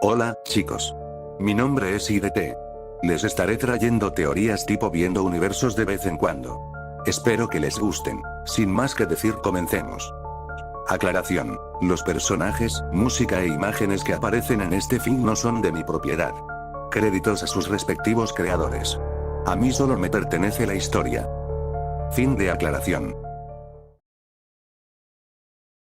Hola, chicos. Mi nombre es IDT. Les estaré trayendo teorías tipo viendo universos de vez en cuando. Espero que les gusten. Sin más que decir, comencemos. Aclaración. Los personajes, música e imágenes que aparecen en este film no son de mi propiedad. Créditos a sus respectivos creadores. A mí solo me pertenece la historia. Fin de aclaración.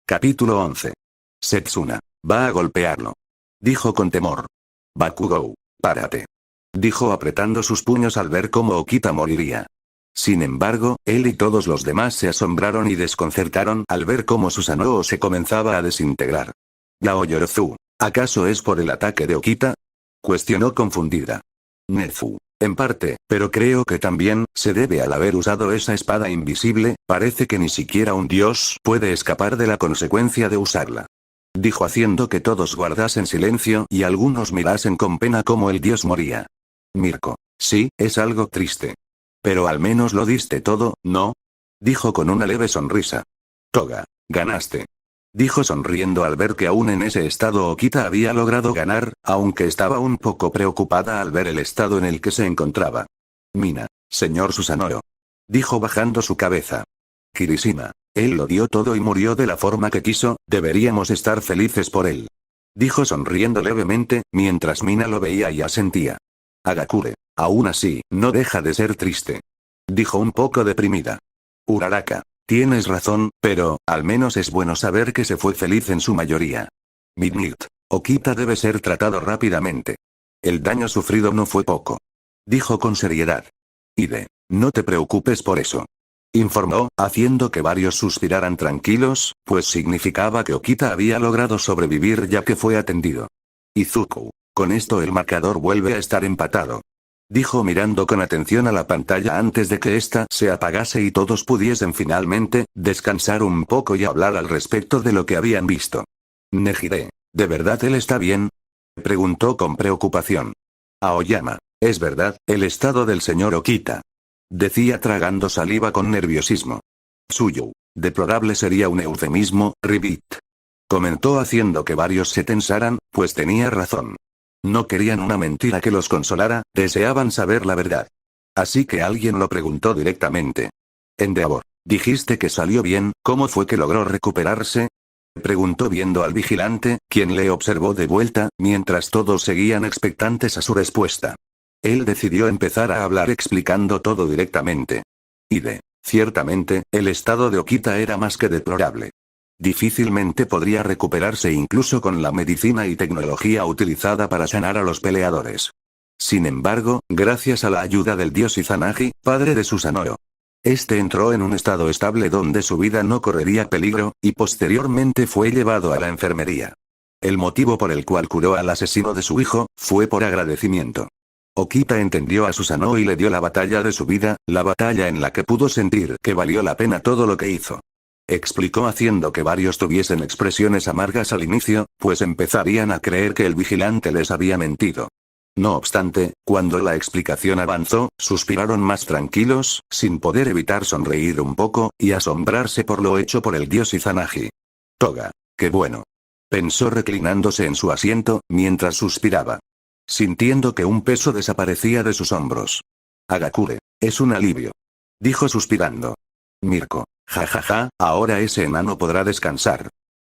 Capítulo 11. Setsuna. Va a golpearlo. Dijo con temor. Bakugou, párate. Dijo apretando sus puños al ver cómo Okita moriría. Sin embargo, él y todos los demás se asombraron y desconcertaron al ver cómo Susanoo se comenzaba a desintegrar. Yaoyorozu, ¿acaso es por el ataque de Okita? Cuestionó confundida. Nezu, en parte, pero creo que también se debe al haber usado esa espada invisible. Parece que ni siquiera un dios puede escapar de la consecuencia de usarla. Dijo haciendo que todos guardasen silencio y algunos mirasen con pena cómo el dios moría. Mirko, sí, es algo triste. Pero al menos lo diste todo, ¿no? Dijo con una leve sonrisa. Toga, ganaste. Dijo sonriendo al ver que aún en ese estado Okita había logrado ganar, aunque estaba un poco preocupada al ver el estado en el que se encontraba. Mina, señor Susanoo. Dijo bajando su cabeza. Kirishima, él lo dio todo y murió de la forma que quiso, deberíamos estar felices por él. Dijo sonriendo levemente, mientras Mina lo veía y asentía. Hagakure, aún así, no deja de ser triste. Dijo un poco deprimida. Uraraka, tienes razón, pero, al menos es bueno saber que se fue feliz en su mayoría. Midnight, Okita debe ser tratado rápidamente. El daño sufrido no fue poco. Dijo con seriedad. Ide, no te preocupes por eso. Informó, haciendo que varios suspiraran tranquilos, pues significaba que Okita había logrado sobrevivir ya que fue atendido. Izuku, con esto el marcador vuelve a estar empatado. Dijo mirando con atención a la pantalla antes de que ésta se apagase y todos pudiesen finalmente descansar un poco y hablar al respecto de lo que habían visto. Nejire, ¿de verdad él está bien? Preguntó con preocupación. Aoyama, es verdad, el estado del señor Okita. Decía tragando saliva con nerviosismo. Suyo. Deplorable sería un eufemismo, Ribbit. Comentó haciendo que varios se tensaran, pues tenía razón. No querían una mentira que los consolara, deseaban saber la verdad. Así que alguien lo preguntó directamente. Endeavor, dijiste que salió bien, ¿cómo fue que logró recuperarse? Preguntó viendo al vigilante, quien le observó de vuelta, mientras todos seguían expectantes a su respuesta. Él decidió empezar a hablar explicando todo directamente. Ciertamente, el estado de Okita era más que deplorable. Difícilmente podría recuperarse incluso con la medicina y tecnología utilizada para sanar a los peleadores. Sin embargo, gracias a la ayuda del dios Izanagi, padre de Susanoo. Este entró en un estado estable donde su vida no correría peligro, y posteriormente fue llevado a la enfermería. El motivo por el cual curó al asesino de su hijo, fue por agradecimiento. Okita entendió a Susanoo y le dio la batalla de su vida, la batalla en la que pudo sentir que valió la pena todo lo que hizo. Explicó haciendo que varios tuviesen expresiones amargas al inicio, pues empezarían a creer que el vigilante les había mentido. No obstante, cuando la explicación avanzó, suspiraron más tranquilos, sin poder evitar sonreír un poco, y asombrarse por lo hecho por el dios Izanagi. Toga, qué bueno. Pensó reclinándose en su asiento, mientras suspiraba. Sintiendo que un peso desaparecía de sus hombros. Hagakure, es un alivio. Dijo suspirando. Mirko, jajaja, ahora ese enano podrá descansar.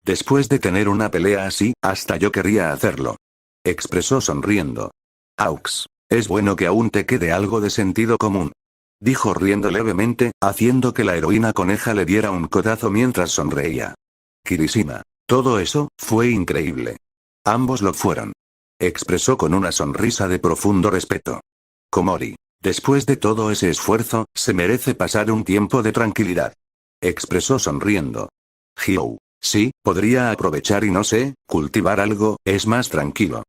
Después de tener una pelea así, hasta yo querría hacerlo. Expresó sonriendo. Aux, es bueno que aún te quede algo de sentido común. Dijo riendo levemente, haciendo que la heroína coneja le diera un codazo mientras sonreía. Kirishima, todo eso, fue increíble. Ambos lo fueron. Expresó con una sonrisa de profundo respeto. Komori, después de todo ese esfuerzo, se merece pasar un tiempo de tranquilidad. Expresó sonriendo. Hyou, sí, podría aprovechar y no sé, cultivar algo, es más tranquilo.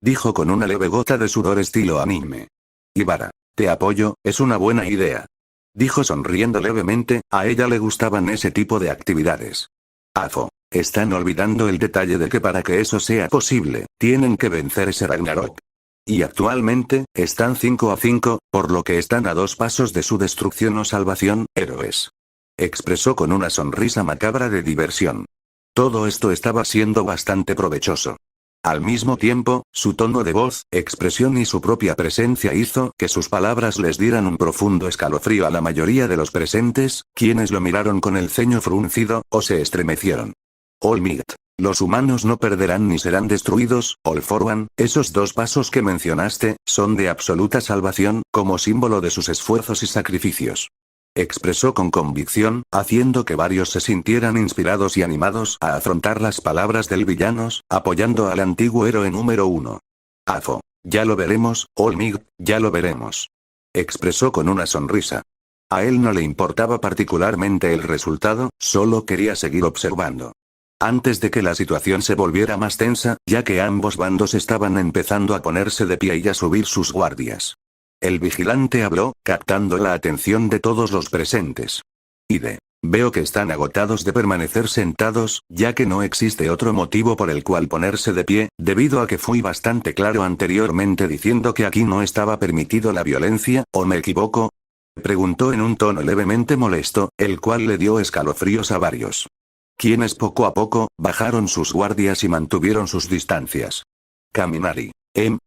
Dijo con una leve gota de sudor estilo anime. Ibara, te apoyo, es una buena idea. Dijo sonriendo levemente, a ella le gustaban ese tipo de actividades. Afo. Están olvidando el detalle de que para que eso sea posible, tienen que vencer ese Ragnarok. Y actualmente, están 5-5, por lo que están a 2 pasos de su destrucción o salvación, héroes. Expresó con una sonrisa macabra de diversión. Todo esto estaba siendo bastante provechoso. Al mismo tiempo, su tono de voz, expresión y su propia presencia hizo que sus palabras les dieran un profundo escalofrío a la mayoría de los presentes, quienes lo miraron con el ceño fruncido, o se estremecieron. All Might. Los humanos no perderán ni serán destruidos, All for One, esos dos pasos que mencionaste, son de absoluta salvación, como símbolo de sus esfuerzos y sacrificios. Expresó con convicción, haciendo que varios se sintieran inspirados y animados a afrontar las palabras del villano, apoyando al antiguo héroe número 1. Afo. Ya lo veremos, All Might, ya lo veremos. Expresó con una sonrisa. A él no le importaba particularmente el resultado, solo quería seguir observando. Antes de que la situación se volviera más tensa, ya que ambos bandos estaban empezando a ponerse de pie y a subir sus guardias. El vigilante habló, captando la atención de todos los presentes. Veo que están agotados de permanecer sentados, ya que no existe otro motivo por el cual ponerse de pie, debido a que fui bastante claro anteriormente diciendo que aquí no estaba permitido la violencia, ¿o me equivoco? Preguntó en un tono levemente molesto, el cual le dio escalofríos a varios. Quienes poco a poco, bajaron sus guardias y mantuvieron sus distancias. Kaminari.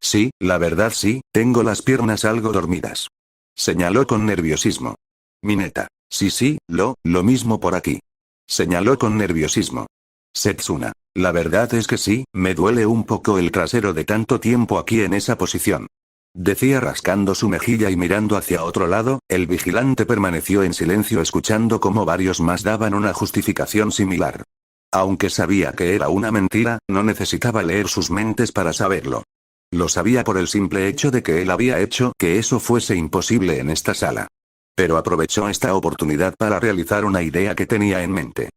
Sí, la verdad sí, tengo las piernas algo dormidas. Señaló con nerviosismo. Mineta. Sí, lo mismo por aquí. Señaló con nerviosismo. Setsuna. La verdad es que sí, me duele un poco el trasero de tanto tiempo aquí en esa posición. Decía rascando su mejilla y mirando hacia otro lado, el vigilante permaneció en silencio escuchando cómo varios más daban una justificación similar. Aunque sabía que era una mentira, no necesitaba leer sus mentes para saberlo. Lo sabía por el simple hecho de que él había hecho que eso fuese imposible en esta sala. Pero aprovechó esta oportunidad para realizar una idea que tenía en mente.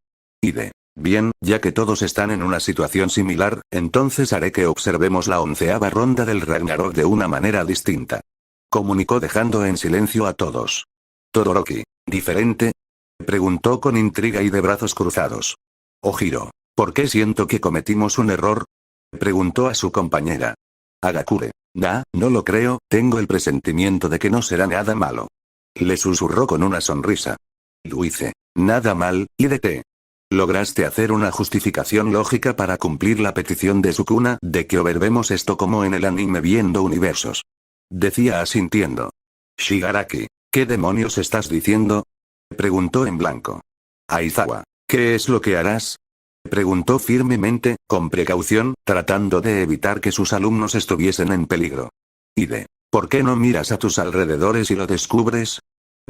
Bien, ya que todos están en una situación similar, entonces haré que observemos la 11ª ronda del Ragnarok de una manera distinta. Comunicó dejando en silencio a todos. Todoroki. ¿Diferente? Preguntó con intriga y de brazos cruzados. Ojiro. ¿Por qué siento que cometimos un error? Preguntó a su compañera. Agakure. No lo creo, tengo el presentimiento de que no será nada malo. Le susurró con una sonrisa. Lo hice. Nada mal, IDT. Lograste hacer una justificación lógica para cumplir la petición de Sukuna de que observemos esto como en el anime viendo universos. Decía asintiendo. Shigaraki, ¿qué demonios estás diciendo? Preguntó en blanco. Aizawa, ¿qué es lo que harás? Preguntó firmemente, con precaución, tratando de evitar que sus alumnos estuviesen en peligro. ¿Por qué no miras a tus alrededores y lo descubres?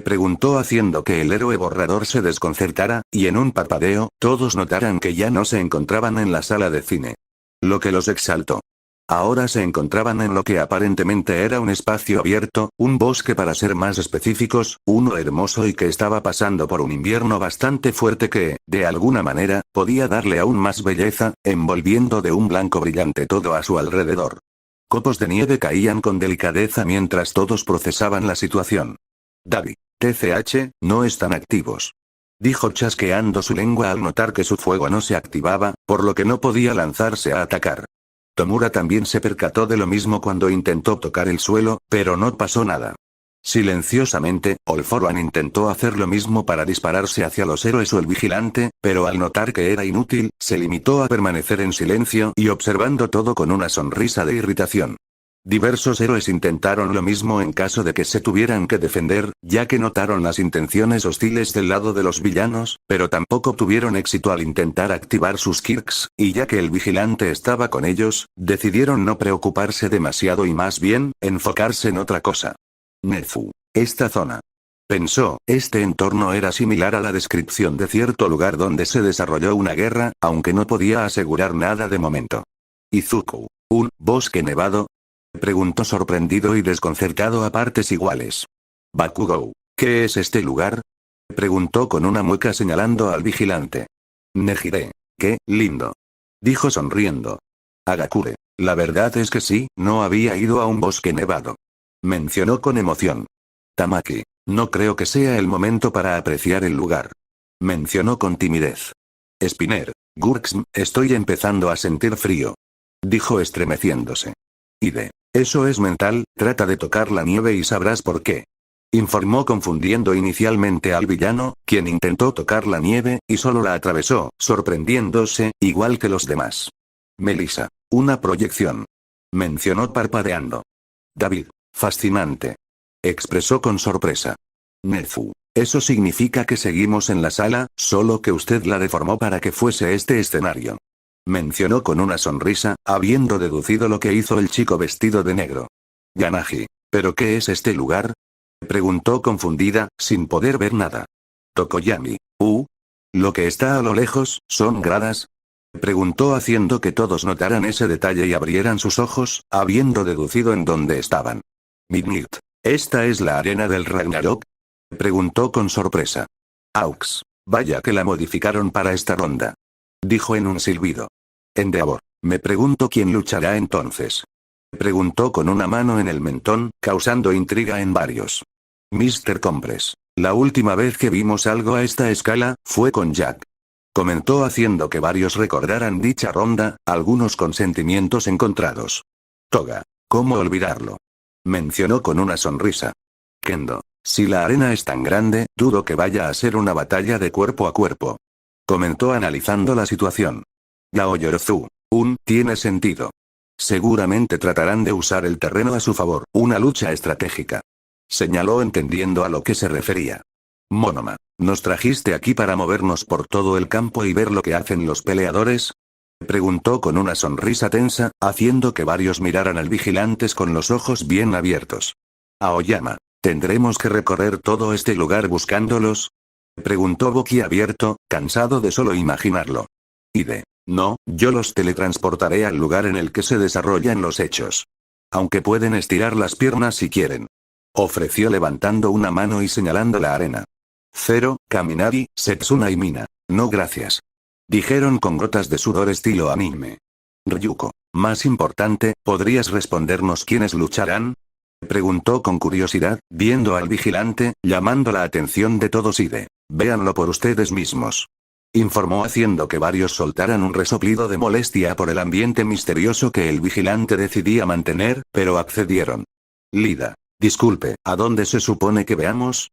Preguntó haciendo que el héroe borrador se desconcertara, y en un parpadeo, todos notaran que ya no se encontraban en la sala de cine. Lo que los exaltó. Ahora se encontraban en lo que aparentemente era un espacio abierto, un bosque para ser más específicos, uno hermoso y que estaba pasando por un invierno bastante fuerte que, de alguna manera, podía darle aún más belleza, envolviendo de un blanco brillante todo a su alrededor. Copos de nieve caían con delicadeza mientras todos procesaban la situación. Davi. TCH, no están activos. Dijo chasqueando su lengua al notar que su fuego no se activaba, por lo que no podía lanzarse a atacar. Tomura también se percató de lo mismo cuando intentó tocar el suelo, pero no pasó nada. Silenciosamente, All for One intentó hacer lo mismo para dispararse hacia los héroes o el vigilante, pero al notar que era inútil, se limitó a permanecer en silencio y observando todo con una sonrisa de irritación. Diversos héroes intentaron lo mismo en caso de que se tuvieran que defender, ya que notaron las intenciones hostiles del lado de los villanos, pero tampoco tuvieron éxito al intentar activar sus quirks, y ya que el vigilante estaba con ellos, decidieron no preocuparse demasiado y más bien, enfocarse en otra cosa. Nezu. Esta zona. Pensó, este entorno era similar a la descripción de cierto lugar donde se desarrolló una guerra, aunque no podía asegurar nada de momento. Izuku. ¿Un bosque nevado? Preguntó sorprendido y desconcertado a partes iguales. Bakugou. ¿Qué es este lugar? Preguntó con una mueca señalando al vigilante. Nejire. Qué lindo. Dijo sonriendo. Agakure. La verdad es que sí, no había ido a un bosque nevado. Mencionó con emoción. Tamaki. No creo que sea el momento para apreciar el lugar. Mencionó con timidez. Spinner. Gurksm, estoy empezando a sentir frío. Dijo estremeciéndose. Eso es mental, trata de tocar la nieve y sabrás por qué. Informó confundiendo inicialmente al villano, quien intentó tocar la nieve, y solo la atravesó, sorprendiéndose, igual que los demás. Melissa, una proyección. Mencionó parpadeando. David, fascinante. Expresó con sorpresa. Nezu, eso significa que seguimos en la sala, solo que usted la deformó para que fuese este escenario. Mencionó con una sonrisa, habiendo deducido lo que hizo el chico vestido de negro. Yanagi, ¿pero qué es este lugar? Preguntó confundida, sin poder ver nada. Tokoyami, ¿lo que está a lo lejos, son gradas? Preguntó haciendo que todos notaran ese detalle y abrieran sus ojos, habiendo deducido en dónde estaban. Midnight, ¿esta es la arena del Ragnarok? Preguntó con sorpresa. Aux, vaya que la modificaron para esta ronda. Dijo en un silbido. Endeavor, me pregunto quién luchará entonces. Preguntó con una mano en el mentón, causando intriga en varios. Mr. Compres, la última vez que vimos algo a esta escala, fue con Jack. Comentó haciendo que varios recordaran dicha ronda, algunos con sentimientos encontrados. Toga, ¿cómo olvidarlo? Mencionó con una sonrisa. Kendo, si la arena es tan grande, dudo que vaya a ser una batalla de cuerpo a cuerpo. Comentó analizando la situación. Yaoyorozu, tiene sentido. Seguramente tratarán de usar el terreno a su favor, una lucha estratégica. Señaló entendiendo a lo que se refería. Monoma, ¿nos trajiste aquí para movernos por todo el campo y ver lo que hacen los peleadores? Preguntó con una sonrisa tensa, haciendo que varios miraran al vigilantes con los ojos bien abiertos. Aoyama, ¿tendremos que recorrer todo este lugar buscándolos? Preguntó boquiabierto, cansado de solo imaginarlo. No, yo los teletransportaré al lugar en el que se desarrollan los hechos. Aunque pueden estirar las piernas si quieren. Ofreció levantando una mano y señalando la arena. Zero, Kaminari, Setsuna y Mina, no gracias. Dijeron con gotas de sudor estilo anime. Ryuko, más importante, ¿podrías respondernos quiénes lucharán? Preguntó con curiosidad, viendo al vigilante, llamando la atención de todos y véanlo por ustedes mismos. Informó haciendo que varios soltaran un resoplido de molestia por el ambiente misterioso que el vigilante decidía mantener, pero accedieron. Lida, disculpe, ¿a dónde se supone que veamos?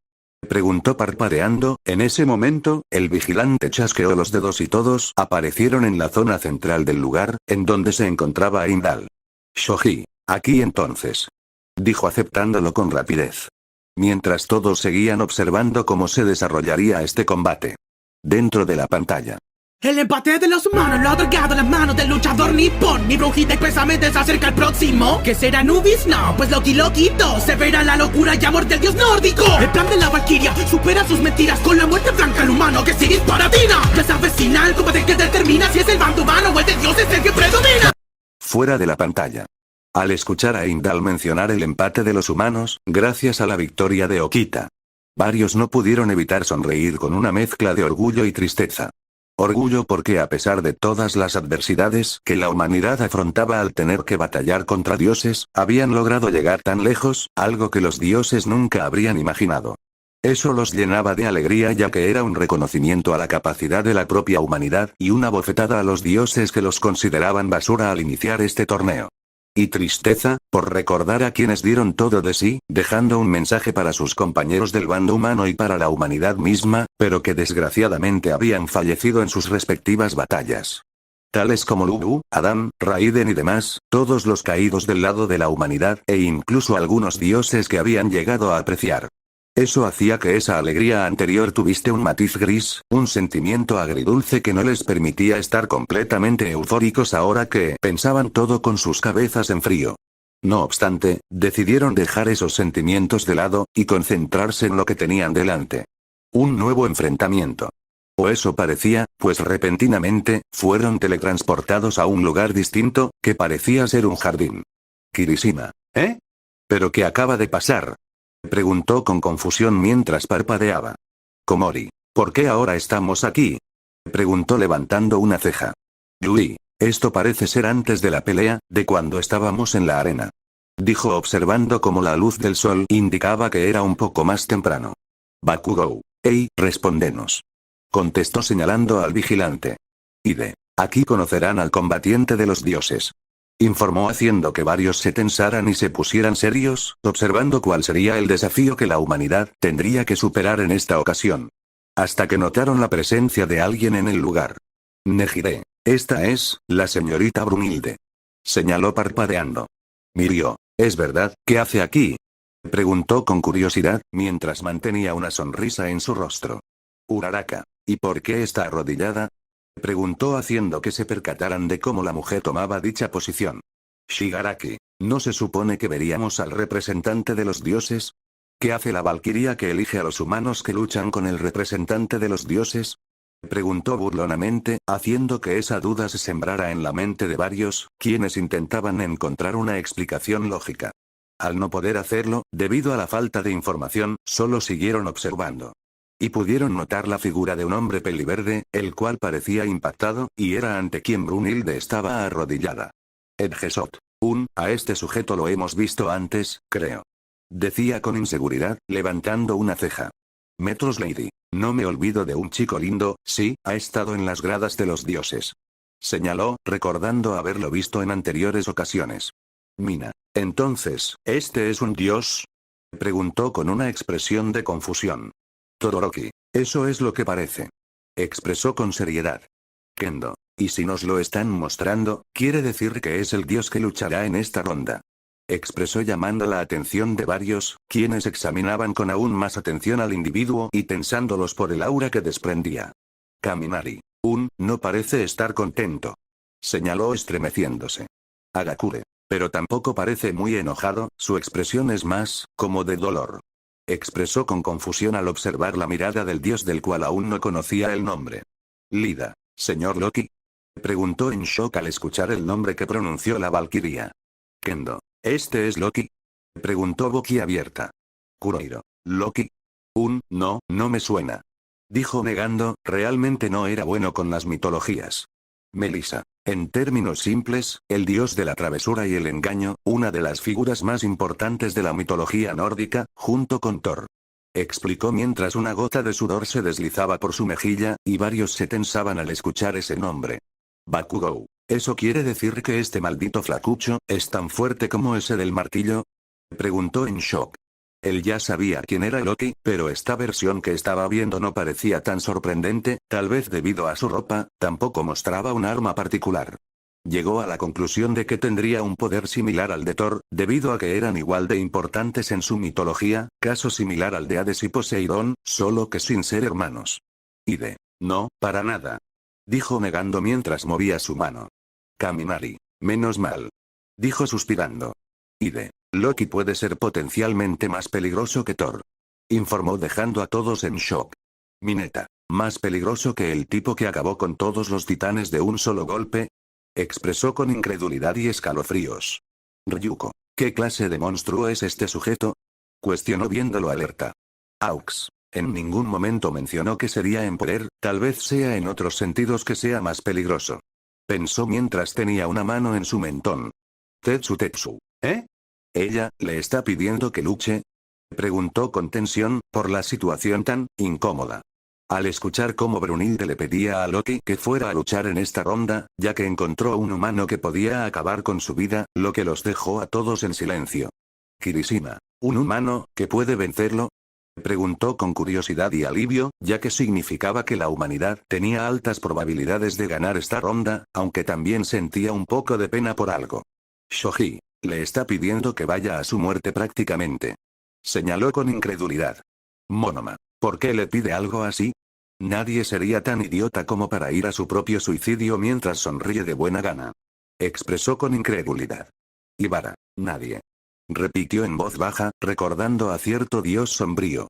Preguntó parpadeando. En ese momento, el vigilante chasqueó los dedos y todos aparecieron en la zona central del lugar, en donde se encontraba Indal. Shoji, aquí entonces. Dijo aceptándolo con rapidez. Mientras todos seguían observando cómo se desarrollaría este combate. Dentro de la pantalla. El empate de los humanos lo ha otorgado las manos del luchador nipón. Mi brujita expresamente se acerca al próximo. ¿Qué será Nubis? No, pues Loki lo quitó. Se verá la locura y amor del dios nórdico. El plan de la Valquiria supera sus mentiras con la muerte franca al humano que sigue disparatina. Ya se avecina el combate que determina si es el bando humano o el de dios es el que predomina. Fuera de la pantalla. Al escuchar a Indal mencionar el empate de los humanos, gracias a la victoria de Okita. Varios no pudieron evitar sonreír con una mezcla de orgullo y tristeza. Orgullo porque a pesar de todas las adversidades que la humanidad afrontaba al tener que batallar contra dioses, habían logrado llegar tan lejos, algo que los dioses nunca habrían imaginado. Eso los llenaba de alegría ya que era un reconocimiento a la capacidad de la propia humanidad y una bofetada a los dioses que los consideraban basura al iniciar este torneo. Y tristeza, por recordar a quienes dieron todo de sí, dejando un mensaje para sus compañeros del bando humano y para la humanidad misma, pero que desgraciadamente habían fallecido en sus respectivas batallas. Tales como Lubu, Adam, Raiden y demás, todos los caídos del lado de la humanidad e incluso algunos dioses que habían llegado a apreciar. Eso hacía que esa alegría anterior tuviese un matiz gris, un sentimiento agridulce que no les permitía estar completamente eufóricos ahora que pensaban todo con sus cabezas en frío. No obstante, decidieron dejar esos sentimientos de lado, y concentrarse en lo que tenían delante. Un nuevo enfrentamiento. O eso parecía, pues repentinamente, fueron teletransportados a un lugar distinto, que parecía ser un jardín. Kirishima, ¿eh? ¿Pero qué acaba de pasar? Preguntó con confusión mientras parpadeaba. Komori, ¿por qué ahora estamos aquí? Preguntó levantando una ceja. Yui, esto parece ser antes de la pelea, de cuando estábamos en la arena. Dijo observando cómo la luz del sol indicaba que era un poco más temprano. Bakugou, hey, respóndenos. Contestó señalando al vigilante. Aquí conocerán al combatiente de los dioses. Informó haciendo que varios se tensaran y se pusieran serios, observando cuál sería el desafío que la humanidad tendría que superar en esta ocasión. Hasta que notaron la presencia de alguien en el lugar. Nejire. Esta es, la señorita Brunhilde. Señaló parpadeando. Mirio, ¿es verdad, qué hace aquí? Preguntó con curiosidad, mientras mantenía una sonrisa en su rostro. Uraraka, ¿y por qué está arrodillada? Preguntó haciendo que se percataran de cómo la mujer tomaba dicha posición. Shigaraki, ¿no se supone que veríamos al representante de los dioses? ¿Qué hace la valquiria que elige a los humanos que luchan con el representante de los dioses? Preguntó burlonamente, haciendo que esa duda se sembrara en la mente de varios, quienes intentaban encontrar una explicación lógica. Al no poder hacerlo, debido a la falta de información, solo siguieron observando. Y pudieron notar la figura de un hombre peliverde, el cual parecía impactado, y era ante quien Brunhilde estaba arrodillada. Edgesot. A este sujeto lo hemos visto antes, creo. Decía con inseguridad, levantando una ceja. Metros Lady. No me olvido de un chico lindo, sí, ha estado en las gradas de los dioses. Señaló, recordando haberlo visto en anteriores ocasiones. Mina. Entonces, ¿este es un dios? Preguntó con una expresión de confusión. Todoroki. Eso es lo que parece. Expresó con seriedad. Kendo. Y si nos lo están mostrando, quiere decir que es el dios que luchará en esta ronda. Expresó llamando la atención de varios, quienes examinaban con aún más atención al individuo y tensándolos por el aura que desprendía. Kaminari. No parece estar contento. Señaló estremeciéndose. Hagakure. Pero tampoco parece muy enojado, su expresión es más, como de dolor. Expresó con confusión al observar la mirada del dios del cual aún no conocía el nombre. Lida. ¿Señor Loki? Preguntó en shock al escuchar el nombre que pronunció la valquiria. Kendo. ¿Este es Loki? Preguntó boquiabierta. Kurohiro. ¿Loki? No, no me suena. Dijo negando, realmente no era bueno con las mitologías. Melissa. En términos simples, el dios de la travesura y el engaño, una de las figuras más importantes de la mitología nórdica, junto con Thor. Explicó mientras una gota de sudor se deslizaba por su mejilla, y varios se tensaban al escuchar ese nombre. Bakugou. ¿Eso quiere decir que este maldito flacucho es tan fuerte como ese del martillo? Preguntó en shock. Él ya sabía quién era Loki, pero esta versión que estaba viendo no parecía tan sorprendente, tal vez debido a su ropa, tampoco mostraba un arma particular. Llegó a la conclusión de que tendría un poder similar al de Thor, debido a que eran igual de importantes en su mitología, caso similar al de Hades y Poseidón, solo que sin ser hermanos. No, para nada. Dijo negando mientras movía su mano. Kaminari. Menos mal. Dijo suspirando. Loki puede ser potencialmente más peligroso que Thor. Informó dejando a todos en shock. Mineta. ¿Más peligroso que el tipo que acabó con todos los titanes de un solo golpe? Expresó con incredulidad y escalofríos. Ryuko. ¿Qué clase de monstruo es este sujeto? Cuestionó viéndolo alerta. Aux. En ningún momento mencionó que sería en poder, tal vez sea en otros sentidos que sea más peligroso. Pensó mientras tenía una mano en su mentón. Tetsu. ¿Eh? ¿Ella le está pidiendo que luche? Preguntó con tensión, por la situación tan incómoda. Al escuchar cómo Brunhilde le pedía a Loki que fuera a luchar en esta ronda, ya que encontró un humano que podía acabar con su vida, lo que los dejó a todos en silencio. Kirishima. ¿Un humano, que puede vencerlo? Preguntó con curiosidad y alivio, ya que significaba que la humanidad tenía altas probabilidades de ganar esta ronda, aunque también sentía un poco de pena por algo. Shoji. Le está pidiendo que vaya a su muerte prácticamente. Señaló con incredulidad. Monoma. ¿Por qué le pide algo así? Nadie sería tan idiota como para ir a su propio suicidio mientras sonríe de buena gana. Expresó con incredulidad. Ibara. Nadie. Repitió en voz baja, recordando a cierto dios sombrío.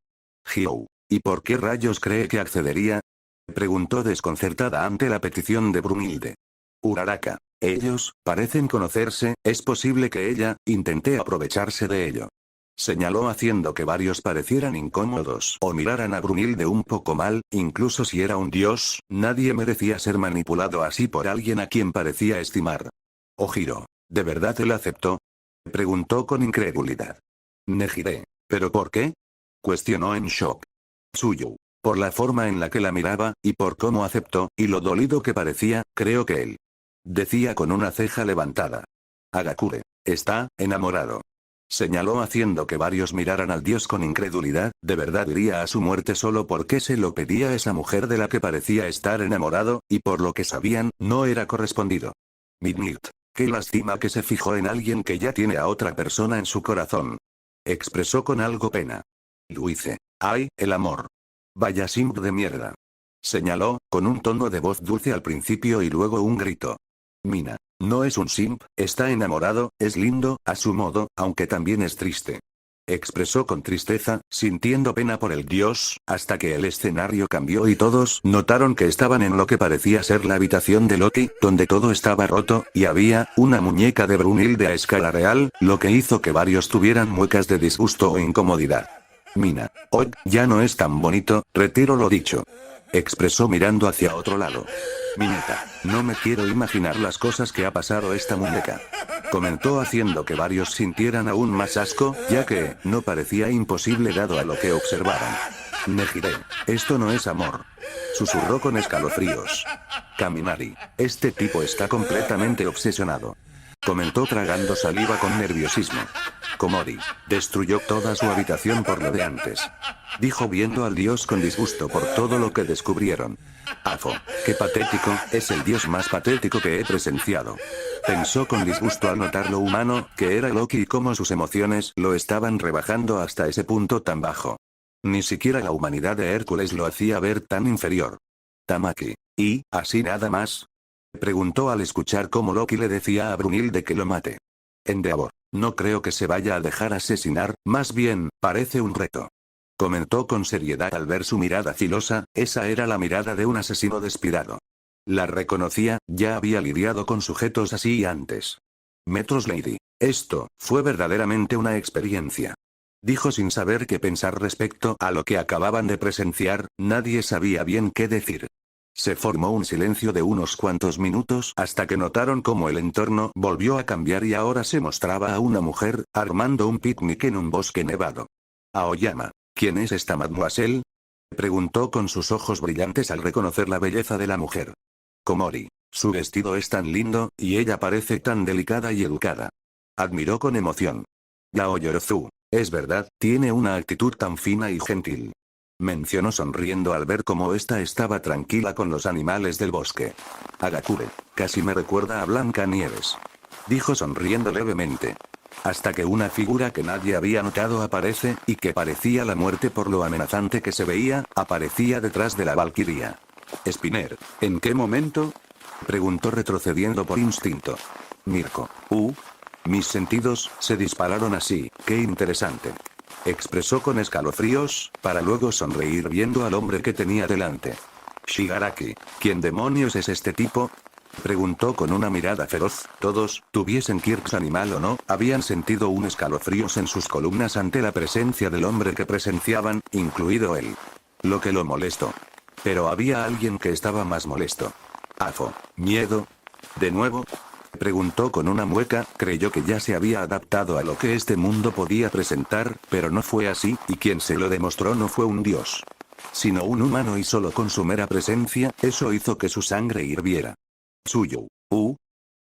Hyou. ¿Y por qué rayos cree que accedería? Preguntó desconcertada ante la petición de Brunhilde. Uraraka. Ellos, parecen conocerse, es posible que ella, intente aprovecharse de ello. Señaló haciendo que varios parecieran incómodos o miraran a Brunhilde un poco mal, incluso si era un dios, nadie merecía ser manipulado así por alguien a quien parecía estimar. Ojiro. ¿De verdad él aceptó? Preguntó con incredulidad. Nejire. ¿Pero por qué? Cuestionó en shock. Tsuyu. Por la forma en la que la miraba, y por cómo aceptó, y lo dolido que parecía, creo que él. Decía con una ceja levantada. Hagakure. Está enamorado. Señaló haciendo que varios miraran al dios con incredulidad. ¿De verdad iría a su muerte solo porque se lo pedía esa mujer de la que parecía estar enamorado, y por lo que sabían, no era correspondido? Midnight. Qué lástima que se fijó en alguien que ya tiene a otra persona en su corazón. Expresó con algo pena. Lo hice. Ay, el amor. Vaya simp de mierda. Señaló, con un tono de voz dulce al principio y luego un grito. Mina. No es un simp, está enamorado, es lindo, a su modo, aunque también es triste. Expresó con tristeza, sintiendo pena por el dios, hasta que el escenario cambió y todos notaron que estaban en lo que parecía ser la habitación de Loki, donde todo estaba roto, y había una muñeca de Brunhilde a escala real, lo que hizo que varios tuvieran muecas de disgusto o incomodidad. Mina. Oh, ya no es tan bonito, retiro lo dicho. Expresó mirando hacia otro lado. Mineta, no me quiero imaginar las cosas que ha pasado esta muñeca. Comentó haciendo que varios sintieran aún más asco, ya que, no parecía imposible dado a lo que observaban. Nejire, esto no es amor. Susurró con escalofríos. Kaminari, este tipo está completamente obsesionado. Comentó tragando saliva con nerviosismo. Komori, destruyó toda su habitación por lo de antes. Dijo viendo al dios con disgusto por todo lo que descubrieron. Afo, qué patético, es el dios más patético que he presenciado. Pensó con disgusto al notar lo humano que era Loki y cómo sus emociones lo estaban rebajando hasta ese punto tan bajo. Ni siquiera la humanidad de Hércules lo hacía ver tan inferior. Tamaki, ¿y, así nada más? Preguntó al escuchar cómo Loki le decía a Brunhilde que lo mate. Endeavor, no creo que se vaya a dejar asesinar, más bien, parece un reto. Comentó con seriedad al ver su mirada filosa, esa era la mirada de un asesino despiadado. La reconocía, ya había lidiado con sujetos así antes. Metros Lady, esto, fue verdaderamente una experiencia. Dijo sin saber qué pensar respecto a lo que acababan de presenciar, nadie sabía bien qué decir. Se formó un silencio de unos cuantos minutos hasta que notaron cómo el entorno volvió a cambiar y ahora se mostraba a una mujer, armando un picnic en un bosque nevado. Aoyama, ¿quién es esta mademoiselle? Preguntó con sus ojos brillantes al reconocer la belleza de la mujer. Komori, su vestido es tan lindo, y ella parece tan delicada y educada. Admiró con emoción. Yaoyorozu, es verdad, tiene una actitud tan fina y gentil. Mencionó sonriendo al ver cómo ésta estaba tranquila con los animales del bosque. Agakure, casi me recuerda a Blancanieves. Dijo sonriendo levemente. Hasta que una figura que nadie había notado aparece, y que parecía la muerte por lo amenazante que se veía, aparecía detrás de la valquiria. Spinner, ¿en qué momento? Preguntó retrocediendo por instinto. Mirko, mis sentidos se dispararon así, qué interesante. Expresó con escalofríos, para luego sonreír viendo al hombre que tenía delante. Shigaraki, ¿quién demonios es este tipo? Preguntó con una mirada feroz. Todos, tuviesen Kirks animal o no, habían sentido un escalofríos en sus columnas ante la presencia del hombre que presenciaban, incluido él. Lo que lo molestó. Pero había alguien que estaba más molesto. Afo, ¿miedo? ¿De nuevo? Preguntó con una mueca, creyó que ya se había adaptado a lo que este mundo podía presentar, pero no fue así, y quien se lo demostró no fue un dios, sino un humano, y solo con su mera presencia, eso hizo que su sangre hirviera. Suyo.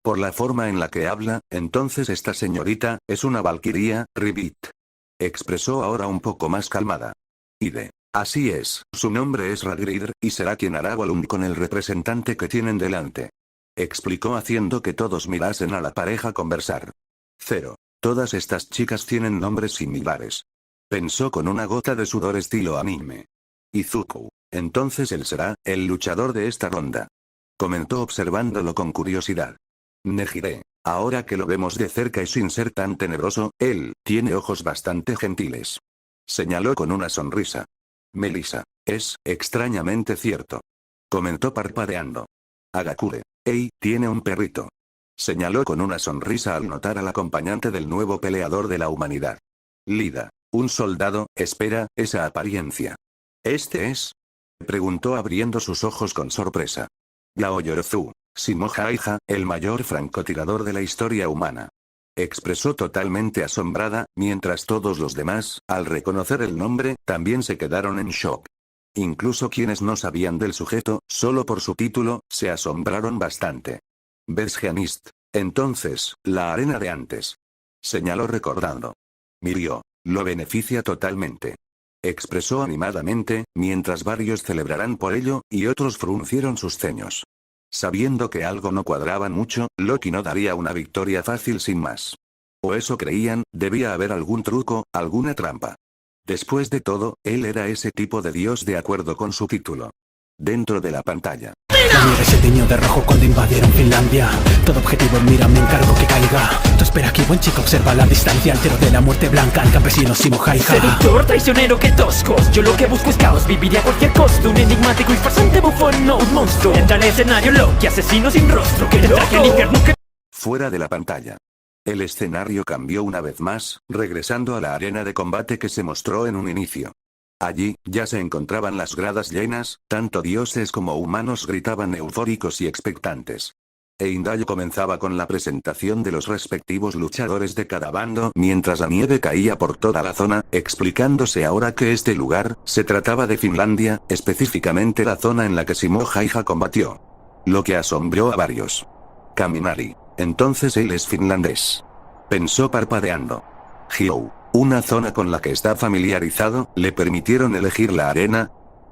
Por la forma en la que habla, entonces esta señorita, es una valquiria, Ribbit. Expresó ahora un poco más calmada. Ide. Así es, su nombre es Ragridr, y será quien hará Volum con el representante que tienen delante. Explicó haciendo que todos mirasen a la pareja conversar. 0. Todas estas chicas tienen nombres similares. Pensó con una gota de sudor estilo anime. Izuku. Entonces él será, el luchador de esta ronda. Comentó observándolo con curiosidad. Nejire. Ahora que lo vemos de cerca y sin ser tan tenebroso, él, tiene ojos bastante gentiles. Señaló con una sonrisa. Melissa. Es, extrañamente cierto. Comentó parpadeando. Agakure. Tiene un perrito. Señaló con una sonrisa al notar al acompañante del nuevo peleador de la humanidad. Lida. Un soldado, espera, esa apariencia. ¿Este es? Preguntó abriendo sus ojos con sorpresa. Yaoyorozu. Shimoja Aija, el mayor francotirador de la historia humana. Expresó totalmente asombrada, mientras todos los demás, al reconocer el nombre, también se quedaron en shock. Incluso quienes no sabían del sujeto, solo por su título, se asombraron bastante. Besgianist. Entonces, la arena de antes. Señaló recordando. Mirio. Lo beneficia totalmente. Expresó animadamente, mientras varios celebrarán por ello, y otros fruncieron sus ceños. Sabiendo que algo no cuadraba mucho, Loki no daría una victoria fácil sin más. O eso creían, debía haber algún truco, alguna trampa. Después de todo, él era ese tipo de dios de acuerdo con su título. Dentro de la pantalla. La nieve se tiñó de rojo cuando invadieron Finlandia. Todo objetivo en mira, me encargo que caiga. Tú espera aquí, buen chico, observa la distancia. Altero de la muerte blanca, el campesino Simo Haija. Seductor, traicionero, que tosco. Yo lo que busco es caos, viviría a cualquier costo. Un enigmático y farsante bufón, no un monstruo. Entra al escenario Loki, asesino sin rostro. Que traje el infierno que... Fuera de la pantalla. El escenario cambió una vez más, regresando a la arena de combate que se mostró en un inicio. Allí, ya se encontraban las gradas llenas, tanto dioses como humanos gritaban eufóricos y expectantes. Heimdall comenzaba con la presentación de los respectivos luchadores de cada bando mientras la nieve caía por toda la zona, explicándose ahora que este lugar, se trataba de Finlandia, específicamente la zona en la que Simo Haija combatió. Lo que asombró a varios. Kaminari. Entonces él es finlandés. Pensó parpadeando. Hyou. ¿Una zona con la que está familiarizado? ¿Le permitieron elegir la arena?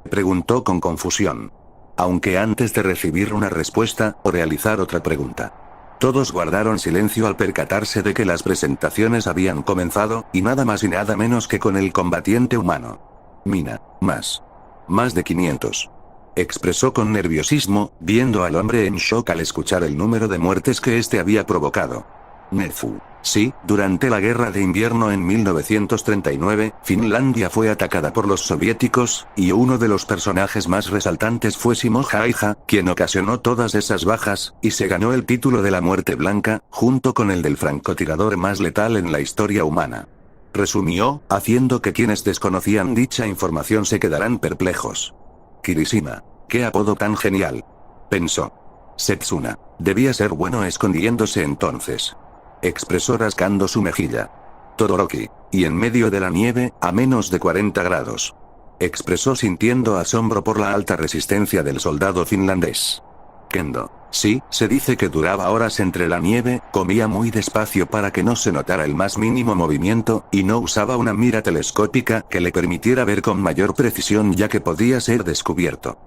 Preguntó con confusión. Aunque antes de recibir una respuesta, o realizar otra pregunta. Todos guardaron silencio al percatarse de que las presentaciones habían comenzado, y nada más y nada menos que con el combatiente humano. Mina. Más de 500. Expresó con nerviosismo, viendo al hombre en shock al escuchar el número de muertes que este había provocado. Nefu. Sí, durante la Guerra de Invierno en 1939, Finlandia fue atacada por los soviéticos, y uno de los personajes más resaltantes fue Simo Haija, quien ocasionó todas esas bajas, y se ganó el título de la Muerte Blanca, junto con el del francotirador más letal en la historia humana. Resumió, haciendo que quienes desconocían dicha información se quedaran perplejos. Kirishima. ¡Qué apodo tan genial! Pensó. Setsuna. Debía ser bueno escondiéndose entonces. Expresó rascando su mejilla. Todoroki. Y en medio de la nieve, a menos de 40 grados. Expresó sintiendo asombro por la alta resistencia del soldado finlandés. Kendo. Sí, se dice que duraba horas entre la nieve, comía muy despacio para que no se notara el más mínimo movimiento, y no usaba una mira telescópica que le permitiera ver con mayor precisión ya que podía ser descubierto.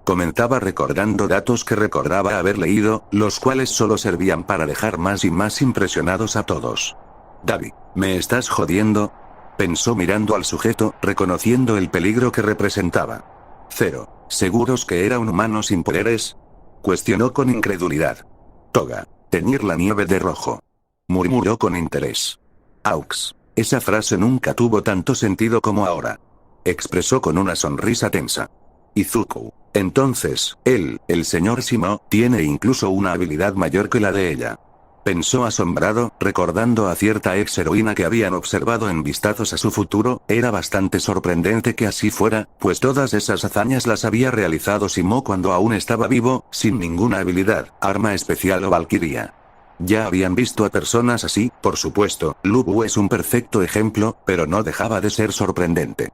Comentaba recordando datos que recordaba haber leído, los cuales solo servían para dejar más y más impresionados a todos. Davi, ¿me estás jodiendo? Pensó mirando al sujeto, reconociendo el peligro que representaba. Cero. ¿Seguros que era un humano sin poderes? Cuestionó con incredulidad. Toga. Teñir la nieve de rojo. Murmuró con interés. Aux. Esa frase nunca tuvo tanto sentido como ahora. Expresó con una sonrisa tensa. Izuku. Entonces, él, el señor Simo, tiene incluso una habilidad mayor que la de ella. Pensó asombrado, recordando a cierta ex heroína que habían observado en vistazos a su futuro. Era bastante sorprendente que así fuera, pues todas esas hazañas las había realizado Simo cuando aún estaba vivo, sin ninguna habilidad, arma especial o valquiria. Ya habían visto a personas así, por supuesto, Lubu es un perfecto ejemplo, pero no dejaba de ser sorprendente.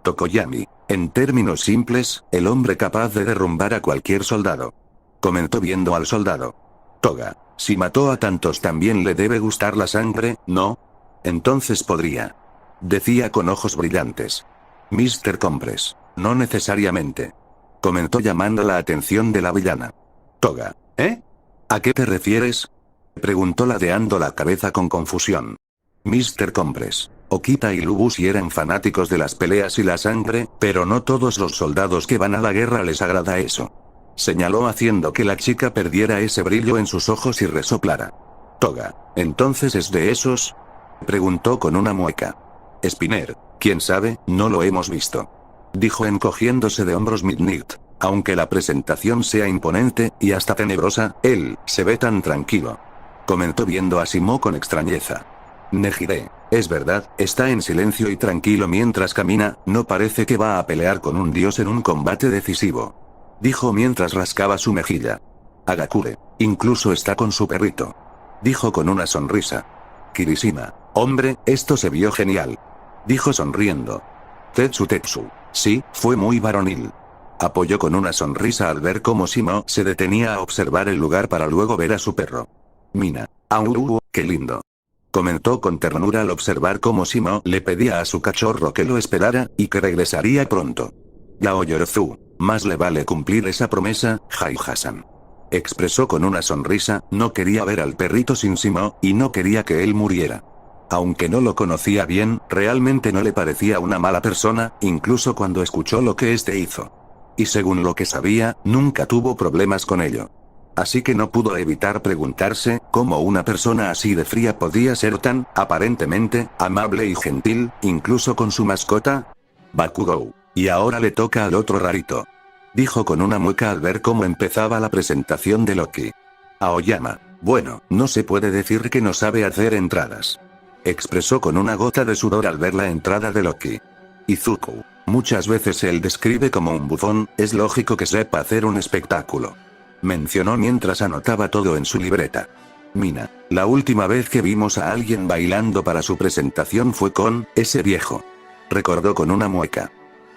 Tokoyami. En términos simples, el hombre capaz de derrumbar a cualquier soldado. Comentó viendo al soldado. Toga. Si mató a tantos también le debe gustar la sangre, ¿no? Entonces podría. Decía con ojos brillantes. Mr. Compress. No necesariamente. Comentó llamando la atención de la villana. Toga. ¿Eh? ¿A qué te refieres? Preguntó ladeando la cabeza con confusión. Mr. Compress. Okita y Lubushi eran fanáticos de las peleas y la sangre, pero no todos los soldados que van a la guerra les agrada eso. Señaló haciendo que la chica perdiera ese brillo en sus ojos y resoplara. Toga. ¿Entonces es de esos? Preguntó con una mueca. Spinner. ¿Quién sabe? No lo hemos visto. Dijo encogiéndose de hombros Midnight. Aunque la presentación sea imponente, y hasta tenebrosa, él, se ve tan tranquilo. Comentó viendo a Simo con extrañeza. Nejire. Es verdad, está en silencio y tranquilo mientras camina, no parece que va a pelear con un dios en un combate decisivo. Dijo mientras rascaba su mejilla. Agakure. Incluso está con su perrito. Dijo con una sonrisa. Kirishima. Hombre, esto se vio genial. Dijo sonriendo. Tetsu. Sí, fue muy varonil. Apoyó con una sonrisa al ver cómo Simo se detenía a observar el lugar para luego ver a su perro. Mina. Qué lindo. comentó con ternura al observar cómo Simo le pedía a su cachorro que lo esperara, y que regresaría pronto. Yao Yorozu, más le vale cumplir esa promesa, Hai-Hassan. Expresó con una sonrisa, no quería ver al perrito sin Simo, y no quería que él muriera. Aunque no lo conocía bien, realmente no le parecía una mala persona, incluso cuando escuchó lo que este hizo. Y según lo que sabía, nunca tuvo problemas con ello. Así que no pudo evitar preguntarse, cómo una persona así de fría podía ser tan, aparentemente, amable y gentil, incluso con su mascota. Bakugou. Y ahora le toca al otro rarito. Dijo con una mueca al ver cómo empezaba la presentación de Loki. Aoyama. Bueno, no se puede decir que no sabe hacer entradas. Expresó con una gota de sudor al ver la entrada de Loki. Izuku. Muchas veces se le describe como un bufón, es lógico que sepa hacer un espectáculo. Mencionó mientras anotaba todo en su libreta. Mina. La última vez que vimos a alguien bailando para su presentación fue con ese viejo. Recordó con una mueca.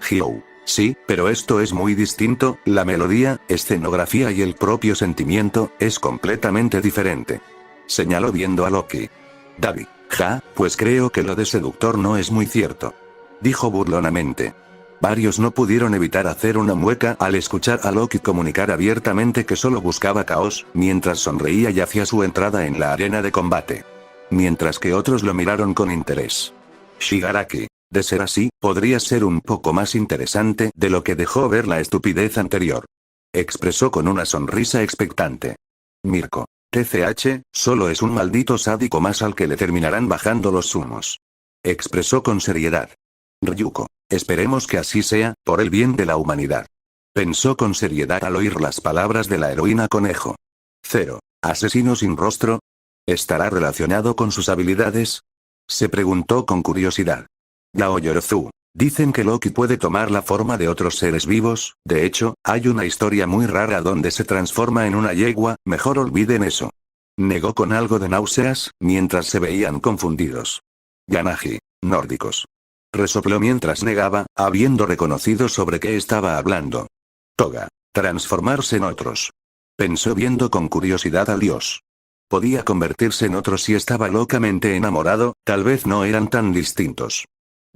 Hyou. Sí, pero esto es muy distinto, la melodía, escenografía y el propio sentimiento, es completamente diferente. Señaló viendo a Loki. Davi. Ja, pues creo que lo de seductor no es muy cierto. Dijo burlonamente. Varios no pudieron evitar hacer una mueca al escuchar a Loki comunicar abiertamente que solo buscaba caos, mientras sonreía y hacía su entrada en la arena de combate. Mientras que otros lo miraron con interés. Shigaraki. De ser así, podría ser un poco más interesante de lo que dejó ver la estupidez anterior. Expresó con una sonrisa expectante. Mirko. TCH, solo es un maldito sádico más al que le terminarán bajando los humos. Expresó con seriedad. Ryuko. Esperemos que así sea, por el bien de la humanidad. Pensó con seriedad al oír las palabras de la heroína conejo. 0. ¿Asesino sin rostro? ¿Estará relacionado con sus habilidades? Se preguntó con curiosidad. Yao Yorozu. Dicen que Loki puede tomar la forma de otros seres vivos, de hecho, hay una historia muy rara donde se transforma en una yegua, mejor olviden eso. Negó con algo de náuseas, mientras se veían confundidos. Yanagi. Nórdicos. Resopló mientras negaba, habiendo reconocido sobre qué estaba hablando. Toga. Transformarse en otros. Pensó viendo con curiosidad al dios. Podía convertirse en otro si estaba locamente enamorado, tal vez no eran tan distintos.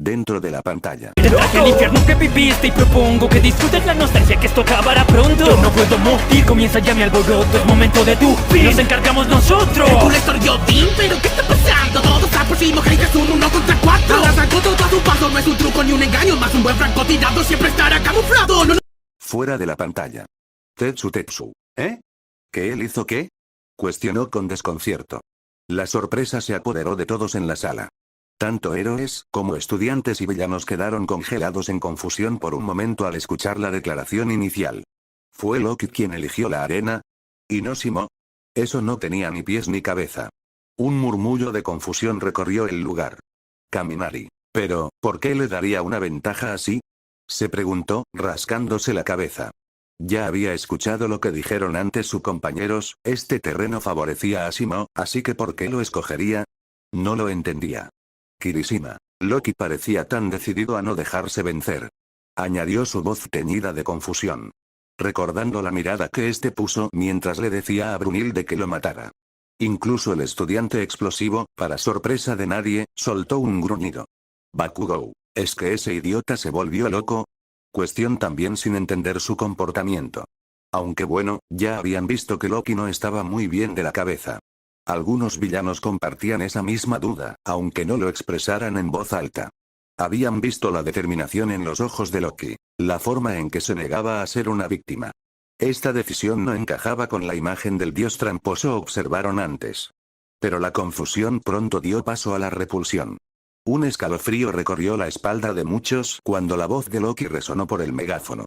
Dentro de la pantalla. Te traje al infierno que viviste y propongo que disfrutes la nostalgia que esto acabará pronto. Yo no puedo morir, comienza ya mi alboroto, es momento de tu fin. Nos encargamos nosotros. Un lector Yodin, pero ¿qué está pasando? Todos aproximos, que es un 1 contra 4. Ahora sacó todo a su paso, no es un truco ni un engaño, más un buen francotirador siempre estará camuflado. No. Fuera de la pantalla. Tetsu. ¿Eh? ¿Que él hizo qué? Cuestionó con desconcierto. La sorpresa se apoderó de todos en la sala. Tanto héroes, como estudiantes y villanos quedaron congelados en confusión por un momento al escuchar la declaración inicial. ¿Fue Loki quien eligió la arena? ¿Y no Simo? Eso no tenía ni pies ni cabeza. Un murmullo de confusión recorrió el lugar. Kaminari. Pero, ¿por qué le daría una ventaja así? Se preguntó, rascándose la cabeza. Ya había escuchado lo que dijeron antes sus compañeros, este terreno favorecía a Simo, así que ¿por qué lo escogería? No lo entendía. Kirishima. Loki parecía tan decidido a no dejarse vencer. Añadió su voz teñida de confusión. Recordando la mirada que este puso mientras le decía a Brunhilde que lo matara. Incluso el estudiante explosivo, para sorpresa de nadie, soltó un gruñido. Bakugou. ¿Es que ese idiota se volvió loco? Cuestión también sin entender su comportamiento. Aunque bueno, ya habían visto que Loki no estaba muy bien de la cabeza. Algunos villanos compartían esa misma duda, aunque no lo expresaran en voz alta. Habían visto la determinación en los ojos de Loki, la forma en que se negaba a ser una víctima. Esta decisión no encajaba con la imagen del dios tramposo observaron antes. Pero la confusión pronto dio paso a la repulsión. Un escalofrío recorrió la espalda de muchos cuando la voz de Loki resonó por el megáfono.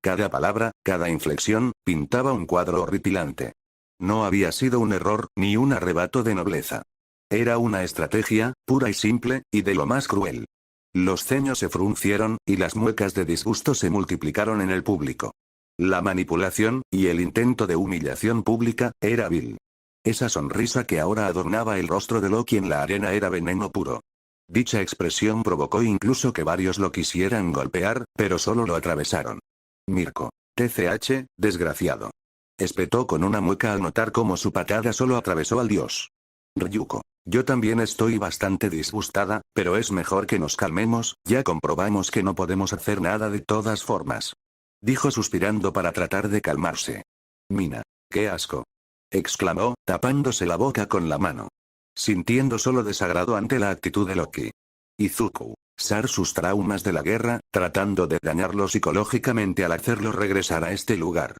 Cada palabra, cada inflexión, pintaba un cuadro horripilante. No había sido un error, ni un arrebato de nobleza. Era una estrategia, pura y simple, y de lo más cruel. Los ceños se fruncieron, y las muecas de disgusto se multiplicaron en el público. La manipulación, y el intento de humillación pública, era vil. Esa sonrisa que ahora adornaba el rostro de Loki en la arena era veneno puro. Dicha expresión provocó incluso que varios lo quisieran golpear, pero solo lo atravesaron. Mirko. TCH, desgraciado. Espetó con una mueca al notar cómo su patada solo atravesó al dios. Ryuko. Yo también estoy bastante disgustada, pero es mejor que nos calmemos, ya comprobamos que no podemos hacer nada de todas formas. Dijo suspirando para tratar de calmarse. Mina. ¡Qué asco! Exclamó, tapándose la boca con la mano. Sintiendo solo desagrado ante la actitud de Loki. Izuku. Sar sus traumas de la guerra, tratando de dañarlo psicológicamente al hacerlo regresar a este lugar.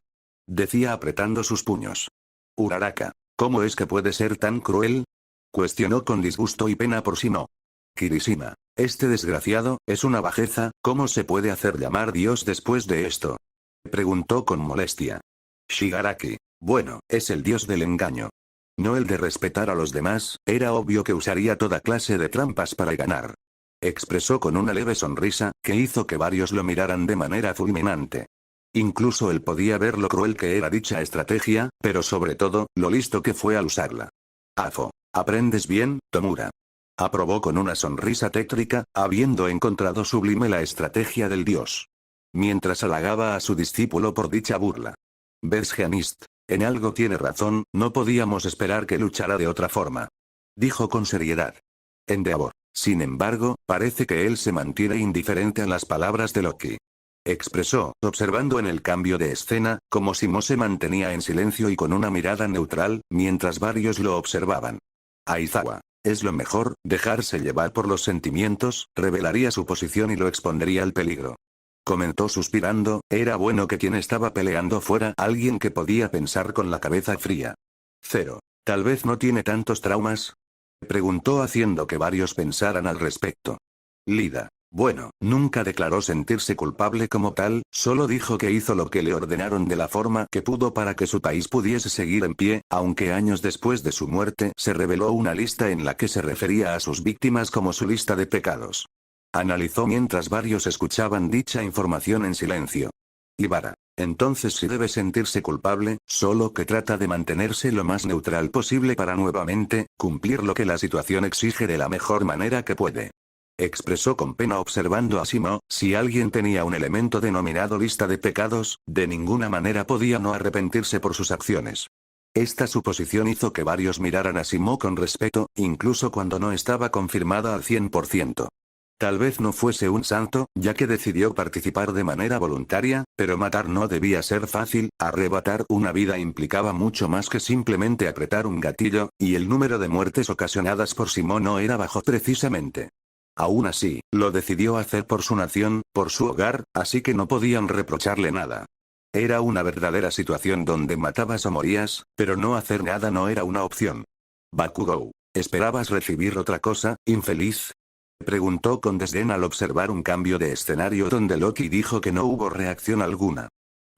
Decía apretando sus puños. Uraraka. ¿Cómo es que puede ser tan cruel? Cuestionó con disgusto y pena por Shino. Kirishima. Este desgraciado, es una bajeza, ¿cómo se puede hacer llamar Dios después de esto? Preguntó con molestia. Shigaraki. Bueno, es el dios del engaño. No el de respetar a los demás, era obvio que usaría toda clase de trampas para ganar. Expresó con una leve sonrisa, que hizo que varios lo miraran de manera fulminante. Incluso él podía ver lo cruel que era dicha estrategia, pero sobre todo, lo listo que fue al usarla. Afo. ¿Aprendes bien, Tomura? Aprobó con una sonrisa tétrica, habiendo encontrado sublime la estrategia del dios. Mientras halagaba a su discípulo por dicha burla. Besgeanist. En algo tiene razón, no podíamos esperar que luchara de otra forma. Dijo con seriedad. Endeavor. Sin embargo, parece que él se mantiene indiferente a las palabras de Loki. Expresó, observando en el cambio de escena, como Shimo se mantenía en silencio y con una mirada neutral, mientras varios lo observaban. Aizawa. Es lo mejor, dejarse llevar por los sentimientos, revelaría su posición y lo expondría al peligro. Comentó suspirando, era bueno que quien estaba peleando fuera alguien que podía pensar con la cabeza fría. Zero. Tal vez no tiene tantos traumas. Preguntó haciendo que varios pensaran al respecto. Lida. Bueno, nunca declaró sentirse culpable como tal, solo dijo que hizo lo que le ordenaron de la forma que pudo para que su país pudiese seguir en pie, aunque años después de su muerte se reveló una lista en la que se refería a sus víctimas como su lista de pecados. Analizó mientras varios escuchaban dicha información en silencio. Ibara. Entonces si debe sentirse culpable, solo que trata de mantenerse lo más neutral posible para nuevamente, cumplir lo que la situación exige de la mejor manera que puede. Expresó con pena observando a Shimo, si alguien tenía un elemento denominado lista de pecados, de ninguna manera podía no arrepentirse por sus acciones. Esta suposición hizo que varios miraran a Shimo con respeto, incluso cuando no estaba confirmada al 100%. Tal vez no fuese un santo, ya que decidió participar de manera voluntaria, pero matar no debía ser fácil, arrebatar una vida implicaba mucho más que simplemente apretar un gatillo, y el número de muertes ocasionadas por Shimo no era bajo precisamente. Aún así, lo decidió hacer por su nación, por su hogar, así que no podían reprocharle nada. Era una verdadera situación donde matabas o morías, pero no hacer nada no era una opción. Bakugou. ¿Esperabas recibir otra cosa, infeliz? Preguntó con desdén al observar un cambio de escenario donde Loki dijo que no hubo reacción alguna.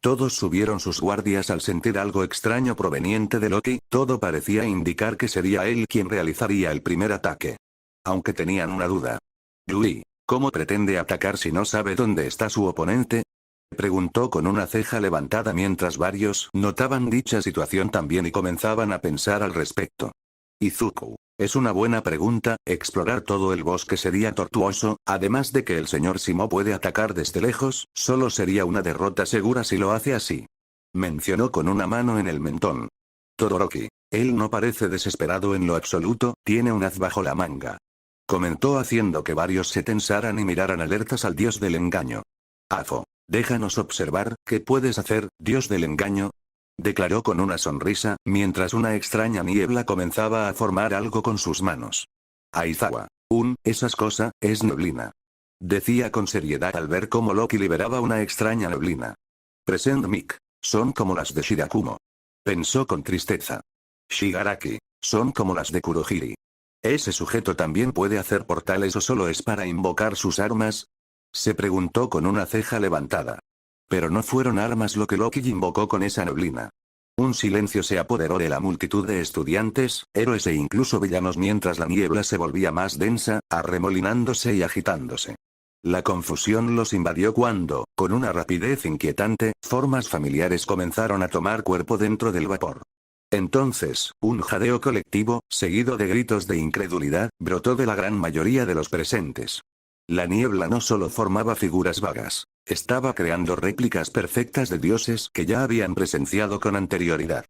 Todos subieron sus guardias al sentir algo extraño proveniente de Loki, todo parecía indicar que sería él quien realizaría el primer ataque. Aunque tenían una duda. Yui, ¿cómo pretende atacar si no sabe dónde está su oponente? Preguntó con una ceja levantada mientras varios notaban dicha situación también y comenzaban a pensar al respecto. Izuku. Es una buena pregunta, explorar todo el bosque sería tortuoso, además de que el señor Shimo puede atacar desde lejos, solo sería una derrota segura si lo hace así. Mencionó con una mano en el mentón. Todoroki. Él no parece desesperado en lo absoluto, tiene un as bajo la manga. Comentó haciendo que varios se tensaran y miraran alertas al dios del engaño. Afo. Déjanos observar, ¿qué puedes hacer, dios del engaño? Declaró con una sonrisa, mientras una extraña niebla comenzaba a formar algo con sus manos. Aizawa. Esas cosas, es neblina. Decía con seriedad al ver cómo Loki liberaba una extraña neblina. Present Mic. Son como las de Shirakumo. Pensó con tristeza. Shigaraki. Son como las de Kurohiri. ¿Ese sujeto también puede hacer portales o solo es para invocar sus armas? Se preguntó con una ceja levantada. Pero no fueron armas lo que Loki invocó con esa neblina. Un silencio se apoderó de la multitud de estudiantes, héroes e incluso villanos mientras la niebla se volvía más densa, arremolinándose y agitándose. La confusión los invadió cuando, con una rapidez inquietante, formas familiares comenzaron a tomar cuerpo dentro del vapor. Entonces, un jadeo colectivo, seguido de gritos de incredulidad, brotó de la gran mayoría de los presentes. La niebla no solo formaba figuras vagas, estaba creando réplicas perfectas de dioses que ya habían presenciado con anterioridad.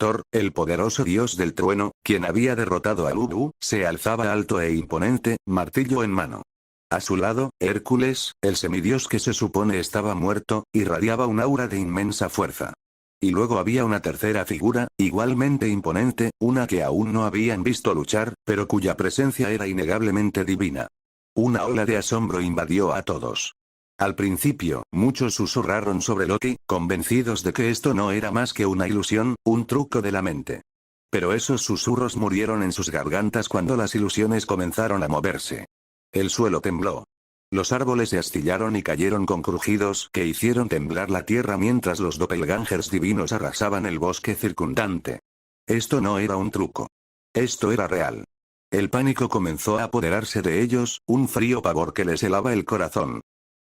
Thor, el poderoso dios del trueno, quien había derrotado a Lubu, se alzaba alto e imponente, martillo en mano. A su lado, Hércules, el semidios que se supone estaba muerto, irradiaba un aura de inmensa fuerza. Y luego había una tercera figura, igualmente imponente, una que aún no habían visto luchar, pero cuya presencia era innegablemente divina. Una ola de asombro invadió a todos. Al principio, muchos susurraron sobre Loki, convencidos de que esto no era más que una ilusión, un truco de la mente. Pero esos susurros murieron en sus gargantas cuando las ilusiones comenzaron a moverse. El suelo tembló. Los árboles se astillaron y cayeron con crujidos que hicieron temblar la tierra mientras los doppelgangers divinos arrasaban el bosque circundante. Esto no era un truco. Esto era real. El pánico comenzó a apoderarse de ellos, un frío pavor que les helaba el corazón.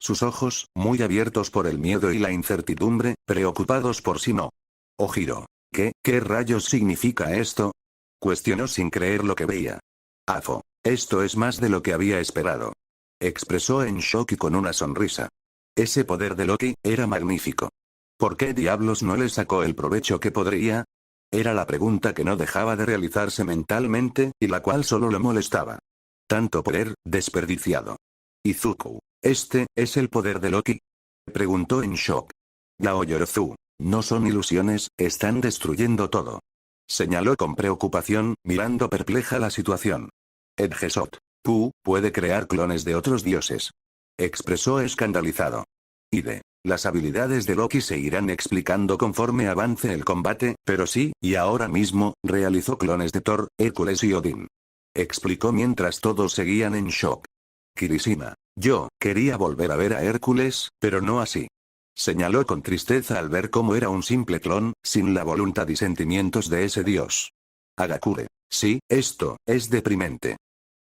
Sus ojos, muy abiertos por el miedo y la incertidumbre, preocupados por si no. Ojiro. ¿Qué rayos significa esto? Cuestionó sin creer lo que veía. Afo. Esto es más de lo que había esperado. Expresó en shock y con una sonrisa. Ese poder de Loki era magnífico. ¿Por qué diablos no le sacó el provecho que podría? Era la pregunta que no dejaba de realizarse mentalmente, y la cual solo lo molestaba. Tanto poder, desperdiciado. Izuku. ¿Este es el poder de Loki? Preguntó en shock. Yaoyorozu. No son ilusiones, están destruyendo todo. Señaló con preocupación, mirando perpleja la situación. Edgesot. Puede crear clones de otros dioses. Expresó escandalizado. Las habilidades de Loki se irán explicando conforme avance el combate, pero sí, y ahora mismo, realizó clones de Thor, Hércules y Odín. Explicó mientras todos seguían en shock. Kirishima. Yo quería volver a ver a Hércules, pero no así. Señaló con tristeza al ver cómo era un simple clon, sin la voluntad y sentimientos de ese dios. Hagakure. Sí, esto es deprimente.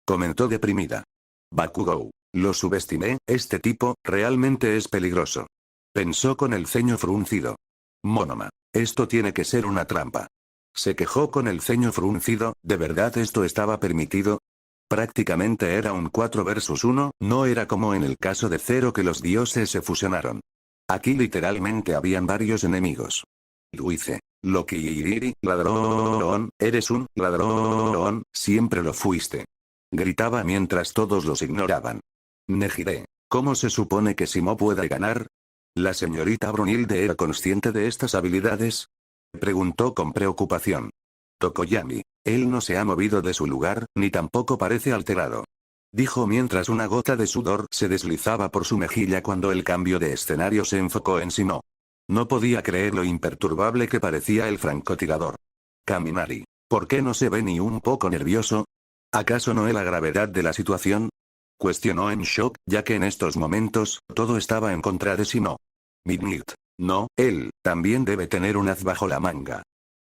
Comentó deprimida. Bakugou. Lo subestimé, este tipo, realmente es peligroso. Pensó con el ceño fruncido. Monoma. Esto tiene que ser una trampa. Se quejó con el ceño fruncido, ¿de verdad esto estaba permitido? Prácticamente era un 4 versus 1, no era como en el caso de Zero que los dioses se fusionaron. Aquí literalmente habían varios enemigos. Luice. Loki y Iriri, ladrón, eres un ladrón, siempre lo fuiste. Gritaba mientras todos los ignoraban. Nejire. ¿Cómo se supone que Simo puede ganar? ¿La señorita Brunhilde era consciente de estas habilidades? Preguntó con preocupación. Tokoyami. Él no se ha movido de su lugar, ni tampoco parece alterado. Dijo mientras una gota de sudor se deslizaba por su mejilla cuando el cambio de escenario se enfocó en Simo. No podía creer lo imperturbable que parecía el francotirador. Kaminari. ¿Por qué no se ve ni un poco nervioso? ¿Acaso no es la gravedad de la situación? Cuestionó en shock, ya que en estos momentos, todo estaba en contra de Simo. Midnight. No, él, también debe tener un as bajo la manga.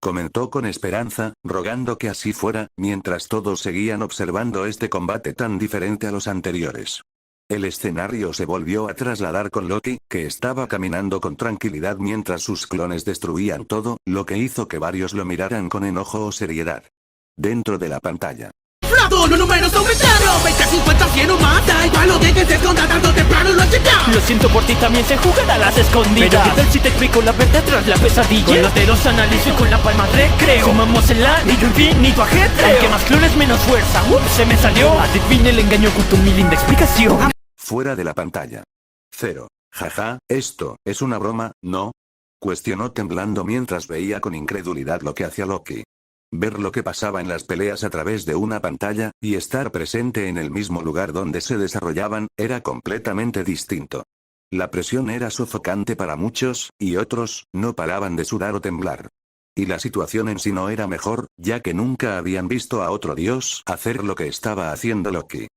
Comentó con esperanza, rogando que así fuera, mientras todos seguían observando este combate tan diferente a los anteriores. El escenario se volvió a trasladar con Loki, que estaba caminando con tranquilidad mientras sus clones destruían todo, lo que hizo que varios lo miraran con enojo o seriedad. Dentro de la pantalla. Todos los números aumentaron 20, 50, 100 o más. Da igual lo de que se esconda tanto temprano lo chequeado. Lo siento por ti, también se jugará a las escondidas. Pero qué tal si te explico la verdad tras la pesadilla. Con los dedos analizo y con la palma recreo. Sumamos el anillo infinito ajetreo. Aunque más clones menos fuerza, se me salió. Adivine el engaño oculto mi linda explicación. Fuera de la pantalla. Zero. Jaja, esto, ¿es una broma, no? Cuestionó temblando mientras veía con incredulidad lo que hacía Loki. Ver lo que pasaba en las peleas a través de una pantalla, y estar presente en el mismo lugar donde se desarrollaban, era completamente distinto. La presión era sofocante para muchos, y otros, no paraban de sudar o temblar. Y la situación en sí no era mejor, ya que nunca habían visto a otro dios hacer lo que estaba haciendo Loki.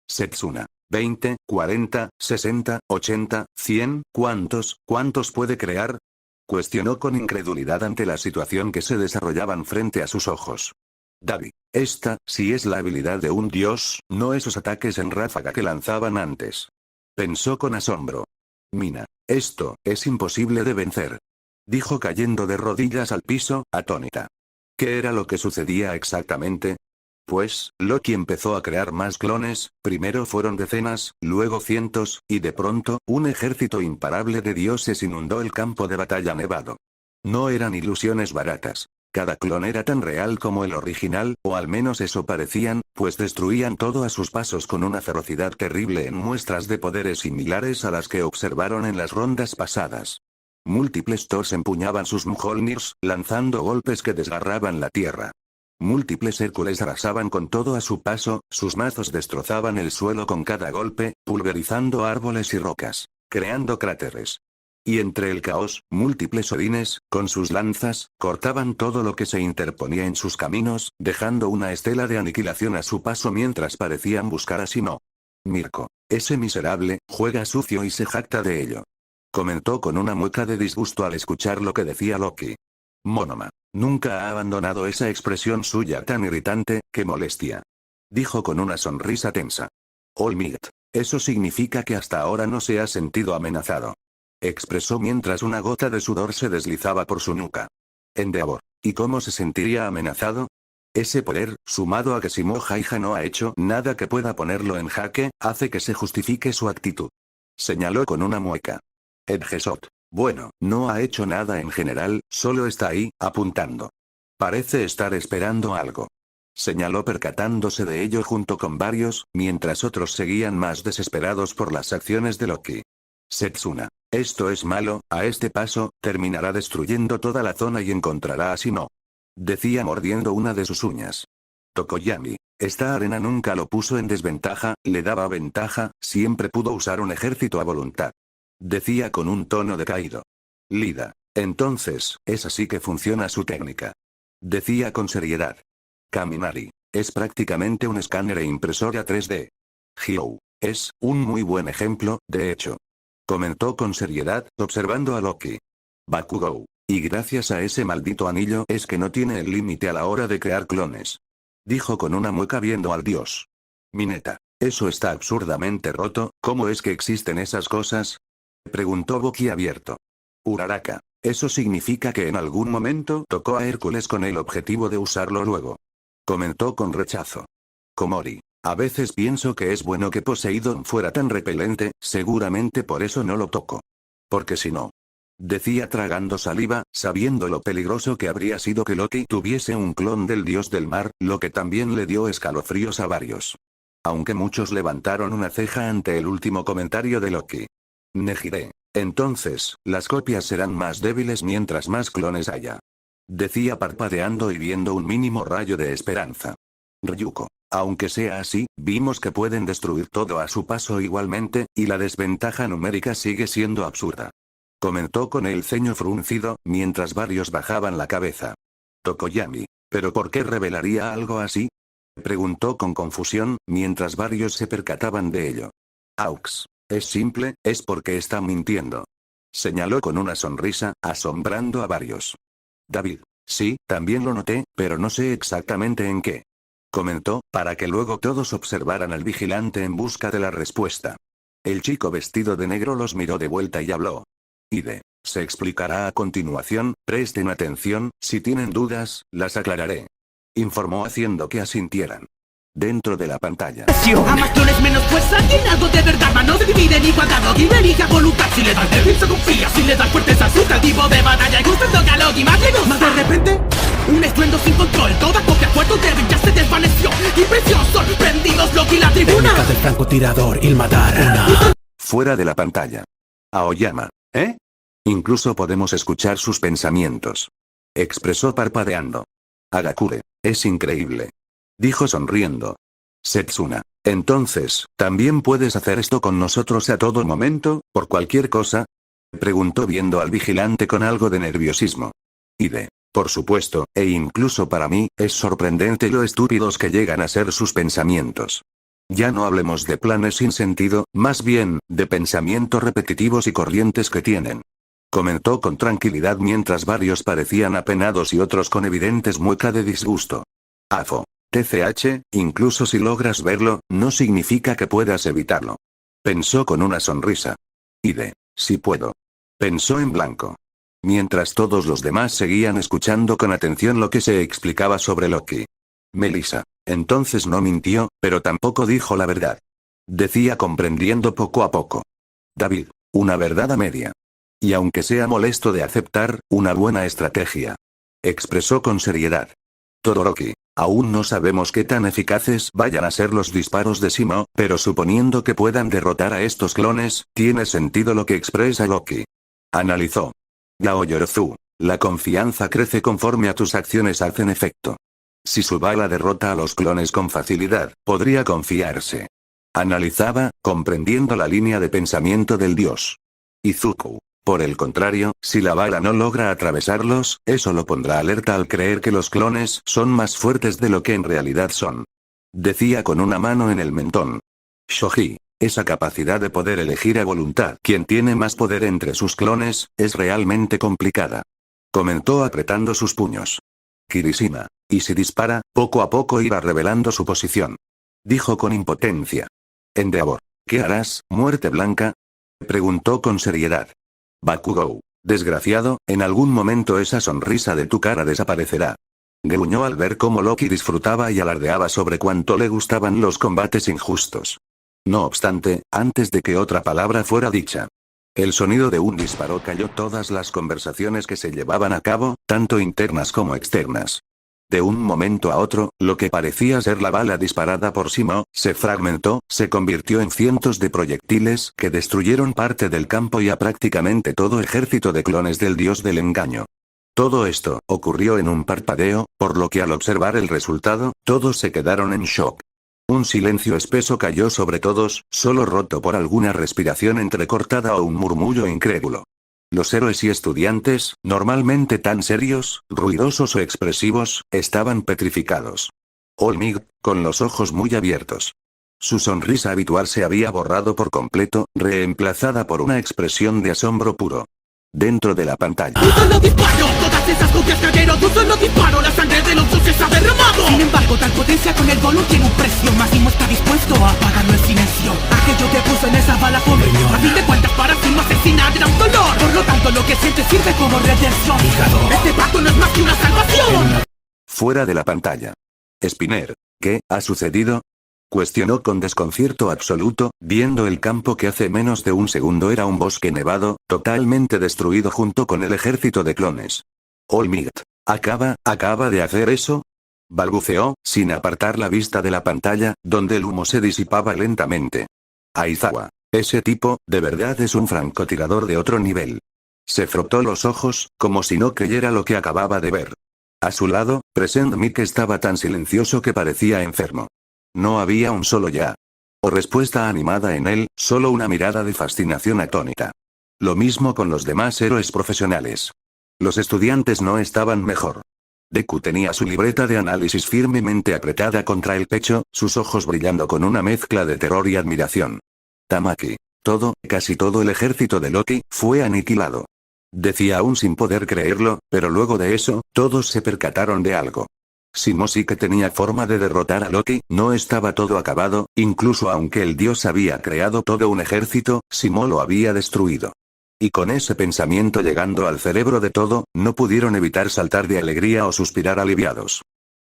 Setsuna. 20, 40, 60, 80, 100, ¿cuántos puede crear? Cuestionó con incredulidad ante la situación que se desarrollaban frente a sus ojos. Davi. Esta, si es la habilidad de un dios, no esos ataques en ráfaga que lanzaban antes. Pensó con asombro. Mina. Esto, es imposible de vencer. Dijo cayendo de rodillas al piso, atónita. ¿Qué era lo que sucedía exactamente? Pues, Loki empezó a crear más clones, primero fueron decenas, luego cientos, y de pronto, un ejército imparable de dioses inundó el campo de batalla nevado. No eran ilusiones baratas. Cada clon era tan real como el original, o al menos eso parecían, pues destruían todo a sus pasos con una ferocidad terrible en muestras de poderes similares a las que observaron en las rondas pasadas. Múltiples Thors empuñaban sus Mjolnirs, lanzando golpes que desgarraban la tierra. Múltiples Hércules arrasaban con todo a su paso, sus mazos destrozaban el suelo con cada golpe, pulverizando árboles y rocas, creando cráteres. Y entre el caos, múltiples Odines, con sus lanzas, cortaban todo lo que se interponía en sus caminos, dejando una estela de aniquilación a su paso mientras parecían buscar a Simo. Mirko, ese miserable, juega sucio y se jacta de ello. Comentó con una mueca de disgusto al escuchar lo que decía Loki. Monoma, nunca ha abandonado esa expresión suya tan irritante, que molestia. Dijo con una sonrisa tensa. Olmigt, eso significa que hasta ahora no se ha sentido amenazado. Expresó mientras una gota de sudor se deslizaba por su nuca. Endeavor, ¿y cómo se sentiría amenazado? Ese poder, sumado a que Simo Haija no ha hecho nada que pueda ponerlo en jaque, hace que se justifique su actitud. Señaló con una mueca. Edgesot, bueno, no ha hecho nada en general, solo está ahí, apuntando. Parece estar esperando algo. Señaló percatándose de ello junto con varios, mientras otros seguían más desesperados por las acciones de Loki. Setsuna, esto es malo, a este paso, terminará destruyendo toda la zona y encontrará a Simo. Decía mordiendo una de sus uñas. Tokoyami, esta arena nunca lo puso en desventaja, le daba ventaja, siempre pudo usar un ejército a voluntad. Decía con un tono decaído. Lida, entonces, es así que funciona su técnica. Decía con seriedad. Kaminari, es prácticamente un escáner e impresora 3D. Hyou, es un muy buen ejemplo, de hecho. Comentó con seriedad, observando a Loki. Bakugou, y gracias a ese maldito anillo es que no tiene el límite a la hora de crear clones. Dijo con una mueca viendo al dios. Mineta, eso está absurdamente roto, ¿cómo es que existen esas cosas? Preguntó boquiabierto. Uraraka, eso significa que en algún momento tocó a Hércules con el objetivo de usarlo luego. Comentó con rechazo. Komori. A veces pienso que es bueno que Poseidón fuera tan repelente, seguramente por eso no lo toco. Porque si no. Decía tragando saliva, sabiendo lo peligroso que habría sido que Loki tuviese un clon del dios del mar, lo que también le dio escalofríos a varios. Aunque muchos levantaron una ceja ante el último comentario de Loki. Nejire. Entonces, las copias serán más débiles mientras más clones haya. Decía parpadeando y viendo un mínimo rayo de esperanza. Ryuko. Aunque sea así, vimos que pueden destruir todo a su paso igualmente, y la desventaja numérica sigue siendo absurda. Comentó con el ceño fruncido, mientras varios bajaban la cabeza. Tokoyami, ¿pero por qué revelaría algo así? Preguntó con confusión, mientras varios se percataban de ello. Aux. Es simple, es porque está mintiendo. Señaló con una sonrisa, asombrando a varios. David. Sí, también lo noté, pero no sé exactamente en qué. Comentó, para que luego todos observaran al vigilante en busca de la respuesta. El chico vestido de negro los miró de vuelta y habló. Ide. Se explicará a continuación, presten atención, si tienen dudas, las aclararé. Informó haciendo que asintieran. Dentro de la pantalla. A más clones menos fuerza, tiene algo de verdad, mano se divide en igualdad, y me elige a voluntad. Si le das débil se confía, si le das fuerte se asusta. El tipo de batalla y gusto toca a Loki, más le gusta. Más de repente, un estruendo sin control, toda copia cuarto débil ya se desvaneció. Impresión, sorprendidos Loki la tribuna. Técnica del francotirador, Ilmatar, una. Fuera de la pantalla. Aoyama, ¿eh? Incluso podemos escuchar sus pensamientos. Expresó parpadeando. Agakure, es increíble. Dijo sonriendo. Setsuna, entonces, ¿también puedes hacer esto con nosotros a todo momento, por cualquier cosa? Preguntó viendo al vigilante con algo de nerviosismo. Ide, por supuesto, e incluso para mí, es sorprendente lo estúpidos que llegan a ser sus pensamientos. Ya no hablemos de planes sin sentido, más bien, de pensamientos repetitivos y corrientes que tienen. Comentó con tranquilidad mientras varios parecían apenados y otros con evidentes mueca de disgusto. Afo. TCH, incluso si logras verlo, no significa que puedas evitarlo. Pensó con una sonrisa. Ide, si puedo. Pensó en blanco. Mientras todos los demás seguían escuchando con atención lo que se explicaba sobre Loki. Melissa, entonces no mintió, pero tampoco dijo la verdad. Decía comprendiendo poco a poco. David, una verdad a media. Y aunque sea molesto de aceptar, una buena estrategia. expresó con seriedad. Todoroki, aún no sabemos qué tan eficaces vayan a ser los disparos de Simo, pero suponiendo que puedan derrotar a estos clones, tiene sentido lo que expresa Loki. Analizó. Yaoyorozu, la confianza crece conforme a tus acciones hacen efecto. Si su bala derrota a los clones con facilidad, podría confiarse. Analizaba, comprendiendo la línea de pensamiento del dios. Izuku. Por el contrario, si la bala no logra atravesarlos, eso lo pondrá alerta al creer que los clones son más fuertes de lo que en realidad son. Decía con una mano en el mentón. Shoji, esa capacidad de poder elegir a voluntad quien tiene más poder entre sus clones, es realmente complicada. Comentó apretando sus puños. Kirishima, y si dispara, poco a poco iba revelando su posición. Dijo con impotencia. Endeavor, ¿qué harás, muerte blanca? Preguntó con seriedad. Bakugou, desgraciado, en algún momento esa sonrisa de tu cara desaparecerá. Gruñó al ver cómo Loki disfrutaba y alardeaba sobre cuánto le gustaban los combates injustos. No obstante, antes de que otra palabra fuera dicha, el sonido de un disparo calló todas las conversaciones que se llevaban a cabo, tanto internas como externas. De un momento a otro, lo que parecía ser la bala disparada por Simo, se fragmentó, se convirtió en cientos de proyectiles que destruyeron parte del campo y a prácticamente todo ejército de clones del dios del engaño. Todo esto ocurrió en un parpadeo, por lo que al observar el resultado, todos se quedaron en shock. Un silencio espeso cayó sobre todos, solo roto por alguna respiración entrecortada o un murmullo incrédulo. Los héroes y estudiantes, normalmente tan serios, ruidosos o expresivos, estaban petrificados. All Might, con los ojos muy abiertos. Su sonrisa habitual se había borrado por completo, reemplazada por una expresión de asombro puro. Dentro de la pantalla. Un solo disparo, todas esas copias cayeron. Un solo disparo, la sangre de los dioses ha derramado. Sin embargo, tal potencia con el volumen tiene un precio. Máximo está dispuesto a apagarlo en silencio. Aquello que puso en esa bala fue a fin de cuentas para Simo asesinar era un dolor. Por lo tanto, lo que siente sirve como redención. Este pacto no es más que una salvación. Fuera de la pantalla. Spinner, ¿qué ha sucedido? Cuestionó con desconcierto absoluto, viendo el campo que hace menos de un segundo era un bosque nevado, totalmente destruido junto con el ejército de clones. All Might, ¿acaba de hacer eso? Balbuceó, sin apartar la vista de la pantalla, donde el humo se disipaba lentamente. Aizawa, ese tipo, de verdad es un francotirador de otro nivel. Se frotó los ojos, como si no creyera lo que acababa de ver. A su lado, Present Mic estaba tan silencioso que parecía enfermo. No había un solo ya. O respuesta animada en él, solo una mirada de fascinación atónita. Lo mismo con los demás héroes profesionales. Los estudiantes no estaban mejor. Deku tenía su libreta de análisis firmemente apretada contra el pecho, sus ojos brillando con una mezcla de terror y admiración. Tamaki. Casi todo el ejército de Loki, fue aniquilado. Decía aún sin poder creerlo, pero luego de eso, todos se percataron de algo. Simo sí que tenía forma de derrotar a Loki, no estaba todo acabado, incluso aunque el dios había creado todo un ejército, Simo lo había destruido. Y con ese pensamiento llegando al cerebro de todo, no pudieron evitar saltar de alegría o suspirar aliviados.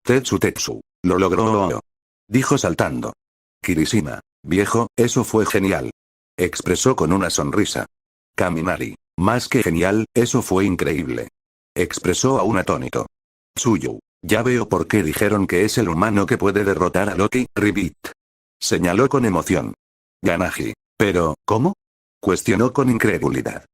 Tetsu, lo logró, dijo saltando. Kirishima, viejo, eso fue genial. Expresó con una sonrisa. Kaminari, más que genial, eso fue increíble. Expresó aún atónito. Tsuyu. Ya veo por qué dijeron que es el humano que puede derrotar a Loki, Ribbit. Señaló con emoción. Ganagi. ¿Pero, cómo? Cuestionó con incredulidad.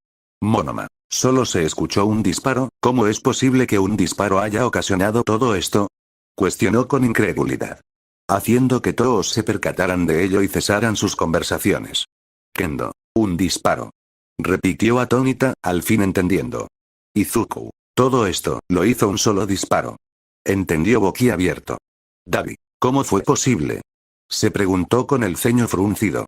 Monoma. Solo se escuchó un disparo, ¿cómo es posible que un disparo haya ocasionado todo esto? Cuestionó con incredulidad. Haciendo que todos se percataran de ello y cesaran sus conversaciones. Kendo. Un disparo. Repitió atónita, al fin entendiendo. Izuku. Todo esto, lo hizo un solo disparo. Entendió boquiabierto. Davi, ¿cómo fue posible? Se preguntó con el ceño fruncido.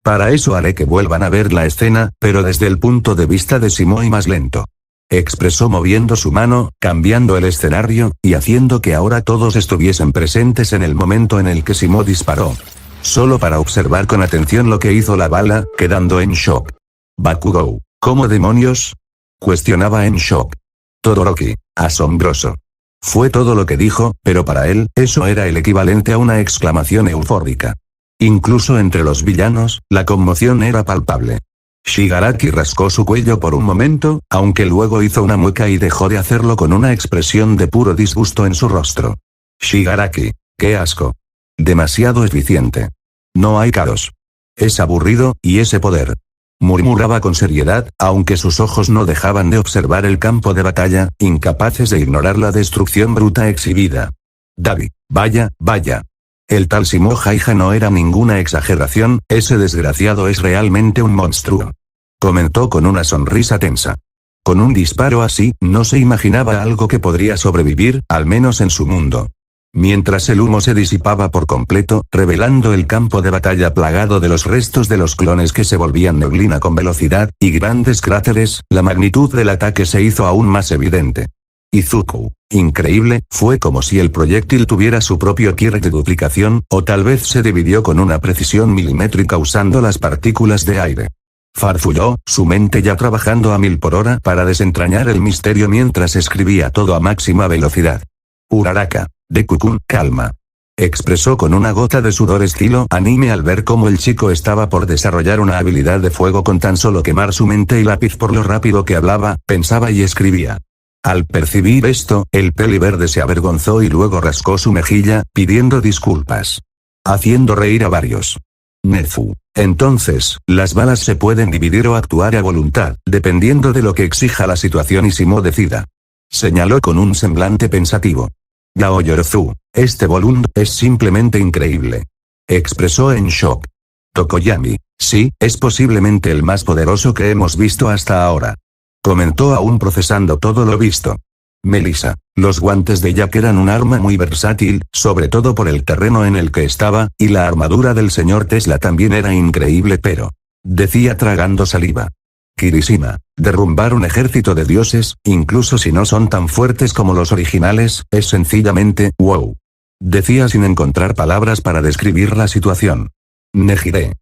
Para eso haré que vuelvan a ver la escena, pero desde el punto de vista de Simo y más lento. Expresó moviendo su mano, cambiando el escenario, y haciendo que ahora todos estuviesen presentes en el momento en el que Simo disparó. Solo para observar con atención lo que hizo la bala, quedando en shock. Bakugou, ¿cómo demonios? Cuestionaba en shock. Todoroki, asombroso. Fue todo lo que dijo, pero para él, eso era el equivalente a una exclamación eufórica. Incluso entre los villanos, la conmoción era palpable. Shigaraki rascó su cuello por un momento, aunque luego hizo una mueca y dejó de hacerlo con una expresión de puro disgusto en su rostro. Shigaraki, qué asco. Demasiado eficiente. No hay caos. Es aburrido, y ese poder. Murmuraba con seriedad, aunque sus ojos no dejaban de observar el campo de batalla, incapaces de ignorar la destrucción bruta exhibida. Davi, vaya. El tal Simo Haija no era ninguna exageración, ese desgraciado es realmente un monstruo. Comentó con una sonrisa tensa. Con un disparo así, no se imaginaba algo que podría sobrevivir, al menos en su mundo. Mientras el humo se disipaba por completo, revelando el campo de batalla plagado de los restos de los clones que se volvían neblina con velocidad, y grandes cráteres, la magnitud del ataque se hizo aún más evidente. Izuku, increíble, fue como si el proyectil tuviera su propio Kirk de duplicación, o tal vez se dividió con una precisión milimétrica usando las partículas de aire. Farfulló, su mente ya trabajando a 1000 por hora para desentrañar el misterio mientras escribía todo a máxima velocidad. Uraraka. Deku-kun, calma. Expresó con una gota de sudor estilo anime al ver cómo el chico estaba por desarrollar una habilidad de fuego con tan solo quemar su mente y lápiz por lo rápido que hablaba, pensaba y escribía. Al percibir esto, el peli verde se avergonzó y luego rascó su mejilla, pidiendo disculpas. Haciendo reír a varios. Nezu. Entonces, las balas se pueden dividir o actuar a voluntad, dependiendo de lo que exija la situación y Simo decida. Señaló con un semblante pensativo. Yaoyorozu, este volumen es simplemente increíble. Expresó en shock. Tokoyami, sí, es posiblemente el más poderoso que hemos visto hasta ahora. Comentó aún procesando todo lo visto. Melissa, los guantes de Jack eran un arma muy versátil, sobre todo por el terreno en el que estaba, y la armadura del señor Tesla también era increíble pero... decía tragando saliva. Kirishima, derrumbar un ejército de dioses, incluso si no son tan fuertes como los originales, es sencillamente, wow. Decía sin encontrar palabras para describir la situación. Nejire,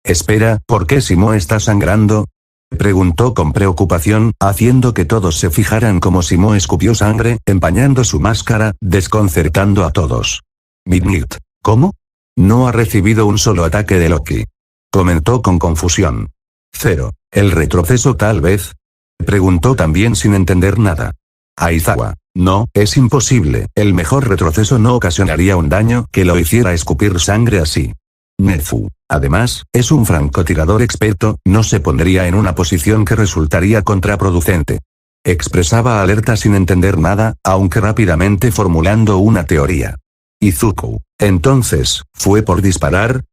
espera, ¿por qué Simo está sangrando? Preguntó con preocupación, haciendo que todos se fijaran como Simo escupió sangre, empañando su máscara, desconcertando a todos. Midnight, ¿cómo? No ha recibido un solo ataque de Loki. Comentó con confusión. 0. ¿El retroceso tal vez? Preguntó también sin entender nada. Aizawa, no, es imposible, el mejor retroceso no ocasionaría un daño que lo hiciera escupir sangre así. Nezu, además, es un francotirador experto, no se pondría en una posición que resultaría contraproducente. Expresaba alerta sin entender nada, aunque rápidamente formulando una teoría. Izuku, entonces, ¿fue por disparar?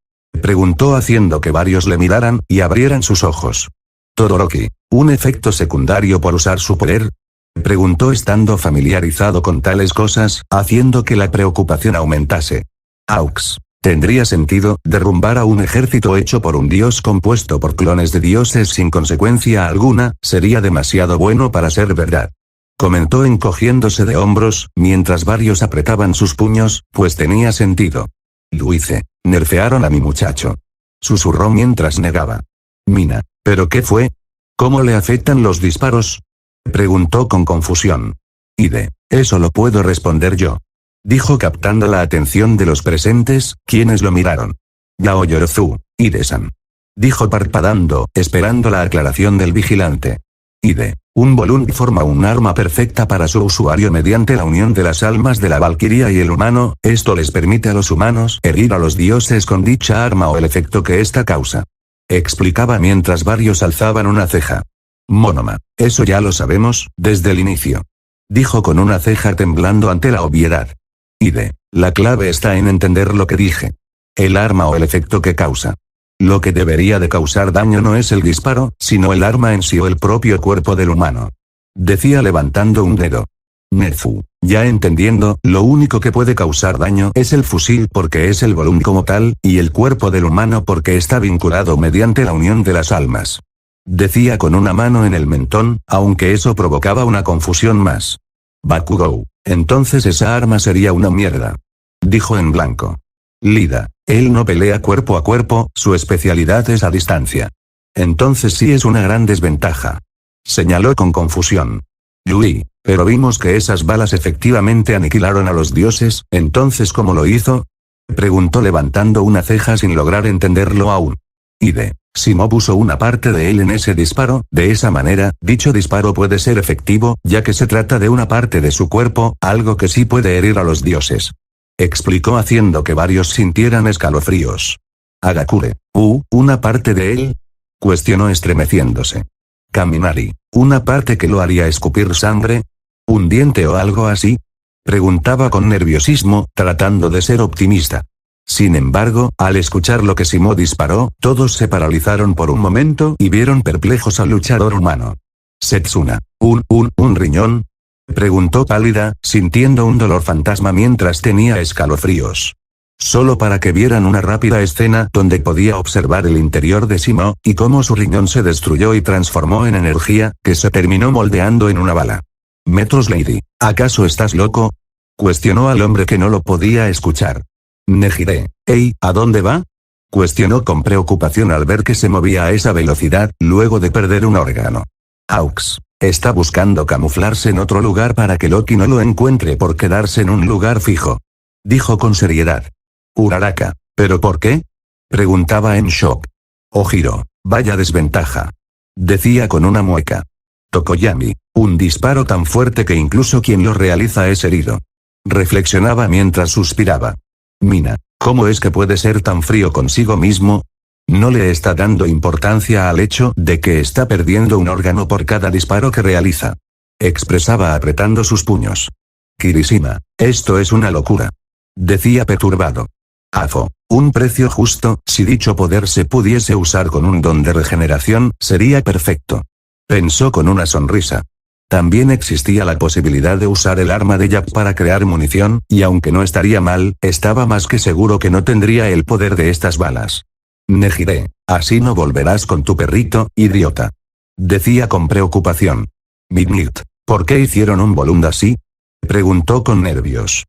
Preguntó haciendo que varios le miraran y abrieran sus ojos. Todoroki, ¿un efecto secundario por usar su poder? Preguntó estando familiarizado con tales cosas, haciendo que la preocupación aumentase. Aux, ¿tendría sentido derrumbar a un ejército hecho por un dios compuesto por clones de dioses sin consecuencia alguna? Sería demasiado bueno para ser verdad. Comentó encogiéndose de hombros, mientras varios apretaban sus puños, pues tenía sentido. Lo hice. Nerfearon a mi muchacho. Susurró mientras negaba. Mina, ¿pero qué fue? ¿Cómo le afectan los disparos? Preguntó con confusión. Eso lo puedo responder yo. Dijo captando la atención de los presentes, quienes lo miraron. Yaoyorozu, Ide-san. Dijo parpadeando, esperando la aclaración del vigilante. Un Volund forma un arma perfecta para su usuario mediante la unión de las almas de la Valquiria y el humano, esto les permite a los humanos herir a los dioses con dicha arma o el efecto que ésta causa. Explicaba mientras varios alzaban una ceja. Monoma, eso ya lo sabemos, desde el inicio. Dijo con una ceja temblando ante la obviedad. La clave está en entender lo que dije. El arma o el efecto que causa. Lo que debería de causar daño no es el disparo, sino el arma en sí o el propio cuerpo del humano. Decía levantando un dedo. Nezu, ya entendiendo, lo único que puede causar daño es el fusil porque es el volumen como tal, y el cuerpo del humano porque está vinculado mediante la unión de las almas. Decía con una mano en el mentón, aunque eso provocaba una confusión más. Bakugou, entonces esa arma sería una mierda. Dijo en blanco. Lida, él no pelea cuerpo a cuerpo, su especialidad es a distancia. Entonces sí es una gran desventaja. Señaló con confusión. Yui, pero vimos que esas balas efectivamente aniquilaron a los dioses, entonces ¿cómo lo hizo? Preguntó levantando una ceja sin lograr entenderlo aún. Simo puso una parte de él en ese disparo, de esa manera, dicho disparo puede ser efectivo, ya que se trata de una parte de su cuerpo, algo que sí puede herir a los dioses. Explicó haciendo que varios sintieran escalofríos. Hagakure, ¿una parte de él? Cuestionó estremeciéndose. Kaminari, ¿una parte que lo haría escupir sangre? ¿Un diente o algo así? Preguntaba con nerviosismo, tratando de ser optimista. Sin embargo, al escuchar lo que Simo disparó, todos se paralizaron por un momento y vieron perplejos al luchador humano. Setsuna, ¿un riñón? Preguntó pálida, sintiendo un dolor fantasma mientras tenía escalofríos. Solo para que vieran una rápida escena donde podía observar el interior de Simo, y cómo su riñón se destruyó y transformó en energía, que se terminó moldeando en una bala. Metros Lady, ¿acaso estás loco? Cuestionó al hombre que no lo podía escuchar. Nejire, ¿a dónde va? Cuestionó con preocupación al ver que se movía a esa velocidad, luego de perder un órgano. Aux, está buscando camuflarse en otro lugar para que Loki no lo encuentre por quedarse en un lugar fijo. Dijo con seriedad. Uraraka, ¿pero por qué? Preguntaba en shock. Ojiro, vaya desventaja. Decía con una mueca. Tokoyami, un disparo tan fuerte que incluso quien lo realiza es herido. Reflexionaba mientras suspiraba. Mina, ¿cómo es que puede ser tan frío consigo mismo? No le está dando importancia al hecho de que está perdiendo un órgano por cada disparo que realiza. Expresaba apretando sus puños. Kirishima, esto es una locura. Decía perturbado. Afo, un precio justo, si dicho poder se pudiese usar con un don de regeneración, sería perfecto. Pensó con una sonrisa. También existía la posibilidad de usar el arma de Jack para crear munición, y aunque no estaría mal, estaba más que seguro que no tendría el poder de estas balas. Nejire, así no volverás con tu perrito, idiota. Decía con preocupación. Midnight, ¿por qué hicieron un volumen así? Preguntó con nervios.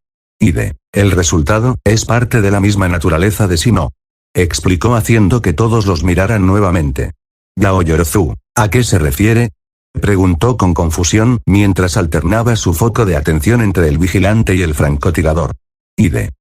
El resultado, es parte de la misma naturaleza de Simo. Explicó haciendo que todos los miraran nuevamente. Yaoyorzu, ¿a qué se refiere? Preguntó con confusión, mientras alternaba su foco de atención entre el vigilante y el francotirador.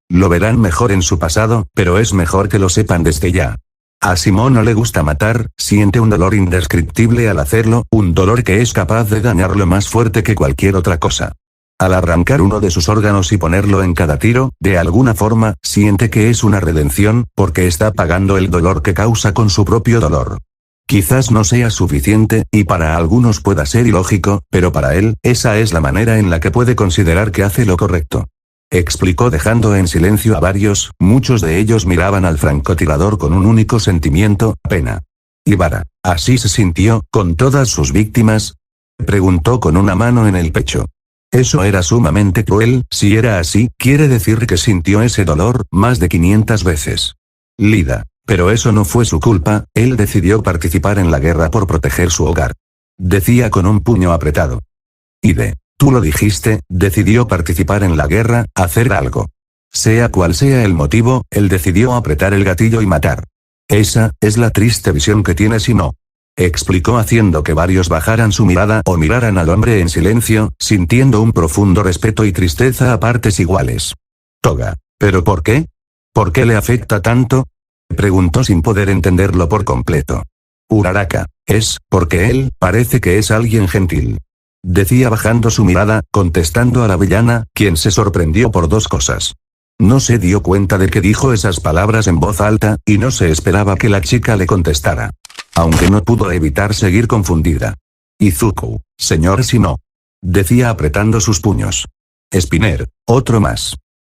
Lo verán mejor en su pasado, pero es mejor que lo sepan desde ya. A Simo no le gusta matar, siente un dolor indescriptible al hacerlo, un dolor que es capaz de dañarlo más fuerte que cualquier otra cosa. Al arrancar uno de sus órganos y ponerlo en cada tiro, de alguna forma, siente que es una redención, porque está pagando el dolor que causa con su propio dolor. Quizás no sea suficiente, y para algunos pueda ser ilógico, pero para él, esa es la manera en la que puede considerar que hace lo correcto. Explicó dejando en silencio a varios, muchos de ellos miraban al francotirador con un único sentimiento, pena. Ibara, ¿así se sintió, con todas sus víctimas? Preguntó con una mano en el pecho. Eso era sumamente cruel, si era así, quiere decir que sintió ese dolor, más de 500 veces. Lida. Pero eso no fue su culpa, él decidió participar en la guerra por proteger su hogar. Decía con un puño apretado. Tú lo dijiste, decidió participar en la guerra, hacer algo. Sea cual sea el motivo, él decidió apretar el gatillo y matar. Esa, es la triste visión que tiene Simo. Explicó haciendo que varios bajaran su mirada o miraran al hombre en silencio, sintiendo un profundo respeto y tristeza a partes iguales. Toga. ¿Pero por qué? ¿Por qué le afecta tanto? Preguntó sin poder entenderlo por completo. Uraraka, es, porque él, parece que es alguien gentil. Decía bajando su mirada, contestando a la villana, quien se sorprendió por dos cosas. No se dio cuenta de que dijo esas palabras en voz alta, y no se esperaba que la chica le contestara. Aunque no pudo evitar seguir confundida. Izuku, señor Simo. Decía apretando sus puños. Spinner, otro más.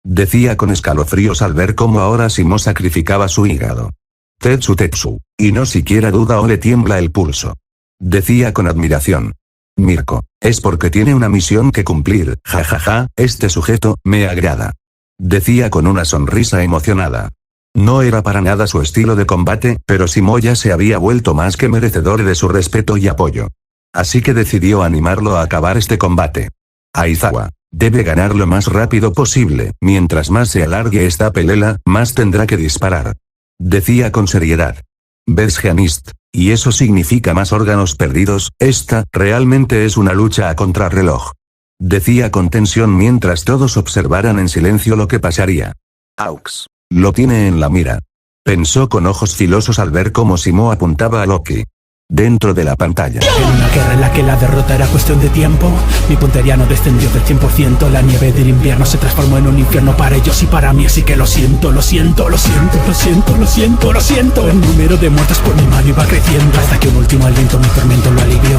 Decía con escalofríos al ver cómo ahora Simo sacrificaba su hígado. Tetsu, y no siquiera duda o le tiembla el pulso. Decía con admiración. Mirko, es porque tiene una misión que cumplir, jajaja, este sujeto, me agrada. Decía con una sonrisa emocionada. No era para nada su estilo de combate, pero Simo ya se había vuelto más que merecedor de su respeto y apoyo. Así que decidió animarlo a acabar este combate. Aizawa. Debe ganar lo más rápido posible, mientras más se alargue esta pelea, más tendrá que disparar. Decía con seriedad. Besjanist, y eso significa más órganos perdidos, esta, realmente es una lucha a contrarreloj. Decía con tensión mientras todos observaran en silencio lo que pasaría. Aux. Lo tiene en la mira. Pensó con ojos filosos al ver cómo Simo apuntaba a Loki. Dentro de la pantalla. En una guerra en la que la derrota era cuestión de tiempo, mi puntería no descendió del 100%. La nieve del invierno se transformó en un infierno para ellos y para mí, así que lo siento, lo siento, lo siento, lo siento, lo siento, lo siento. El número de muertos por mi mano iba creciendo, hasta que un último aliento mi tormento lo alivió.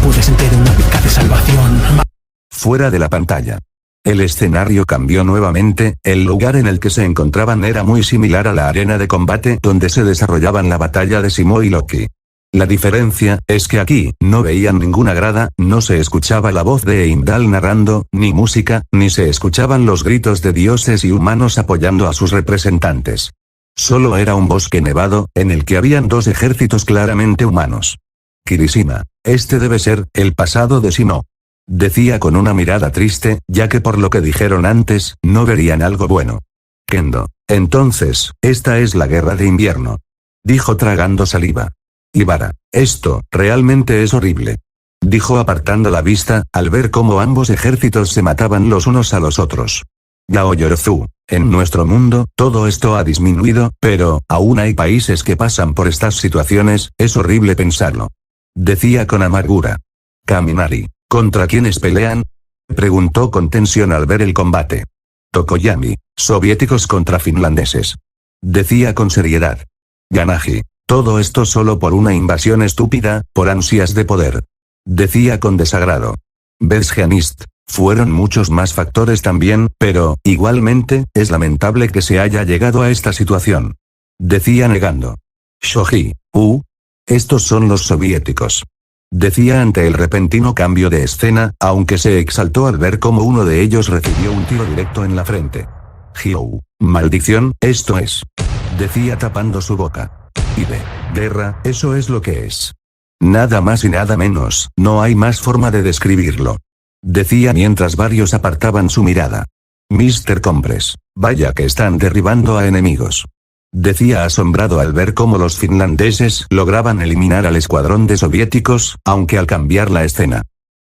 Pude sentir una pizca de salvación. Fuera de la pantalla. El escenario cambió nuevamente, el lugar en el que se encontraban era muy similar a la arena de combate donde se desarrollaban la batalla de Simo y Loki. La diferencia es que aquí no veían ninguna grada, no se escuchaba la voz de Heimdall narrando, ni música, ni se escuchaban los gritos de dioses y humanos apoyando a sus representantes. Solo era un bosque nevado, en el que habían dos ejércitos claramente humanos. Kirishima, este debe ser el pasado de Simo. Decía con una mirada triste, ya que por lo que dijeron antes, no verían algo bueno. Kendo, entonces, esta es la guerra de invierno. Dijo tragando saliva. Ibara, esto, realmente es horrible. Dijo apartando la vista, al ver cómo ambos ejércitos se mataban los unos a los otros. Yaoyorozu, en nuestro mundo, todo esto ha disminuido, pero, aún hay países que pasan por estas situaciones, es horrible pensarlo. Decía con amargura. Kaminari, ¿contra quiénes pelean? Preguntó con tensión al ver el combate. Tokoyami, soviéticos contra finlandeses. Decía con seriedad. Yanagi. Todo esto solo por una invasión estúpida, por ansias de poder. Decía con desagrado. Bezgianist, fueron muchos más factores también, pero, igualmente, es lamentable que se haya llegado a esta situación. Decía negando. Shoji, estos son los soviéticos. Decía ante el repentino cambio de escena, aunque se exaltó al ver cómo uno de ellos recibió un tiro directo en la frente. Hyou, maldición, esto es. Decía tapando su boca. Y de guerra, eso es lo que es. Nada más y nada menos, no hay más forma de describirlo. Decía mientras varios apartaban su mirada. Mr. Compres, vaya que están derribando a enemigos. Decía asombrado al ver cómo los finlandeses lograban eliminar al escuadrón de soviéticos, aunque al cambiar la escena.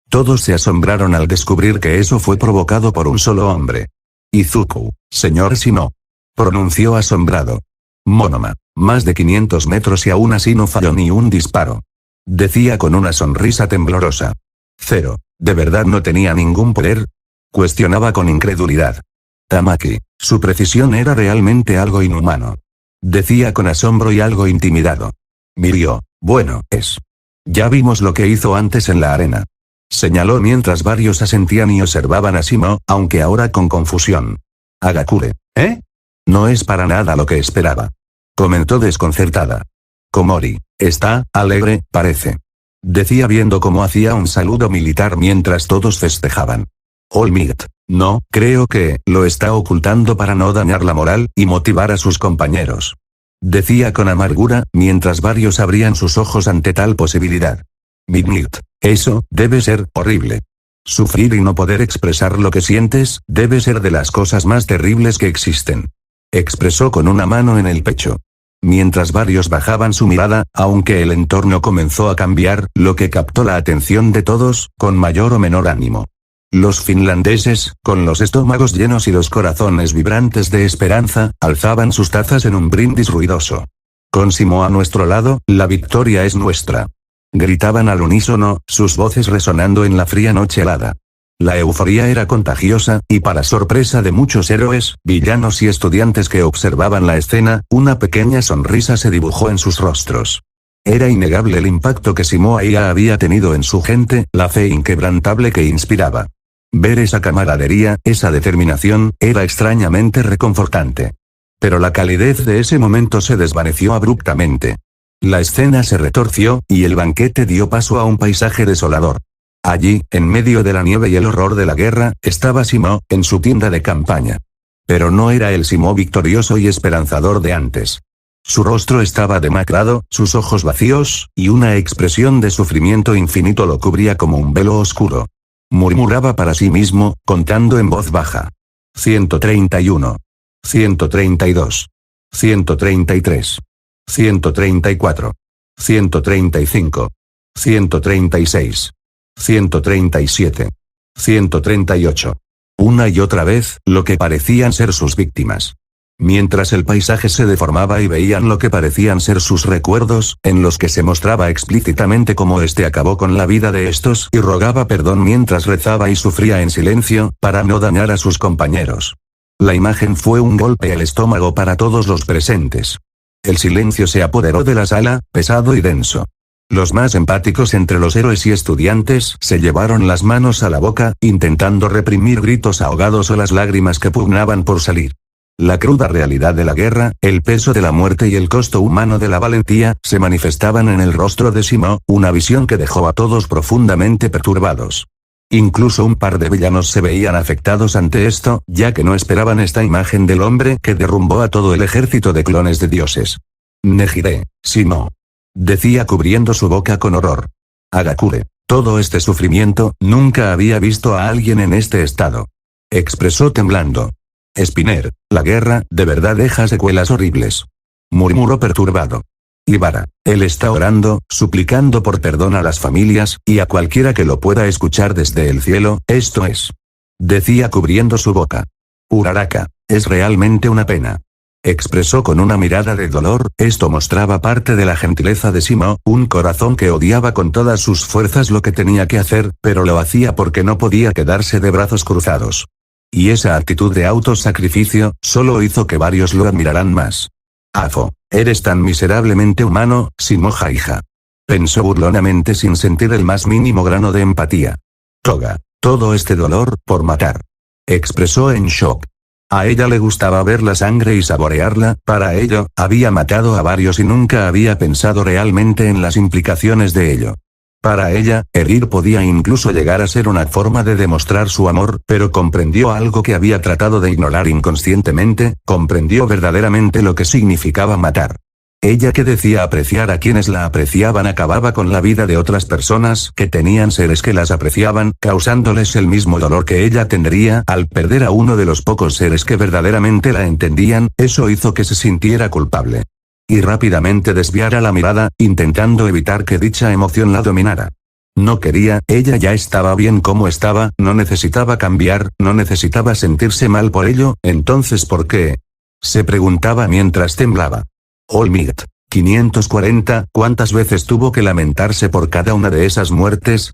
Todos se asombraron al descubrir que eso fue provocado por un solo hombre. Izuku, señor Simo. Pronunció asombrado. Monoma, más de 500 metros y aún así no falló ni un disparo. Decía con una sonrisa temblorosa. Cero, ¿de verdad no tenía ningún poder? Cuestionaba con incredulidad. Tamaki, su precisión era realmente algo inhumano. Decía con asombro y algo intimidado. Mirio, bueno, es. Ya vimos lo que hizo antes en la arena. Señaló mientras varios asentían y observaban a Simo, aunque ahora con confusión. Hagakure, ¿eh? No es para nada lo que esperaba. Comentó desconcertada. Komori, está alegre, parece. Decía viendo cómo hacía un saludo militar mientras todos festejaban. Olmigt, no, creo que lo está ocultando para no dañar la moral y motivar a sus compañeros. Decía con amargura, mientras varios abrían sus ojos ante tal posibilidad. Midnight, eso debe ser horrible. Sufrir y no poder expresar lo que sientes, debe ser de las cosas más terribles que existen. Expresó con una mano en el pecho. Mientras varios bajaban su mirada, aunque el entorno comenzó a cambiar, lo que captó la atención de todos, con mayor o menor ánimo. Los finlandeses, con los estómagos llenos y los corazones vibrantes de esperanza, alzaban sus tazas en un brindis ruidoso. Con Simo a nuestro lado, la victoria es nuestra. Gritaban al unísono, sus voces resonando en la fría noche helada. La euforía era contagiosa, y para sorpresa de muchos héroes, villanos y estudiantes que observaban la escena, una pequeña sonrisa se dibujó en sus rostros. Era innegable el impacto que Simo Aia había tenido en su gente, la fe inquebrantable que inspiraba. Ver esa camaradería, esa determinación, era extrañamente reconfortante. Pero la calidez de ese momento se desvaneció abruptamente. La escena se retorció, y el banquete dio paso a un paisaje desolador. Allí, en medio de la nieve y el horror de la guerra, estaba Simo, en su tienda de campaña. Pero no era el Simo victorioso y esperanzador de antes. Su rostro estaba demacrado, sus ojos vacíos, y una expresión de sufrimiento infinito lo cubría como un velo oscuro. Murmuraba para sí mismo, contando en voz baja. 131. 132. 133. 134. 135. 136. 137. 138. Una y otra vez, lo que parecían ser sus víctimas. Mientras el paisaje se deformaba y veían lo que parecían ser sus recuerdos, en los que se mostraba explícitamente cómo este acabó con la vida de estos y rogaba perdón mientras rezaba y sufría en silencio, para no dañar a sus compañeros. La imagen fue un golpe al estómago para todos los presentes. El silencio se apoderó de la sala, pesado y denso. Los más empáticos entre los héroes y estudiantes se llevaron las manos a la boca, intentando reprimir gritos ahogados o las lágrimas que pugnaban por salir. La cruda realidad de la guerra, el peso de la muerte y el costo humano de la valentía, se manifestaban en el rostro de Simo, una visión que dejó a todos profundamente perturbados. Incluso un par de villanos se veían afectados ante esto, ya que no esperaban esta imagen del hombre que derrumbó a todo el ejército de clones de dioses. Nejire, Simo. Decía cubriendo su boca con horror. Hagakure, todo este sufrimiento, nunca había visto a alguien en este estado. Expresó temblando. Spinner, la guerra, de verdad deja secuelas horribles. Murmuró perturbado. Ibara, él está orando, suplicando por perdón a las familias, y a cualquiera que lo pueda escuchar desde el cielo, esto es. Decía cubriendo su boca. Uraraka, es realmente una pena. Expresó con una mirada de dolor, esto mostraba parte de la gentileza de Simo, un corazón que odiaba con todas sus fuerzas lo que tenía que hacer, pero lo hacía porque no podía quedarse de brazos cruzados. Y esa actitud de autosacrificio, solo hizo que varios lo admiraran más. Afo, eres tan miserablemente humano, Simo Haija. Pensó burlonamente sin sentir el más mínimo grano de empatía. Toga, todo este dolor, por matar. Expresó en shock. A ella le gustaba ver la sangre y saborearla, para ello, había matado a varios y nunca había pensado realmente en las implicaciones de ello. Para ella, herir podía incluso llegar a ser una forma de demostrar su amor, pero comprendió algo que había tratado de ignorar inconscientemente, comprendió verdaderamente lo que significaba matar. Ella que decía apreciar a quienes la apreciaban acababa con la vida de otras personas que tenían seres que las apreciaban, causándoles el mismo dolor que ella tendría al perder a uno de los pocos seres que verdaderamente la entendían, eso hizo que se sintiera culpable. Y rápidamente desviara la mirada, intentando evitar que dicha emoción la dominara. No quería, ella ya estaba bien como estaba, no necesitaba cambiar, no necesitaba sentirse mal por ello, entonces ¿por qué? Se preguntaba mientras temblaba. Olmigt, 540, ¿cuántas veces tuvo que lamentarse por cada una de esas muertes?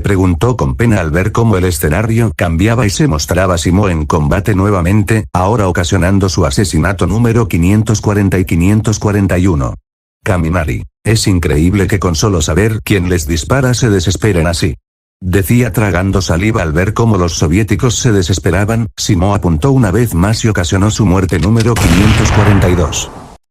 Preguntó con pena al ver cómo el escenario cambiaba y se mostraba Simo en combate nuevamente, ahora ocasionando su asesinato número 540 y 541. Kaminari, es increíble que con solo saber quién les dispara se desesperen así. Decía tragando saliva al ver cómo los soviéticos se desesperaban, Simo apuntó una vez más y ocasionó su muerte número 542.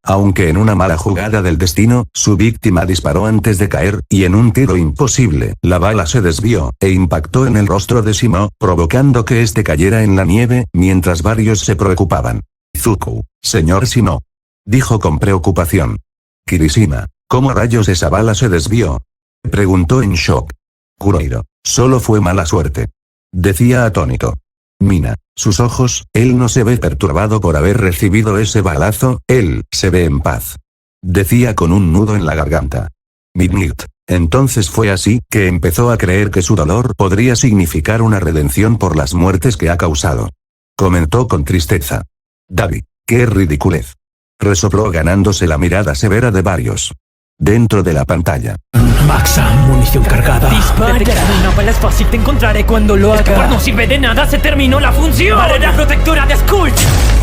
Aunque en una mala jugada del destino, su víctima disparó antes de caer, y en un tiro imposible, la bala se desvió, e impactó en el rostro de Simo, provocando que este cayera en la nieve, mientras varios se preocupaban. Izuku, señor Simo. Dijo con preocupación. Kirishima, ¿cómo rayos esa bala se desvió? Preguntó en shock. Kurohiro, solo fue mala suerte. Decía atónito. Mina, sus ojos, él no se ve perturbado por haber recibido ese balazo, él, se ve en paz. Decía con un nudo en la garganta. Midnight, entonces fue así, que empezó a creer que su dolor podría significar una redención por las muertes que ha causado. Comentó con tristeza. David, qué ridiculez. Resopló ganándose la mirada severa de varios. Dentro de la pantalla. Maxa, munición cargada. Dispare. Una bala es fácil, te encontraré cuando lo haga. Escapar no sirve de nada, se terminó la función. Barrera protectora de Skulch.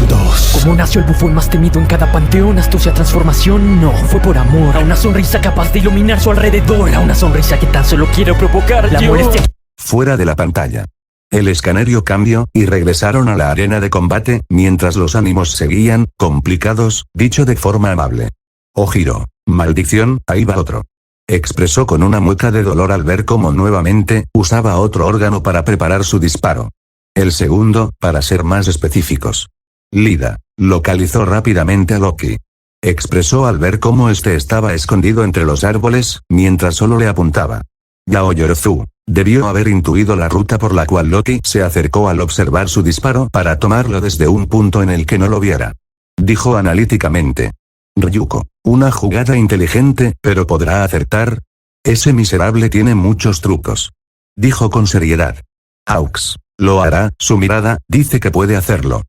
2. Como nació el bufón más temido en cada panteón, astucia transformación, no, fue por amor. A una sonrisa capaz de iluminar su alrededor. A una sonrisa que tan solo quiero provocar la molestia. Fuera de la pantalla. El escaneo cambió, y regresaron a la arena de combate, mientras los ánimos seguían, complicados, dicho de forma amable. Ojiro, maldición, ahí va otro. Expresó con una mueca de dolor al ver cómo nuevamente, usaba otro órgano para preparar su disparo. El segundo, para ser más específicos. Lida, localizó rápidamente a Loki. Expresó al ver cómo este estaba escondido entre los árboles, mientras solo le apuntaba. Yaoyorozu, debió haber intuido la ruta por la cual Loki se acercó al observar su disparo para tomarlo desde un punto en el que no lo viera. Dijo analíticamente. Ryuko, una jugada inteligente, pero ¿podrá acertar? Ese miserable tiene muchos trucos. Dijo con seriedad. Aux, lo hará, su mirada, dice que puede hacerlo.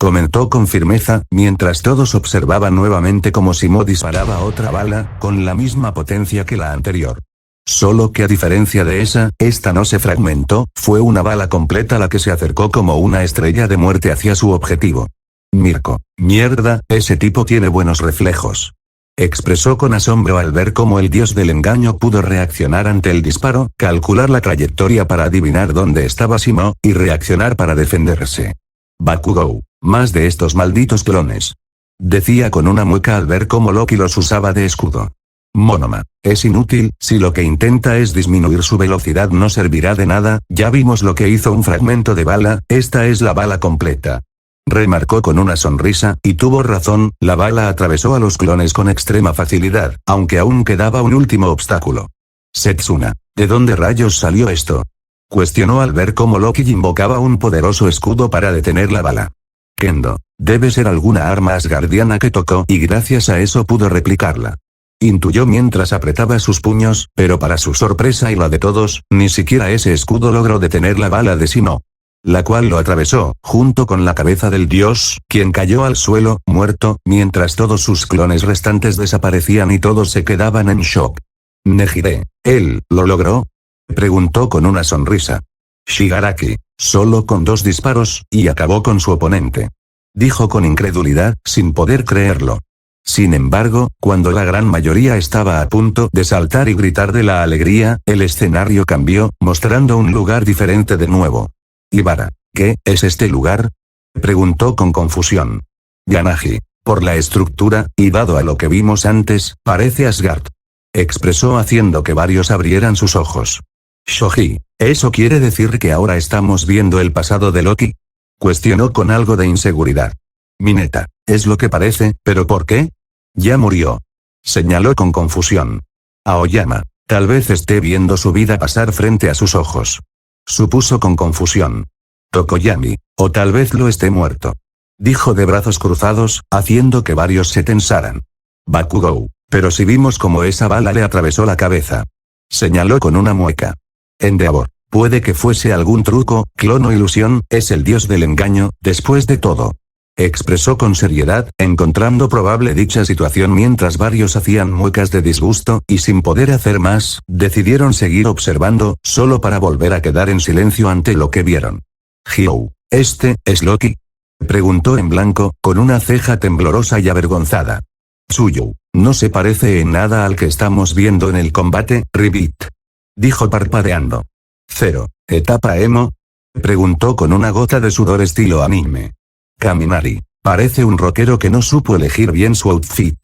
comentó con firmeza, mientras todos observaban nuevamente cómo Simo disparaba otra bala, con la misma potencia que la anterior. Solo que a diferencia de esta no se fragmentó, fue una bala completa la que se acercó como una estrella de muerte hacia su objetivo. Mirko, mierda, ese tipo tiene buenos reflejos. Expresó con asombro al ver cómo el dios del engaño pudo reaccionar ante el disparo, calcular la trayectoria para adivinar dónde estaba Simo, y reaccionar para defenderse. Bakugou, más de estos malditos clones. Decía con una mueca al ver cómo Loki los usaba de escudo. Monoma, es inútil, si lo que intenta es disminuir su velocidad no servirá de nada, ya vimos lo que hizo un fragmento de bala, esta es la bala completa. Remarcó con una sonrisa, y tuvo razón, la bala atravesó a los clones con extrema facilidad, aunque aún quedaba un último obstáculo. Setsuna, ¿de dónde rayos salió esto? Cuestionó al ver cómo Loki invocaba un poderoso escudo para detener la bala. Kendo, debe ser alguna arma asgardiana que tocó y gracias a eso pudo replicarla. Intuyó mientras apretaba sus puños, pero para su sorpresa y la de todos, ni siquiera ese escudo logró detener la bala de Simo, la cual lo atravesó, junto con la cabeza del dios, quien cayó al suelo, muerto, mientras todos sus clones restantes desaparecían y todos se quedaban en shock. Nejire, ¿él lo logró? Preguntó con una sonrisa. Shigaraki, solo con 2 disparos, y acabó con su oponente. Dijo con incredulidad, sin poder creerlo. Sin embargo, cuando la gran mayoría estaba a punto de saltar y gritar de la alegría, el escenario cambió, mostrando un lugar diferente de nuevo. Ibara, ¿qué es este lugar? Preguntó con confusión. Yanagi, por la estructura, y dado a lo que vimos antes, parece Asgard. Expresó haciendo que varios abrieran sus ojos. Shoji, ¿eso quiere decir que ahora estamos viendo el pasado de Loki? Cuestionó con algo de inseguridad. Mineta, es lo que parece, ¿pero por qué? Ya murió. Señaló con confusión. Aoyama, tal vez esté viendo su vida pasar frente a sus ojos. Supuso con confusión. Tokoyami, o tal vez lo esté muerto. Dijo de brazos cruzados, haciendo que varios se tensaran. Bakugou, pero si vimos cómo esa bala le atravesó la cabeza. Señaló con una mueca. Endeavor, puede que fuese algún truco, clon o ilusión, es el dios del engaño, después de todo. Expresó con seriedad, encontrando probable dicha situación mientras varios hacían muecas de disgusto, y sin poder hacer más, decidieron seguir observando, solo para volver a quedar en silencio ante lo que vieron. Hyou, ¿este es Loki? Preguntó en blanco, con una ceja temblorosa y avergonzada. Tsuyu, no se parece en nada al que estamos viendo en el combate, Ribbit. Dijo parpadeando. Cero, ¿etapa emo? Preguntó con una gota de sudor estilo anime. Kaminari, parece un rockero que no supo elegir bien su outfit.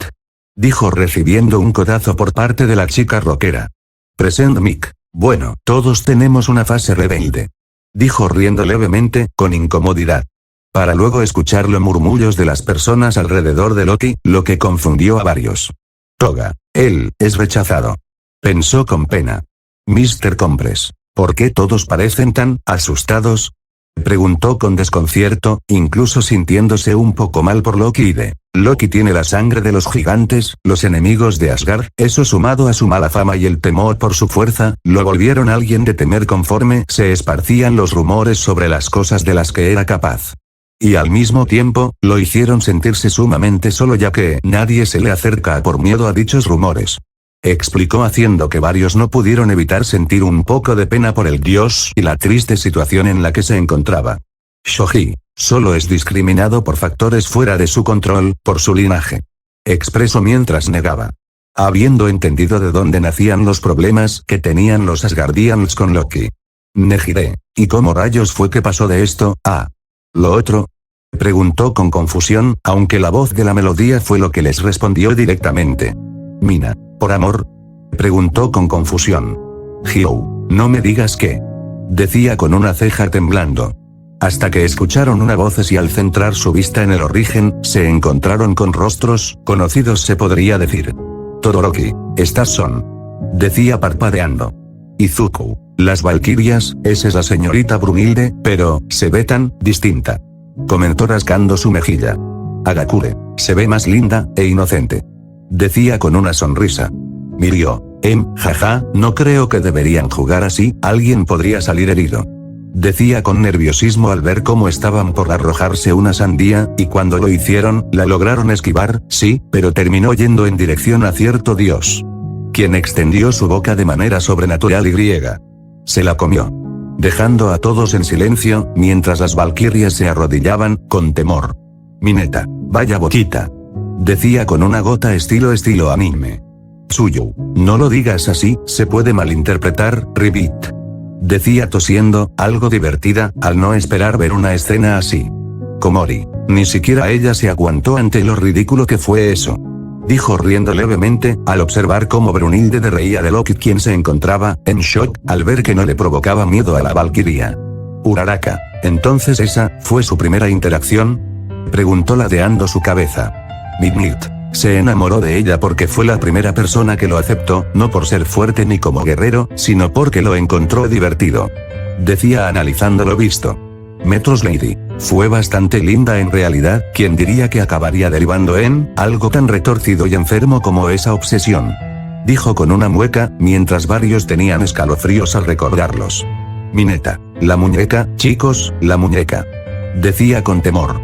Dijo recibiendo un codazo por parte de la chica rockera. Present Mic, bueno, todos tenemos una fase rebelde. Dijo riendo levemente, con incomodidad. Para luego escuchar los murmullos de las personas alrededor de Loki, lo que confundió a varios. Toga, él, es rechazado. Pensó con pena. Mr. Compres, ¿por qué todos parecen tan asustados? Preguntó con desconcierto, incluso sintiéndose un poco mal por Loki Loki tiene la sangre de los gigantes, los enemigos de Asgard, eso sumado a su mala fama y el temor por su fuerza, lo volvieron alguien de temer conforme se esparcían los rumores sobre las cosas de las que era capaz. Y al mismo tiempo, lo hicieron sentirse sumamente solo ya que nadie se le acerca por miedo a dichos rumores. Explicó haciendo que varios no pudieron evitar sentir un poco de pena por el dios y la triste situación en la que se encontraba. Shoji, solo es discriminado por factores fuera de su control, por su linaje. Expresó mientras negaba. Habiendo entendido de dónde nacían los problemas que tenían los Asgardians con Loki. Nejire, ¿y cómo rayos fue que pasó de esto a lo otro? Preguntó con confusión, aunque la voz de la melodía fue lo que les respondió directamente. Mina, ¿por amor? Preguntó con confusión. Hyou, no me digas qué. Decía con una ceja temblando. Hasta que escucharon una voz y al centrar su vista en el origen, se encontraron con rostros conocidos se podría decir. Todoroki, estas son. Decía parpadeando. Izuku, las valquirias, esa es la señorita Brunhilde, pero, se ve tan distinta. Comentó rascando su mejilla. Agakure, se ve más linda, e inocente. Decía con una sonrisa. Mirio, jaja, no creo que deberían jugar así, alguien podría salir herido. Decía con nerviosismo al ver cómo estaban por arrojarse una sandía, y cuando lo hicieron, la lograron esquivar, sí, pero terminó yendo en dirección a cierto dios, quien extendió su boca de manera sobrenatural y griega. Se la comió, dejando a todos en silencio, mientras las valquirias se arrodillaban, con temor. Mineta, vaya boquita. Decía con una gota estilo anime. Tsuyu, no lo digas así, se puede malinterpretar, Ribbit. Decía tosiendo, algo divertida, al no esperar ver una escena así. Komori, ni siquiera ella se aguantó ante lo ridículo que fue eso. Dijo riendo levemente, al observar cómo Brunhilde reía de Loki, quien se encontraba, en shock, al ver que no le provocaba miedo a la valquiria. Uraraka, ¿entonces esa, fue su primera interacción? Preguntó ladeando su cabeza. Midnight. Se enamoró de ella porque fue la primera persona que lo aceptó, no por ser fuerte ni como guerrero, sino porque lo encontró divertido. Decía analizando lo visto. Metros Lady. Fue bastante linda en realidad, ¿quién diría que acabaría derivando en algo tan retorcido y enfermo como esa obsesión? Dijo con una mueca, mientras varios tenían escalofríos al recordarlos. Mineta. La muñeca, chicos, la muñeca. Decía con temor.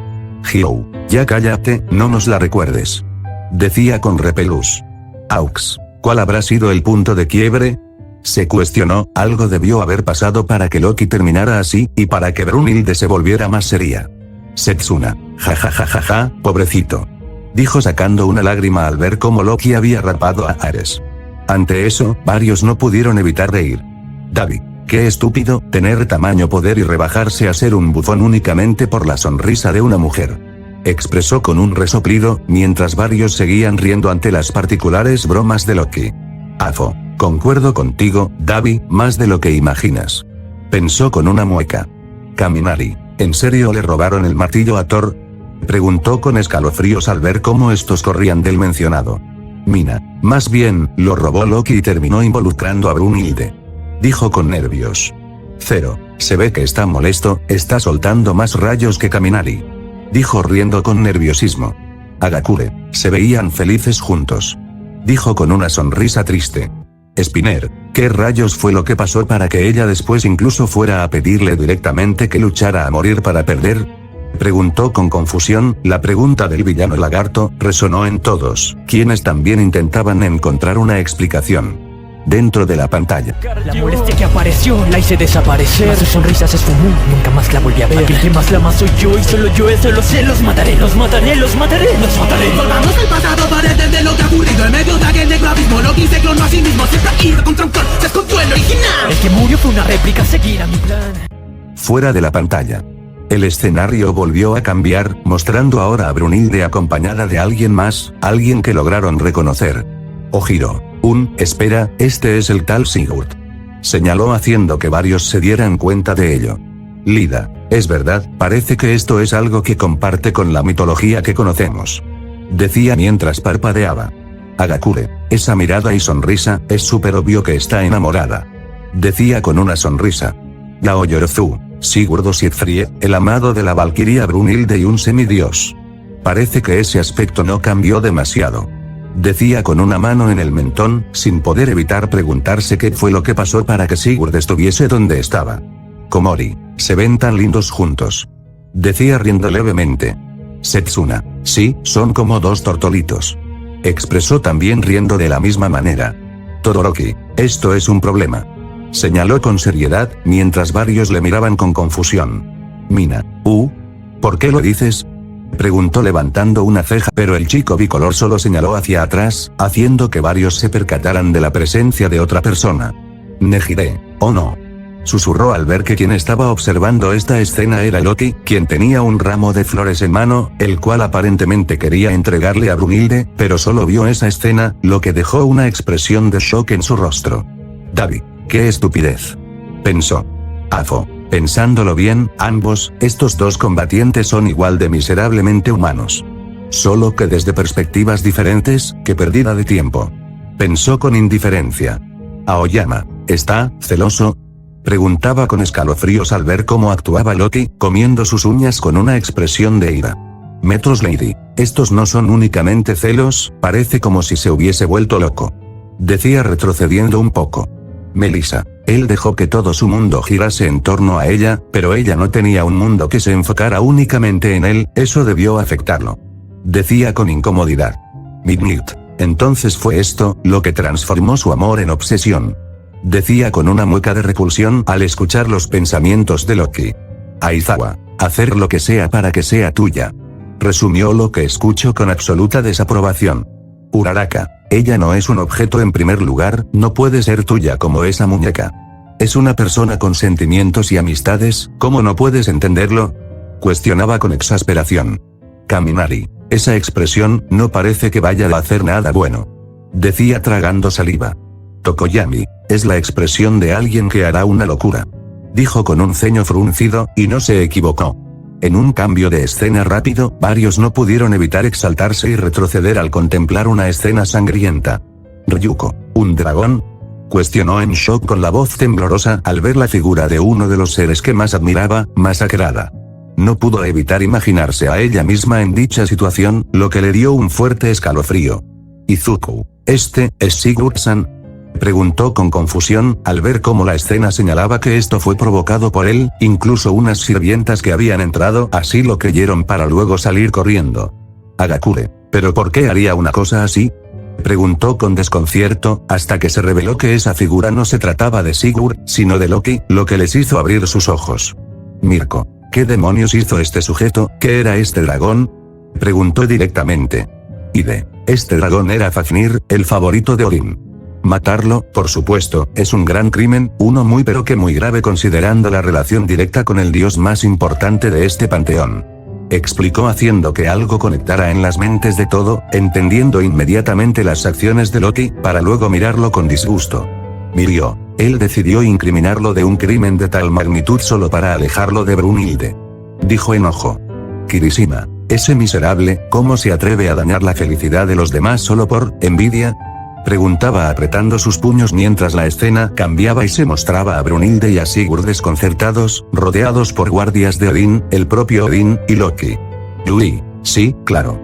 Hyou, ya cállate, no nos la recuerdes. Decía con repelús. Aux, ¿cuál habrá sido el punto de quiebre? Se cuestionó, algo debió haber pasado para que Loki terminara así, y para que Brunhilde se volviera más seria. Setsuna, jajajajaja, pobrecito. Dijo sacando una lágrima al ver cómo Loki había rapado a Ares. Ante eso, varios no pudieron evitar reír. Davi, qué estúpido, tener tamaño poder y rebajarse a ser un bufón únicamente por la sonrisa de una mujer. Expresó con un resoplido, mientras varios seguían riendo ante las particulares bromas de Loki. Afo, concuerdo contigo, Davi, más de lo que imaginas. Pensó con una mueca. Kaminari, ¿en serio le robaron el martillo a Thor? Preguntó con escalofríos al ver cómo estos corrían del mencionado. Mina, más bien, lo robó Loki y terminó involucrando a Brunhilde. Dijo con nervios. Zero, se ve que está molesto, está soltando más rayos que Kaminari. Dijo riendo con nerviosismo. Agakure, se veían felices juntos. Dijo con una sonrisa triste. Spinner, ¿qué rayos fue lo que pasó para que ella después incluso fuera a pedirle directamente que luchara a morir para perder? Preguntó con confusión, la pregunta del villano lagarto resonó en todos, quienes también intentaban encontrar una explicación. Dentro de la pantalla. La molestia que apareció la hice desaparecer. Su sonrisa se esfumó, nunca más la volví a ver. Aquel que más la ama soy yo y solo yo, eso lo sé. Los mataré, los mataré, los mataré, los mataré. Volvamos al pasado para entender lo que ha ocurrido. En medio de aquel negro abismo, Loki se clonó a sí mismo. Siempre ha ido contra un Thor, se escondió el original. El que murió fue una réplica, seguirá mi plan. Fuera de la pantalla. El escenario volvió a cambiar, mostrando ahora a Brunhilde acompañada de alguien más, alguien que lograron reconocer. Ojiro. Espera, este es el tal Sigurd. Señaló haciendo que varios se dieran cuenta de ello. Lida, es verdad, parece que esto es algo que comparte con la mitología que conocemos. Decía mientras parpadeaba. Agakure, esa mirada y sonrisa, es súper obvio que está enamorada. Decía con una sonrisa. Gaoyorozu, Sigurd Siegfried, el amado de la valquiria Brunhilde y un semidios. Parece que ese aspecto no cambió demasiado. Decía con una mano en el mentón, sin poder evitar preguntarse qué fue lo que pasó para que Sigurd estuviese donde estaba. Komori, se ven tan lindos juntos. Decía riendo levemente. Setsuna, sí, son como dos tortolitos. Expresó también riendo de la misma manera. Todoroki, esto es un problema. Señaló con seriedad, mientras varios le miraban con confusión. Mina, ¿por qué lo dices? Preguntó levantando una ceja, pero el chico bicolor solo señaló hacia atrás, haciendo que varios se percataran de la presencia de otra persona. Nejire, ¿o no? Susurró al ver que quien estaba observando esta escena era Loki, quien tenía un ramo de flores en mano, el cual aparentemente quería entregarle a Brunhilde, pero solo vio esa escena, lo que dejó una expresión de shock en su rostro. Davi, qué estupidez. Pensó. Afo. Pensándolo bien, estos dos combatientes son igual de miserablemente humanos. Solo que desde perspectivas diferentes, qué pérdida de tiempo. Pensó con indiferencia. Aoyama, ¿está celoso? Preguntaba con escalofríos al ver cómo actuaba Loki, comiendo sus uñas con una expresión de ira. Metros Lady, estos no son únicamente celos, parece como si se hubiese vuelto loco. Decía retrocediendo un poco. Melissa, Él dejó que todo su mundo girase en torno a ella, pero ella no tenía un mundo que se enfocara únicamente en él, eso debió afectarlo. Decía con incomodidad. Midnight. Entonces fue esto, lo que transformó su amor en obsesión. Decía con una mueca de repulsión al escuchar los pensamientos de Loki. Aizawa. Hacer lo que sea para que sea tuya. Resumió lo que escuchó con absoluta desaprobación. Uraraka. Ella no es un objeto en primer lugar, no puede ser tuya como esa muñeca. Es una persona con sentimientos y amistades, ¿cómo no puedes entenderlo? Cuestionaba con exasperación. Kaminari. Esa expresión no parece que vaya a hacer nada bueno. Decía tragando saliva. Tokoyami. Es la expresión de alguien que hará una locura. Dijo con un ceño fruncido, y no se equivocó. En un cambio de escena rápido, varios no pudieron evitar exaltarse y retroceder al contemplar una escena sangrienta. Ryuko, ¿un dragón? Cuestionó en shock con la voz temblorosa al ver la figura de uno de los seres que más admiraba, masacrada. No pudo evitar imaginarse a ella misma en dicha situación, lo que le dio un fuerte escalofrío. Izuku, ¿este es Sigurd-san? Preguntó con confusión, al ver cómo la escena señalaba que esto fue provocado por él, incluso unas sirvientas que habían entrado así lo creyeron para luego salir corriendo. Agakure, ¿pero por qué haría una cosa así? Preguntó con desconcierto, hasta que se reveló que esa figura no se trataba de Sigurd, sino de Loki, lo que les hizo abrir sus ojos. Mirko, ¿qué demonios hizo este sujeto? ¿Qué era este dragón? Preguntó directamente. Este dragón era Fafnir, el favorito de Odín. Matarlo, por supuesto, es un gran crimen, uno muy pero que muy grave considerando la relación directa con el dios más importante de este panteón. Explicó haciendo que algo conectara en las mentes de todo, entendiendo inmediatamente las acciones de Loki, para luego mirarlo con disgusto. Mirió. Él decidió incriminarlo de un crimen de tal magnitud solo para alejarlo de Brunhilde. Dijo enojo. Kirishima. Ese miserable, ¿cómo se atreve a dañar la felicidad de los demás solo por envidia? Preguntaba apretando sus puños mientras la escena cambiaba y se mostraba a Brunhilde y a Sigurd desconcertados, rodeados por guardias de Odín, el propio Odín, y Loki. Lui, sí, claro.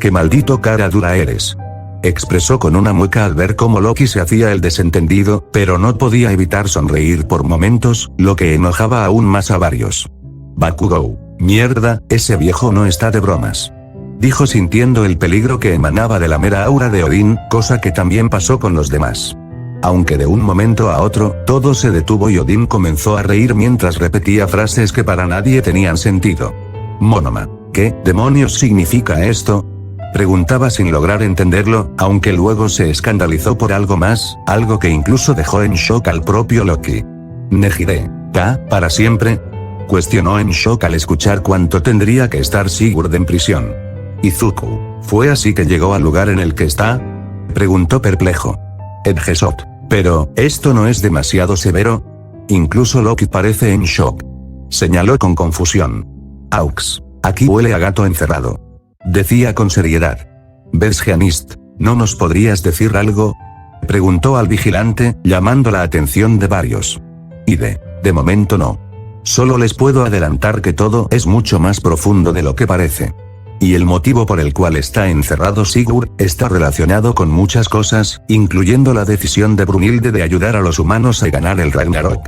¡Qué maldito cara dura eres! Expresó con una mueca al ver cómo Loki se hacía el desentendido, pero no podía evitar sonreír por momentos, lo que enojaba aún más a varios. Bakugou, mierda, ese viejo no está de bromas. Dijo sintiendo el peligro que emanaba de la mera aura de Odín, cosa que también pasó con los demás. Aunque de un momento a otro, todo se detuvo y Odín comenzó a reír mientras repetía frases que para nadie tenían sentido. Monoma, ¿qué demonios significa esto? Preguntaba sin lograr entenderlo, aunque luego se escandalizó por algo más, algo que incluso dejó en shock al propio Loki. Nejire, ¿K, para siempre? Cuestionó en shock al escuchar cuánto tendría que estar Sigurd en prisión. Izuku, ¿fue así que llegó al lugar en el que está? Preguntó perplejo. Edgesot, pero, ¿esto no es demasiado severo? Incluso Loki parece en shock. Señaló con confusión. Aux, aquí huele a gato encerrado. Decía con seriedad. Versgeanist, ¿no nos podrías decir algo? Preguntó al vigilante, llamando la atención de varios. De momento no. Solo les puedo adelantar que todo es mucho más profundo de lo que parece. Y el motivo por el cual está encerrado Sigurd, está relacionado con muchas cosas, incluyendo la decisión de Brunhilde de ayudar a los humanos a ganar el Ragnarok.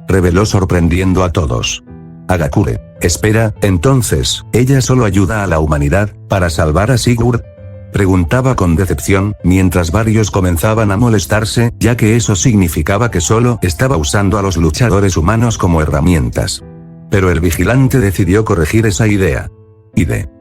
Reveló sorprendiendo a todos. Agakure, espera, entonces, ¿ella solo ayuda a la humanidad, para salvar a Sigurd? Preguntaba con decepción, mientras varios comenzaban a molestarse, ya que eso significaba que solo estaba usando a los luchadores humanos como herramientas. Pero el vigilante decidió corregir esa idea.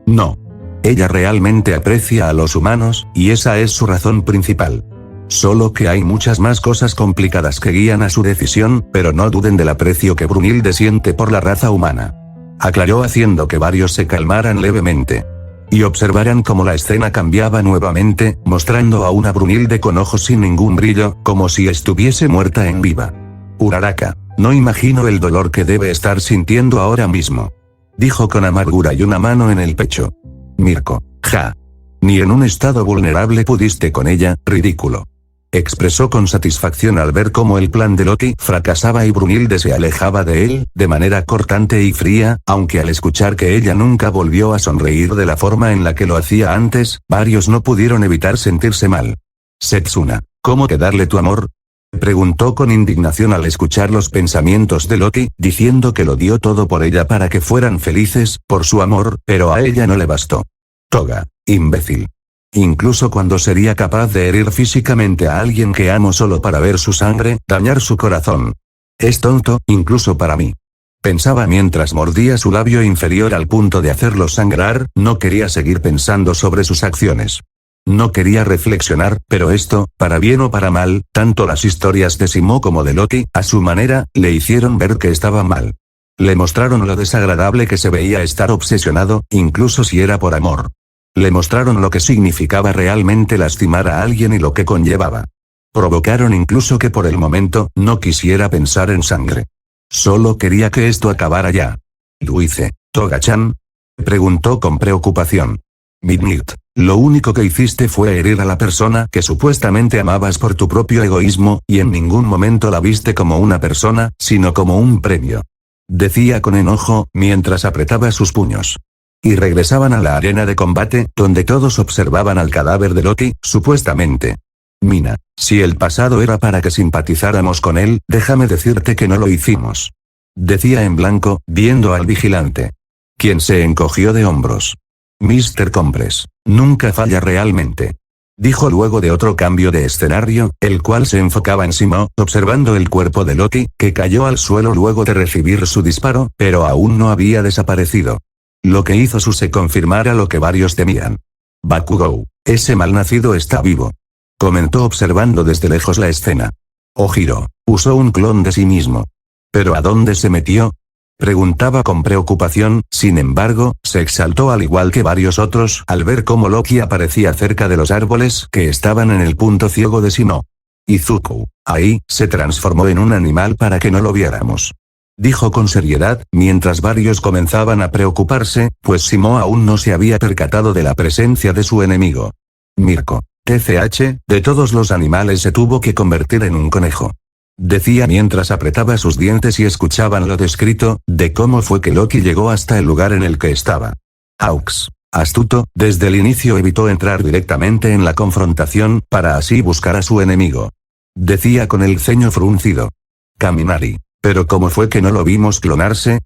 No. Ella realmente aprecia a los humanos, y esa es su razón principal. Solo que hay muchas más cosas complicadas que guían a su decisión, pero no duden del aprecio que Brunhilde siente por la raza humana. Aclaró haciendo que varios se calmaran levemente. Y observaran cómo la escena cambiaba nuevamente, mostrando a una Brunhilde con ojos sin ningún brillo, como si estuviese muerta en vida. Uraraka, no imagino el dolor que debe estar sintiendo ahora mismo. Dijo con amargura y una mano en el pecho. Mirko, ja. Ni en un estado vulnerable pudiste con ella, ridículo. Expresó con satisfacción al ver cómo el plan de Loki fracasaba y Brunhilde se alejaba de él, de manera cortante y fría, aunque al escuchar que ella nunca volvió a sonreír de la forma en la que lo hacía antes, varios no pudieron evitar sentirse mal. Setsuna, ¿cómo que darle tu amor? Preguntó con indignación al escuchar los pensamientos de Loki, diciendo que lo dio todo por ella para que fueran felices, por su amor, pero a ella no le bastó. Toga, imbécil. Incluso cuando sería capaz de herir físicamente a alguien que amo solo para ver su sangre, dañar su corazón. Es tonto, incluso para mí. Pensaba mientras mordía su labio inferior al punto de hacerlo sangrar, no quería seguir pensando sobre sus acciones. No quería reflexionar, pero esto, para bien o para mal, tanto las historias de Simo como de Loki, a su manera, le hicieron ver que estaba mal. Le mostraron lo desagradable que se veía estar obsesionado, incluso si era por amor. Le mostraron lo que significaba realmente lastimar a alguien y lo que conllevaba. Provocaron incluso que por el momento, no quisiera pensar en sangre. Solo quería que esto acabara ya. ¿Lo hice, Toga-chan? Preguntó con preocupación. Midnight, lo único que hiciste fue herir a la persona que supuestamente amabas por tu propio egoísmo, y en ningún momento la viste como una persona, sino como un premio. Decía con enojo, mientras apretaba sus puños. Y regresaban a la arena de combate, donde todos observaban al cadáver de Loki, supuestamente. Mina, si el pasado era para que simpatizáramos con él, déjame decirte que no lo hicimos. Decía en blanco, viendo al vigilante. Quien se encogió de hombros. Mr. Compres, nunca falla realmente. Dijo luego de otro cambio de escenario, el cual se enfocaba en Simo, observando el cuerpo de Loki, que cayó al suelo luego de recibir su disparo, pero aún no había desaparecido. Lo que hizo Suse confirmara lo que varios temían. Bakugou, ese malnacido está vivo. Comentó observando desde lejos la escena. Ojiro, usó un clon de sí mismo. ¿Pero a dónde se metió? Preguntaba con preocupación, sin embargo, se exaltó al igual que varios otros al ver cómo Loki aparecía cerca de los árboles que estaban en el punto ciego de Simo. Izuku, ahí, se transformó en un animal para que no lo viéramos. Dijo con seriedad, mientras varios comenzaban a preocuparse, pues Simo aún no se había percatado de la presencia de su enemigo. Mirko, TCH, de todos los animales se tuvo que convertir en un conejo. Decía mientras apretaba sus dientes y escuchaban lo descrito, de cómo fue que Loki llegó hasta el lugar en el que estaba. Hawks, astuto, desde el inicio evitó entrar directamente en la confrontación, para así buscar a su enemigo. Decía con el ceño fruncido. Kaminari, ¿pero cómo fue que no lo vimos clonarse?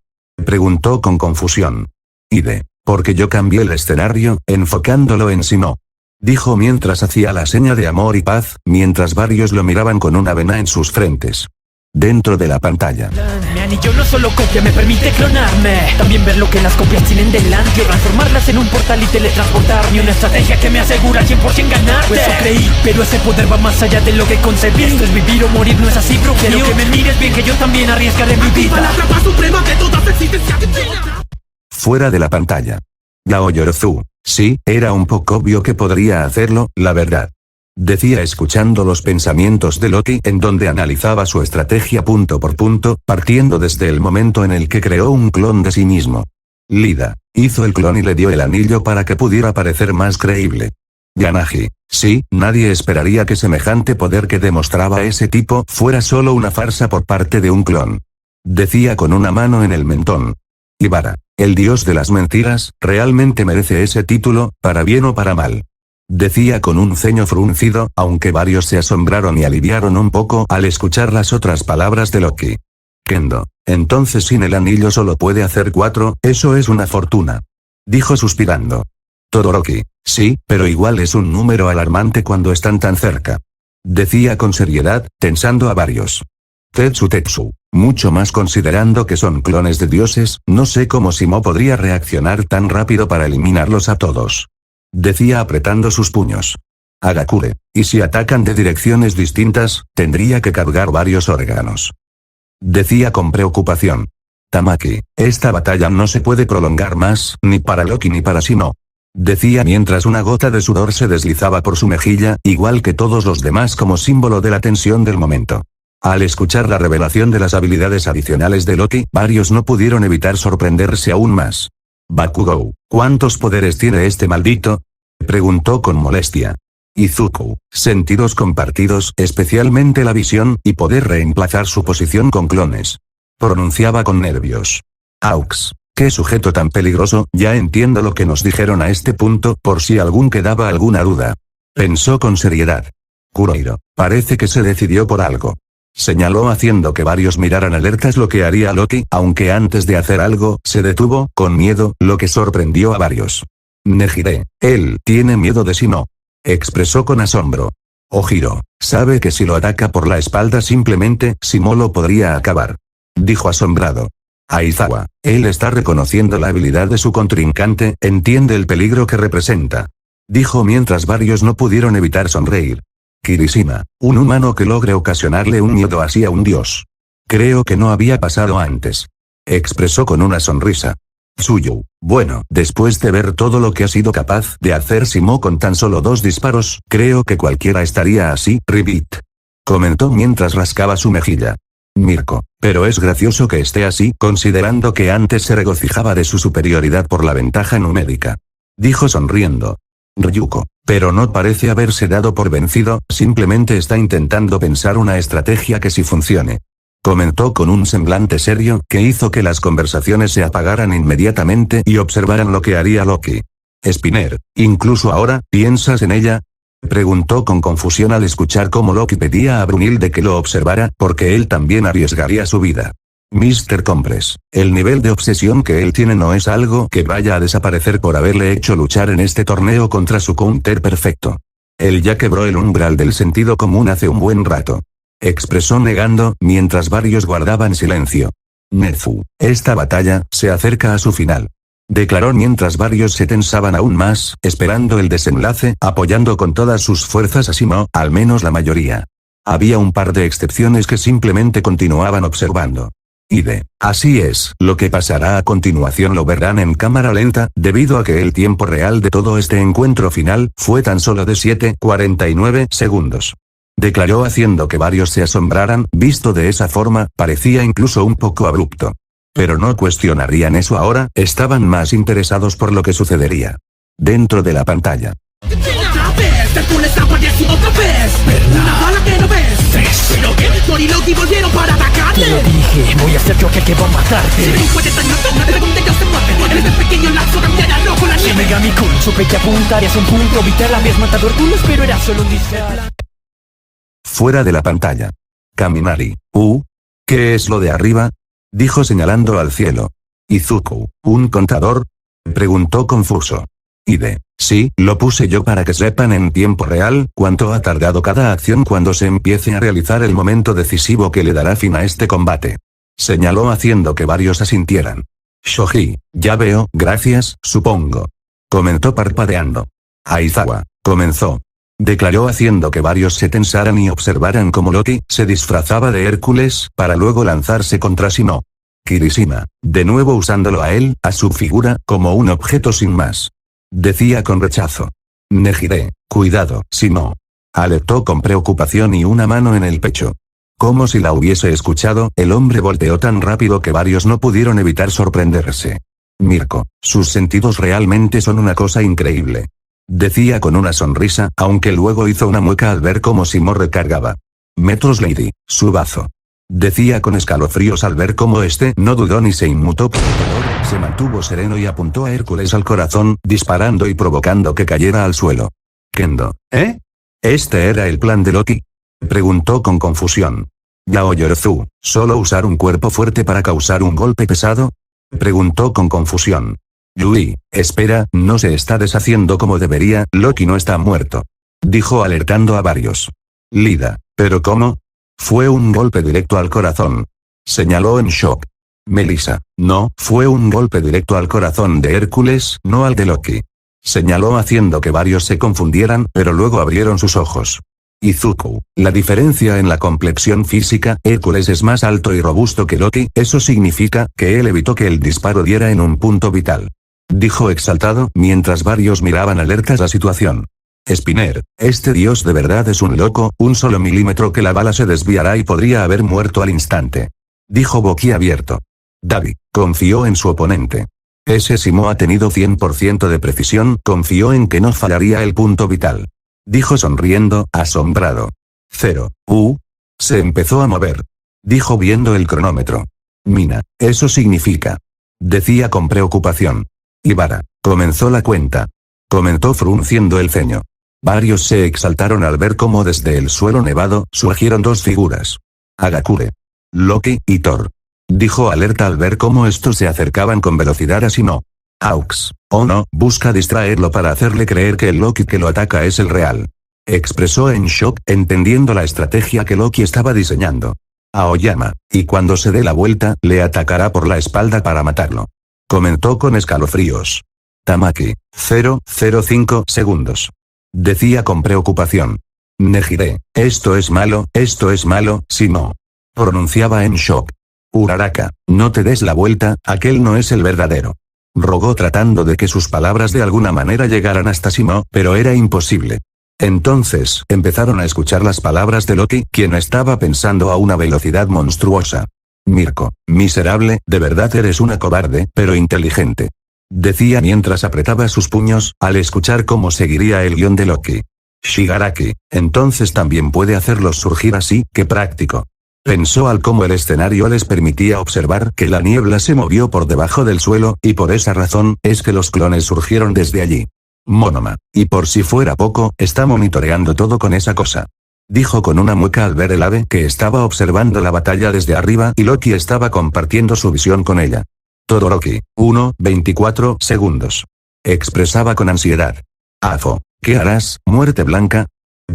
Preguntó con confusión. Porque yo cambié el escenario, enfocándolo en Simo. Dijo mientras hacía la seña de amor y paz, mientras varios lo miraban con una vena en sus frentes. Dentro de la pantalla. Mi anillo no solo copia, me permite clonarme. También ver lo que las copias tienen delante, transformarlas en un portal y teletransportarme. Una estrategia que me asegura 100% ganarte. Pues eso creí, pero ese poder va más allá de lo que concebí. Esto es vivir o morir, no es así, bro. Quiero que me mires bien, que yo también arriesgaré mi vida. La trampa suprema de todas existencias que tenga. Fuera de la pantalla. Gao Yorozu. Sí, era un poco obvio que podría hacerlo, la verdad. Decía escuchando los pensamientos de Loki en donde analizaba su estrategia punto por punto, partiendo desde el momento en el que creó un clon de sí mismo. Lida, hizo el clon y le dio el anillo para que pudiera parecer más creíble. Yanagi, sí, nadie esperaría que semejante poder que demostraba ese tipo fuera solo una farsa por parte de un clon. Decía con una mano en el mentón. Ibara, el dios de las mentiras, realmente merece ese título, para bien o para mal. Decía con un ceño fruncido, aunque varios se asombraron y aliviaron un poco al escuchar las otras palabras de Loki. Kendo, entonces sin el anillo solo puede hacer 4, eso es una fortuna. Dijo suspirando. Todoroki, sí, pero igual es un número alarmante cuando están tan cerca. Decía con seriedad, tensando a varios. Tetsu, mucho más considerando que son clones de dioses, no sé cómo Simo podría reaccionar tan rápido para eliminarlos a todos. Decía apretando sus puños. Agakure, y si atacan de direcciones distintas, tendría que cargar varios órganos. Decía con preocupación. Tamaki, esta batalla no se puede prolongar más, ni para Loki ni para Simo. Decía mientras una gota de sudor se deslizaba por su mejilla, igual que todos los demás como símbolo de la tensión del momento. Al escuchar la revelación de las habilidades adicionales de Loki, varios no pudieron evitar sorprenderse aún más. Bakugou, ¿cuántos poderes tiene este maldito? Preguntó con molestia. Izuku, sentidos compartidos, especialmente la visión, y poder reemplazar su posición con clones. Pronunciaba con nervios. Aux, qué sujeto tan peligroso, ya entiendo lo que nos dijeron a este punto, por si algún quedaba alguna duda. Pensó con seriedad. Kurohiro, parece que se decidió por algo. Señaló haciendo que varios miraran alertas lo que haría Loki, aunque antes de hacer algo, se detuvo, con miedo, lo que sorprendió a varios. Nejire, él tiene miedo de Shimo. Expresó con asombro. Ojiro, sabe que si lo ataca por la espalda simplemente, Shimo lo podría acabar. Dijo asombrado. Aizawa, él está reconociendo la habilidad de su contrincante, entiende el peligro que representa. Dijo mientras varios no pudieron evitar sonreír. Kirishima, un humano que logre ocasionarle un miedo así a un dios. Creo que no había pasado antes. Expresó con una sonrisa. Tsuyu, bueno, después de ver todo lo que ha sido capaz de hacer Shimo con tan solo 2 disparos, creo que cualquiera estaría así, Ribbit. Comentó mientras rascaba su mejilla. Mirko, pero es gracioso que esté así, considerando que antes se regocijaba de su superioridad por la ventaja numérica. Dijo sonriendo. Ryuko, pero no parece haberse dado por vencido, simplemente está intentando pensar una estrategia que sí funcione. Comentó con un semblante serio, que hizo que las conversaciones se apagaran inmediatamente y observaran lo que haría Loki. Spinner, ¿incluso ahora, piensas en ella? Preguntó con confusión al escuchar cómo Loki pedía a Brunhilde que lo observara, porque él también arriesgaría su vida. Mr. Compress, el nivel de obsesión que él tiene no es algo que vaya a desaparecer por haberle hecho luchar en este torneo contra su counter perfecto. Él ya quebró el umbral del sentido común hace un buen rato. Expresó negando, mientras varios guardaban silencio. Nezu, esta batalla se acerca a su final. Declaró mientras varios se tensaban aún más, esperando el desenlace, apoyando con todas sus fuerzas a Shimo, al menos la mayoría. Había un par de excepciones que simplemente continuaban observando. Así es, lo que pasará a continuación lo verán en cámara lenta, debido a que el tiempo real de todo este encuentro final, fue tan solo de 7:49 segundos. Declaró haciendo que varios se asombraran, visto de esa forma, parecía incluso un poco abrupto. Pero no cuestionarían eso ahora, estaban más interesados por lo que sucedería. Dentro de la pantalla. ¡Otra vez! ¡Deadpool está apareciendo otra vez! ¡Una bala que no ves! ¿Pero qué? Thor y Loki volvieron para atacarle. Te lo dije, voy a ser yo aquel que va a matarte. Si tú puedes dañarte, no te preguntes que se mueve. En este pequeño lapso cambiará rojo la Si nieve. Megami-kun, supe que apuntarías un punto vital, habías matado a Hercules, pero era solo un disfraz. Fuera de la pantalla. Kaminari. ¿Qué es lo de arriba? Dijo señalando al cielo. Izuku, ¿un contador? Preguntó confuso. Sí, lo puse yo para que sepan en tiempo real cuánto ha tardado cada acción cuando se empiece a realizar el momento decisivo que le dará fin a este combate. Señaló haciendo que varios asintieran. Shoji, ya veo, gracias, supongo. Comentó parpadeando. Aizawa, comenzó. Declaró haciendo que varios se tensaran y observaran cómo Loki se disfrazaba de Hércules, para luego lanzarse contra Shimo. Kirishima, de nuevo usándolo a él, a su figura, como un objeto sin más. Decía con rechazo. Nejire, cuidado, Shimo. Alertó con preocupación y una mano en el pecho. Como si la hubiese escuchado, el hombre volteó tan rápido que varios no pudieron evitar sorprenderse. Mirko, sus sentidos realmente son una cosa increíble. Decía con una sonrisa, aunque luego hizo una mueca al ver cómo Shimo recargaba. Metros Lady, su bazo. Decía con escalofríos al ver cómo este no dudó ni se inmutó por el dolor, se mantuvo sereno y apuntó a Hércules al corazón, disparando y provocando que cayera al suelo. Kendo, ¿este era el plan de Loki? Preguntó con confusión. Yaoyorozu, ¿solo usar un cuerpo fuerte para causar un golpe pesado? Preguntó con confusión. Yui, espera, no se está deshaciendo como debería, Loki no está muerto. Dijo alertando a varios. Lida, ¿pero cómo? Fue un golpe directo al corazón. Señaló en shock. Melissa, no, fue un golpe directo al corazón de Hércules, no al de Loki. Señaló haciendo que varios se confundieran, pero luego abrieron sus ojos. Izuku, la diferencia en la complexión física, Hércules es más alto y robusto que Loki, eso significa que él evitó que el disparo diera en un punto vital. Dijo exaltado, mientras varios miraban alertas la situación. Spinner, este dios de verdad es un loco, un solo milímetro que la bala se desviará y podría haber muerto al instante. Dijo boquiabierto. Davi, confió en su oponente. Ese Shimo ha tenido 100% de precisión, confió en que no fallaría el punto vital. Dijo sonriendo, asombrado. 0. Se empezó a mover. Dijo viendo el cronómetro. Mina, eso significa. Decía con preocupación. Ibara, comenzó la cuenta. Comentó frunciendo el ceño. Varios se exaltaron al ver cómo desde el suelo nevado surgieron dos figuras. Hagakure, Loki y Thor. Dijo alerta al ver cómo estos se acercaban con velocidad a Simo. Aux, oh no, busca distraerlo para hacerle creer que el Loki que lo ataca es el real. Expresó en shock, entendiendo la estrategia que Loki estaba diseñando. Aoyama, y cuando se dé la vuelta, le atacará por la espalda para matarlo. Comentó con escalofríos. Tamaki, 0,05 segundos. Decía con preocupación. Nejire, esto es malo, Simo. Pronunciaba en shock. Uraraka, no te des la vuelta, aquel no es el verdadero. Rogó tratando de que sus palabras de alguna manera llegaran hasta Simo, pero era imposible. Entonces, empezaron a escuchar las palabras de Loki, quien estaba pensando a una velocidad monstruosa. Mirko, miserable, de verdad eres una cobarde, pero inteligente. Decía mientras apretaba sus puños, al escuchar cómo seguiría el guión de Loki. Shigaraki, entonces también puede hacerlos surgir así, qué práctico. Pensó al cómo el escenario les permitía observar que la niebla se movió por debajo del suelo, y por esa razón, es que los clones surgieron desde allí. Monoma, y por si fuera poco, está monitoreando todo con esa cosa. Dijo con una mueca al ver el ave que estaba observando la batalla desde arriba y Loki estaba compartiendo su visión con ella. Todoroki, 1,24 segundos. Expresaba con ansiedad. Afo, ¿qué harás, muerte blanca?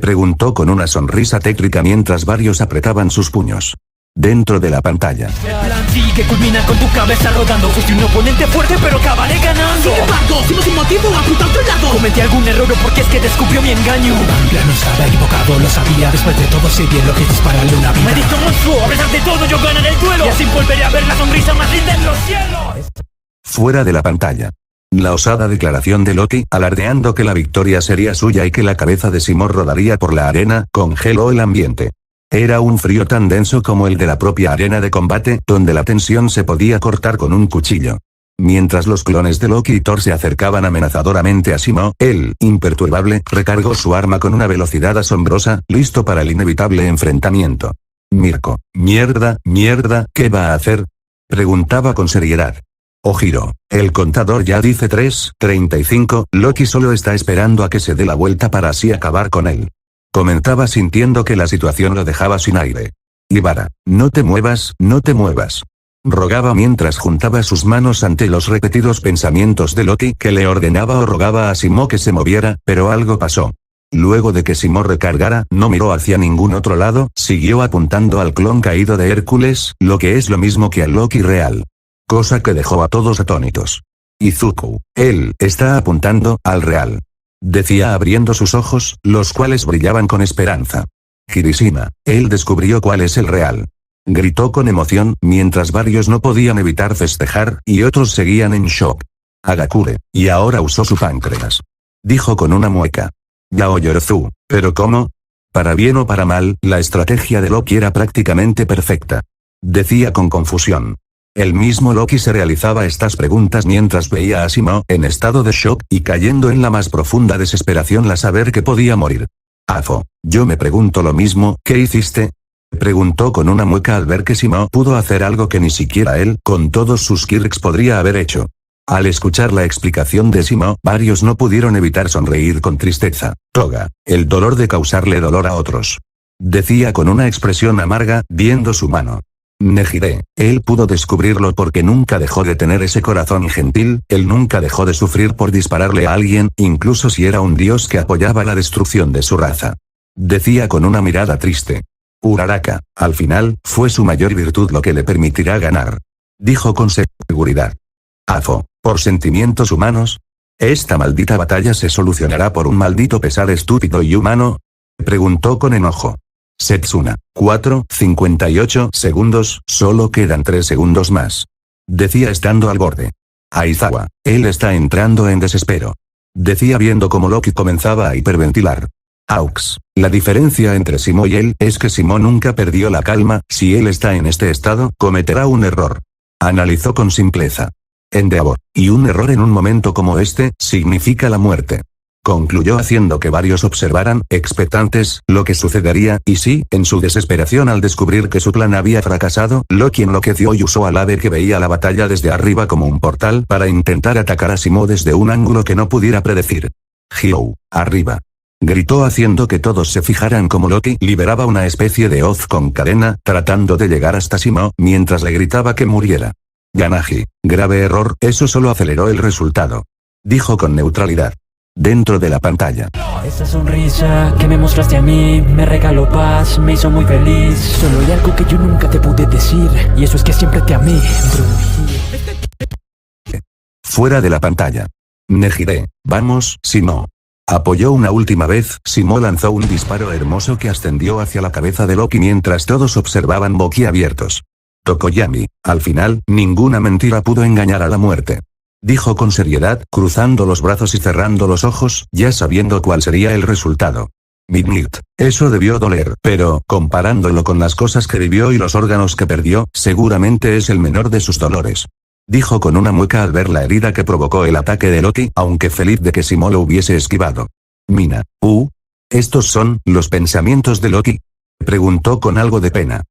Preguntó con una sonrisa tétrica mientras varios apretaban sus puños. Dentro de la pantalla. El plan sí que culmina con tu cabeza rodando. Fuiste un oponente fuerte pero acabaré ganando. Sin embargo, Simo sin motivo apunta a otro lado. Cometí algún error o porque es que descubrió mi engaño. Anglia no estaba equivocado, lo sabía. Después de todo sé bien lo que es dispararle una vida. Maldito monstruo, a pesar de todo yo ganaré el duelo. Y así volveré a ver la sonrisa más linda en los cielos. Fuera de la pantalla. La osada declaración de Loki, alardeando que la victoria sería suya y que la cabeza de Simo rodaría por la arena, congeló el ambiente. Era un frío tan denso como el de la propia arena de combate, donde la tensión se podía cortar con un cuchillo. Mientras los clones de Loki y Thor se acercaban amenazadoramente a Simo, él, imperturbable, recargó su arma con una velocidad asombrosa, listo para el inevitable enfrentamiento. Mirko, mierda, ¿qué va a hacer? Preguntaba con seriedad. Ojiro, el contador ya dice 3:35, Loki solo está esperando a que se dé la vuelta para así acabar con él. Comentaba sintiendo que la situación lo dejaba sin aire. Ibara, no te muevas. Rogaba mientras juntaba sus manos ante los repetidos pensamientos de Loki que le ordenaba o rogaba a Simo que se moviera, pero algo pasó. Luego de que Simo recargara, no miró hacia ningún otro lado, siguió apuntando al clon caído de Hércules, lo que es lo mismo que al Loki real. Cosa que dejó a todos atónitos. Izuku, él está apuntando al real. Decía abriendo sus ojos, los cuales brillaban con esperanza. Kirishima, él descubrió cuál es el real. Gritó con emoción, mientras varios no podían evitar festejar, y otros seguían en shock. Hagakure, y ahora usó su páncreas. Dijo con una mueca. Yaoyorozu, ¿pero cómo? Para bien o para mal, la estrategia de Loki era prácticamente perfecta. Decía con confusión. El mismo Loki se realizaba estas preguntas mientras veía a Simo, en estado de shock, y cayendo en la más profunda desesperación al saber que podía morir. Afo, yo me pregunto lo mismo, ¿qué hiciste? Preguntó con una mueca al ver que Simo pudo hacer algo que ni siquiera él, con todos sus Kirks podría haber hecho. Al escuchar la explicación de Simo, varios no pudieron evitar sonreír con tristeza. Toga, el dolor de causarle dolor a otros. Decía con una expresión amarga, viendo su mano. Nejire, él pudo descubrirlo porque nunca dejó de tener ese corazón gentil, él nunca dejó de sufrir por dispararle a alguien, incluso si era un dios que apoyaba la destrucción de su raza. Decía con una mirada triste. Uraraka, al final, fue su mayor virtud lo que le permitirá ganar. Dijo con seguridad. Afo, ¿por sentimientos humanos? ¿Esta maldita batalla se solucionará por un maldito pesar estúpido y humano? Preguntó con enojo. Setsuna, 4:58 segundos, solo quedan 3 segundos más. Decía estando al borde. Aizawa, él está entrando en desespero. Decía viendo cómo Loki comenzaba a hiperventilar. Aux, la diferencia entre Simo y él es que Simo nunca perdió la calma, si él está en este estado, cometerá un error. Analizó con simpleza. Endeavor, y un error en un momento como este, significa la muerte. Concluyó haciendo que varios observaran, expectantes, lo que sucedería, y sí, en su desesperación al descubrir que su plan había fracasado, Loki enloqueció y usó al ave que veía la batalla desde arriba como un portal para intentar atacar a Simo desde un ángulo que no pudiera predecir. Hyou, arriba. Gritó haciendo que todos se fijaran como Loki liberaba una especie de hoz con cadena, tratando de llegar hasta Simo, mientras le gritaba que muriera. Ganaji, grave error, eso solo aceleró el resultado. Dijo con neutralidad. Dentro de la pantalla. Esa sonrisa que me mostraste a mí me regaló paz, me hizo muy feliz. Solo hay algo que yo nunca te pude decir, y eso es que siempre te amé, Fuera de la pantalla. Nejire, vamos, Simo. Apoyó una última vez, Simo lanzó un disparo hermoso que ascendió hacia la cabeza de Loki mientras todos observaban boquiabiertos. Tokoyami, al final, ninguna mentira pudo engañar a la muerte. Dijo con seriedad, cruzando los brazos y cerrando los ojos, ya sabiendo cuál sería el resultado. Midnight, eso debió doler, pero, comparándolo con las cosas que vivió y los órganos que perdió, seguramente es el menor de sus dolores. Dijo con una mueca al ver la herida que provocó el ataque de Loki, aunque feliz de que Simo lo hubiese esquivado. Mina, ¿estos son los pensamientos de Loki? Preguntó con algo de pena.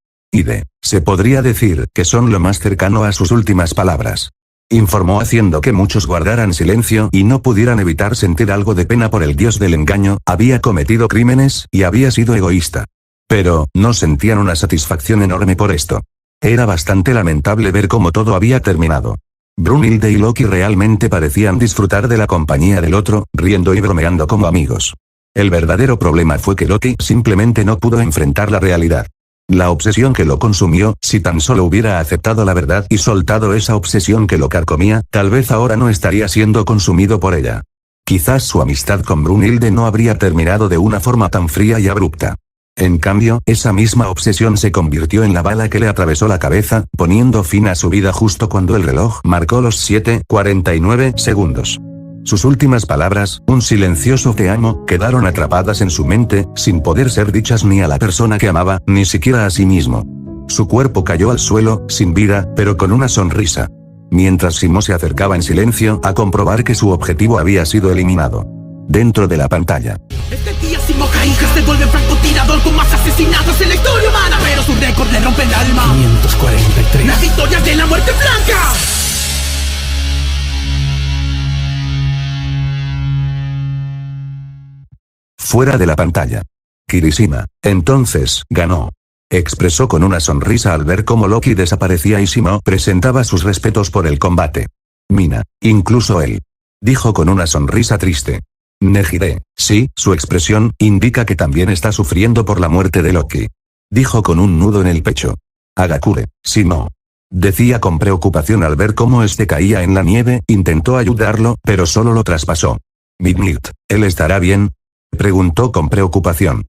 Se podría decir que son lo más cercano a sus últimas palabras. Informó haciendo que muchos guardaran silencio y no pudieran evitar sentir algo de pena por el dios del engaño, había cometido crímenes, y había sido egoísta. Pero, no sentían una satisfacción enorme por esto. Era bastante lamentable ver cómo todo había terminado. Brunhilde y Loki realmente parecían disfrutar de la compañía del otro, riendo y bromeando como amigos. El verdadero problema fue que Loki simplemente no pudo enfrentar la realidad. La obsesión que lo consumió, si tan solo hubiera aceptado la verdad y soltado esa obsesión que lo carcomía, tal vez ahora no estaría siendo consumido por ella. Quizás su amistad con Brunhilde no habría terminado de una forma tan fría y abrupta. En cambio, esa misma obsesión se convirtió en la bala que le atravesó la cabeza, poniendo fin a su vida justo cuando el reloj marcó los 7:49 segundos. Sus últimas palabras, un silencioso te amo, quedaron atrapadas en su mente, sin poder ser dichas ni a la persona que amaba, ni siquiera a sí mismo. Su cuerpo cayó al suelo, sin vida, pero con una sonrisa. Mientras Simo se acercaba en silencio a comprobar que su objetivo había sido eliminado. Dentro de la pantalla. Este día Simo Kaija se vuelve francotirador con más asesinatos en la historia humana, pero su récord le rompe el alma. 543. Las historias de la muerte blanca. Fuera de la pantalla. Kirishima, entonces, ganó. Expresó con una sonrisa al ver cómo Loki desaparecía y Simo presentaba sus respetos por el combate. Mina, incluso él. Dijo con una sonrisa triste. Nejire, sí, su expresión indica que también está sufriendo por la muerte de Loki. Dijo con un nudo en el pecho. Agakure, Simo. Decía con preocupación al ver cómo este caía en la nieve, intentó ayudarlo, pero solo lo traspasó. Midnight, ¿él estará bien? Preguntó con preocupación.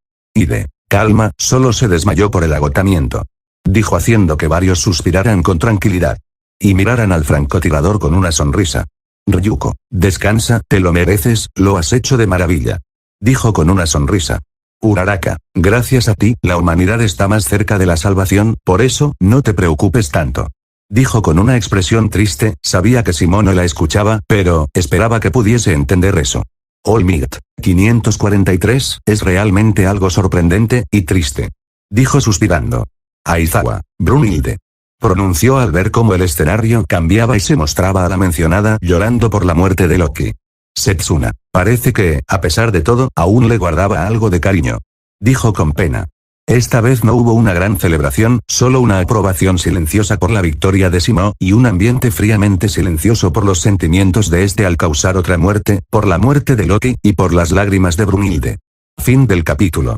Calma, solo se desmayó por el agotamiento. Dijo haciendo que varios suspiraran con tranquilidad. Y miraran al francotirador con una sonrisa. Ryuko, descansa, te lo mereces, lo has hecho de maravilla. Dijo con una sonrisa. Uraraka, gracias a ti, la humanidad está más cerca de la salvación, por eso, no te preocupes tanto. Dijo con una expresión triste, sabía que Simo no la escuchaba, pero, esperaba que pudiese entender eso. All Might, 543, es realmente algo sorprendente, y triste. Dijo suspirando. Aizawa, Brunhilde. Pronunció al ver cómo el escenario cambiaba y se mostraba a la mencionada llorando por la muerte de Loki. Setsuna, parece que, a pesar de todo, aún le guardaba algo de cariño. Dijo con pena. Esta vez no hubo una gran celebración, solo una aprobación silenciosa por la victoria de Simo, y un ambiente fríamente silencioso por los sentimientos de este al causar otra muerte, por la muerte de Loki, y por las lágrimas de Brunhilde. Fin del capítulo.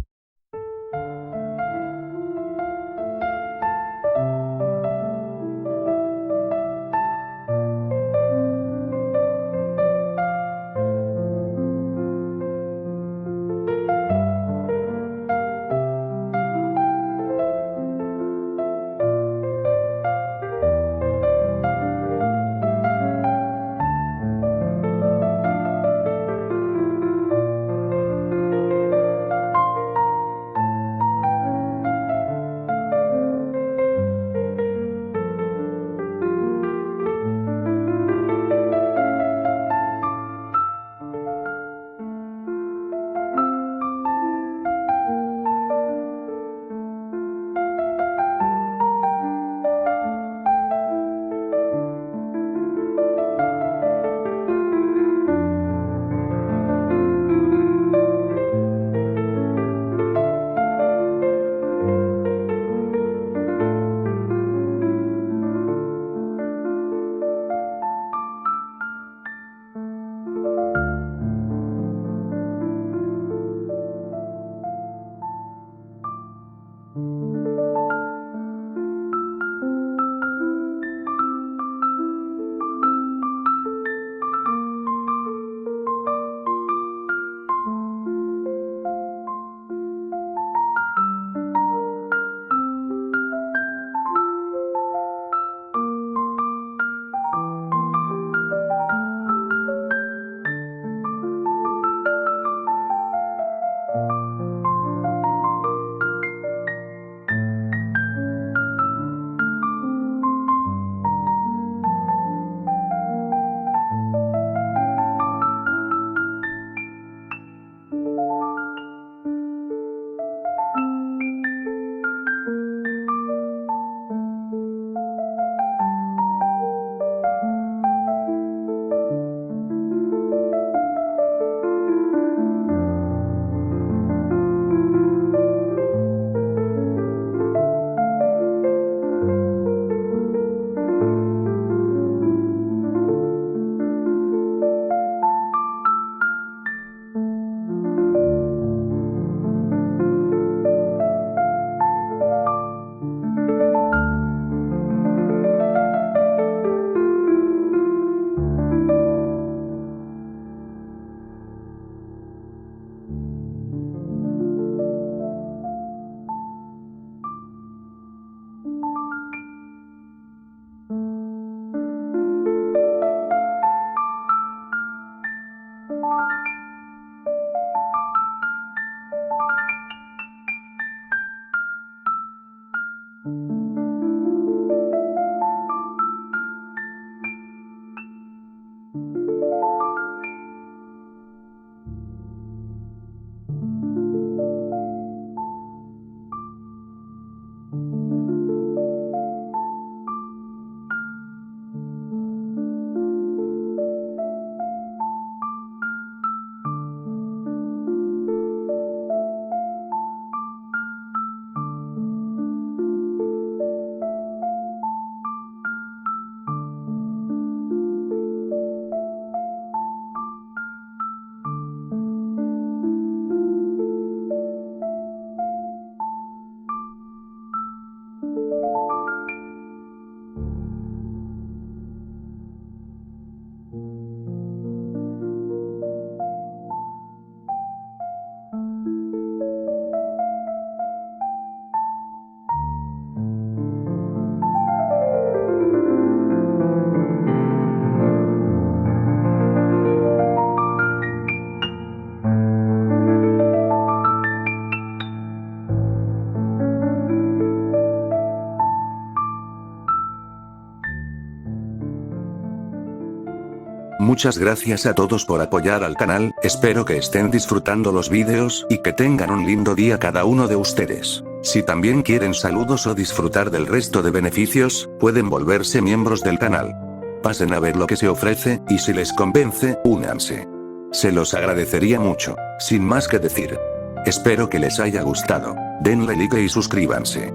Muchas gracias a todos por apoyar al canal, espero que estén disfrutando los vídeos y que tengan un lindo día cada uno de ustedes. Si también quieren saludos o disfrutar del resto de beneficios, pueden volverse miembros del canal. Pasen a ver lo que se ofrece, y si les convence, únanse. Se los agradecería mucho. Sin más que decir. Espero que les haya gustado. Denle like y suscríbanse.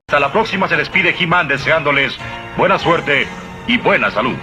Hasta la próxima, se despide He-Man deseándoles buena suerte y buena salud.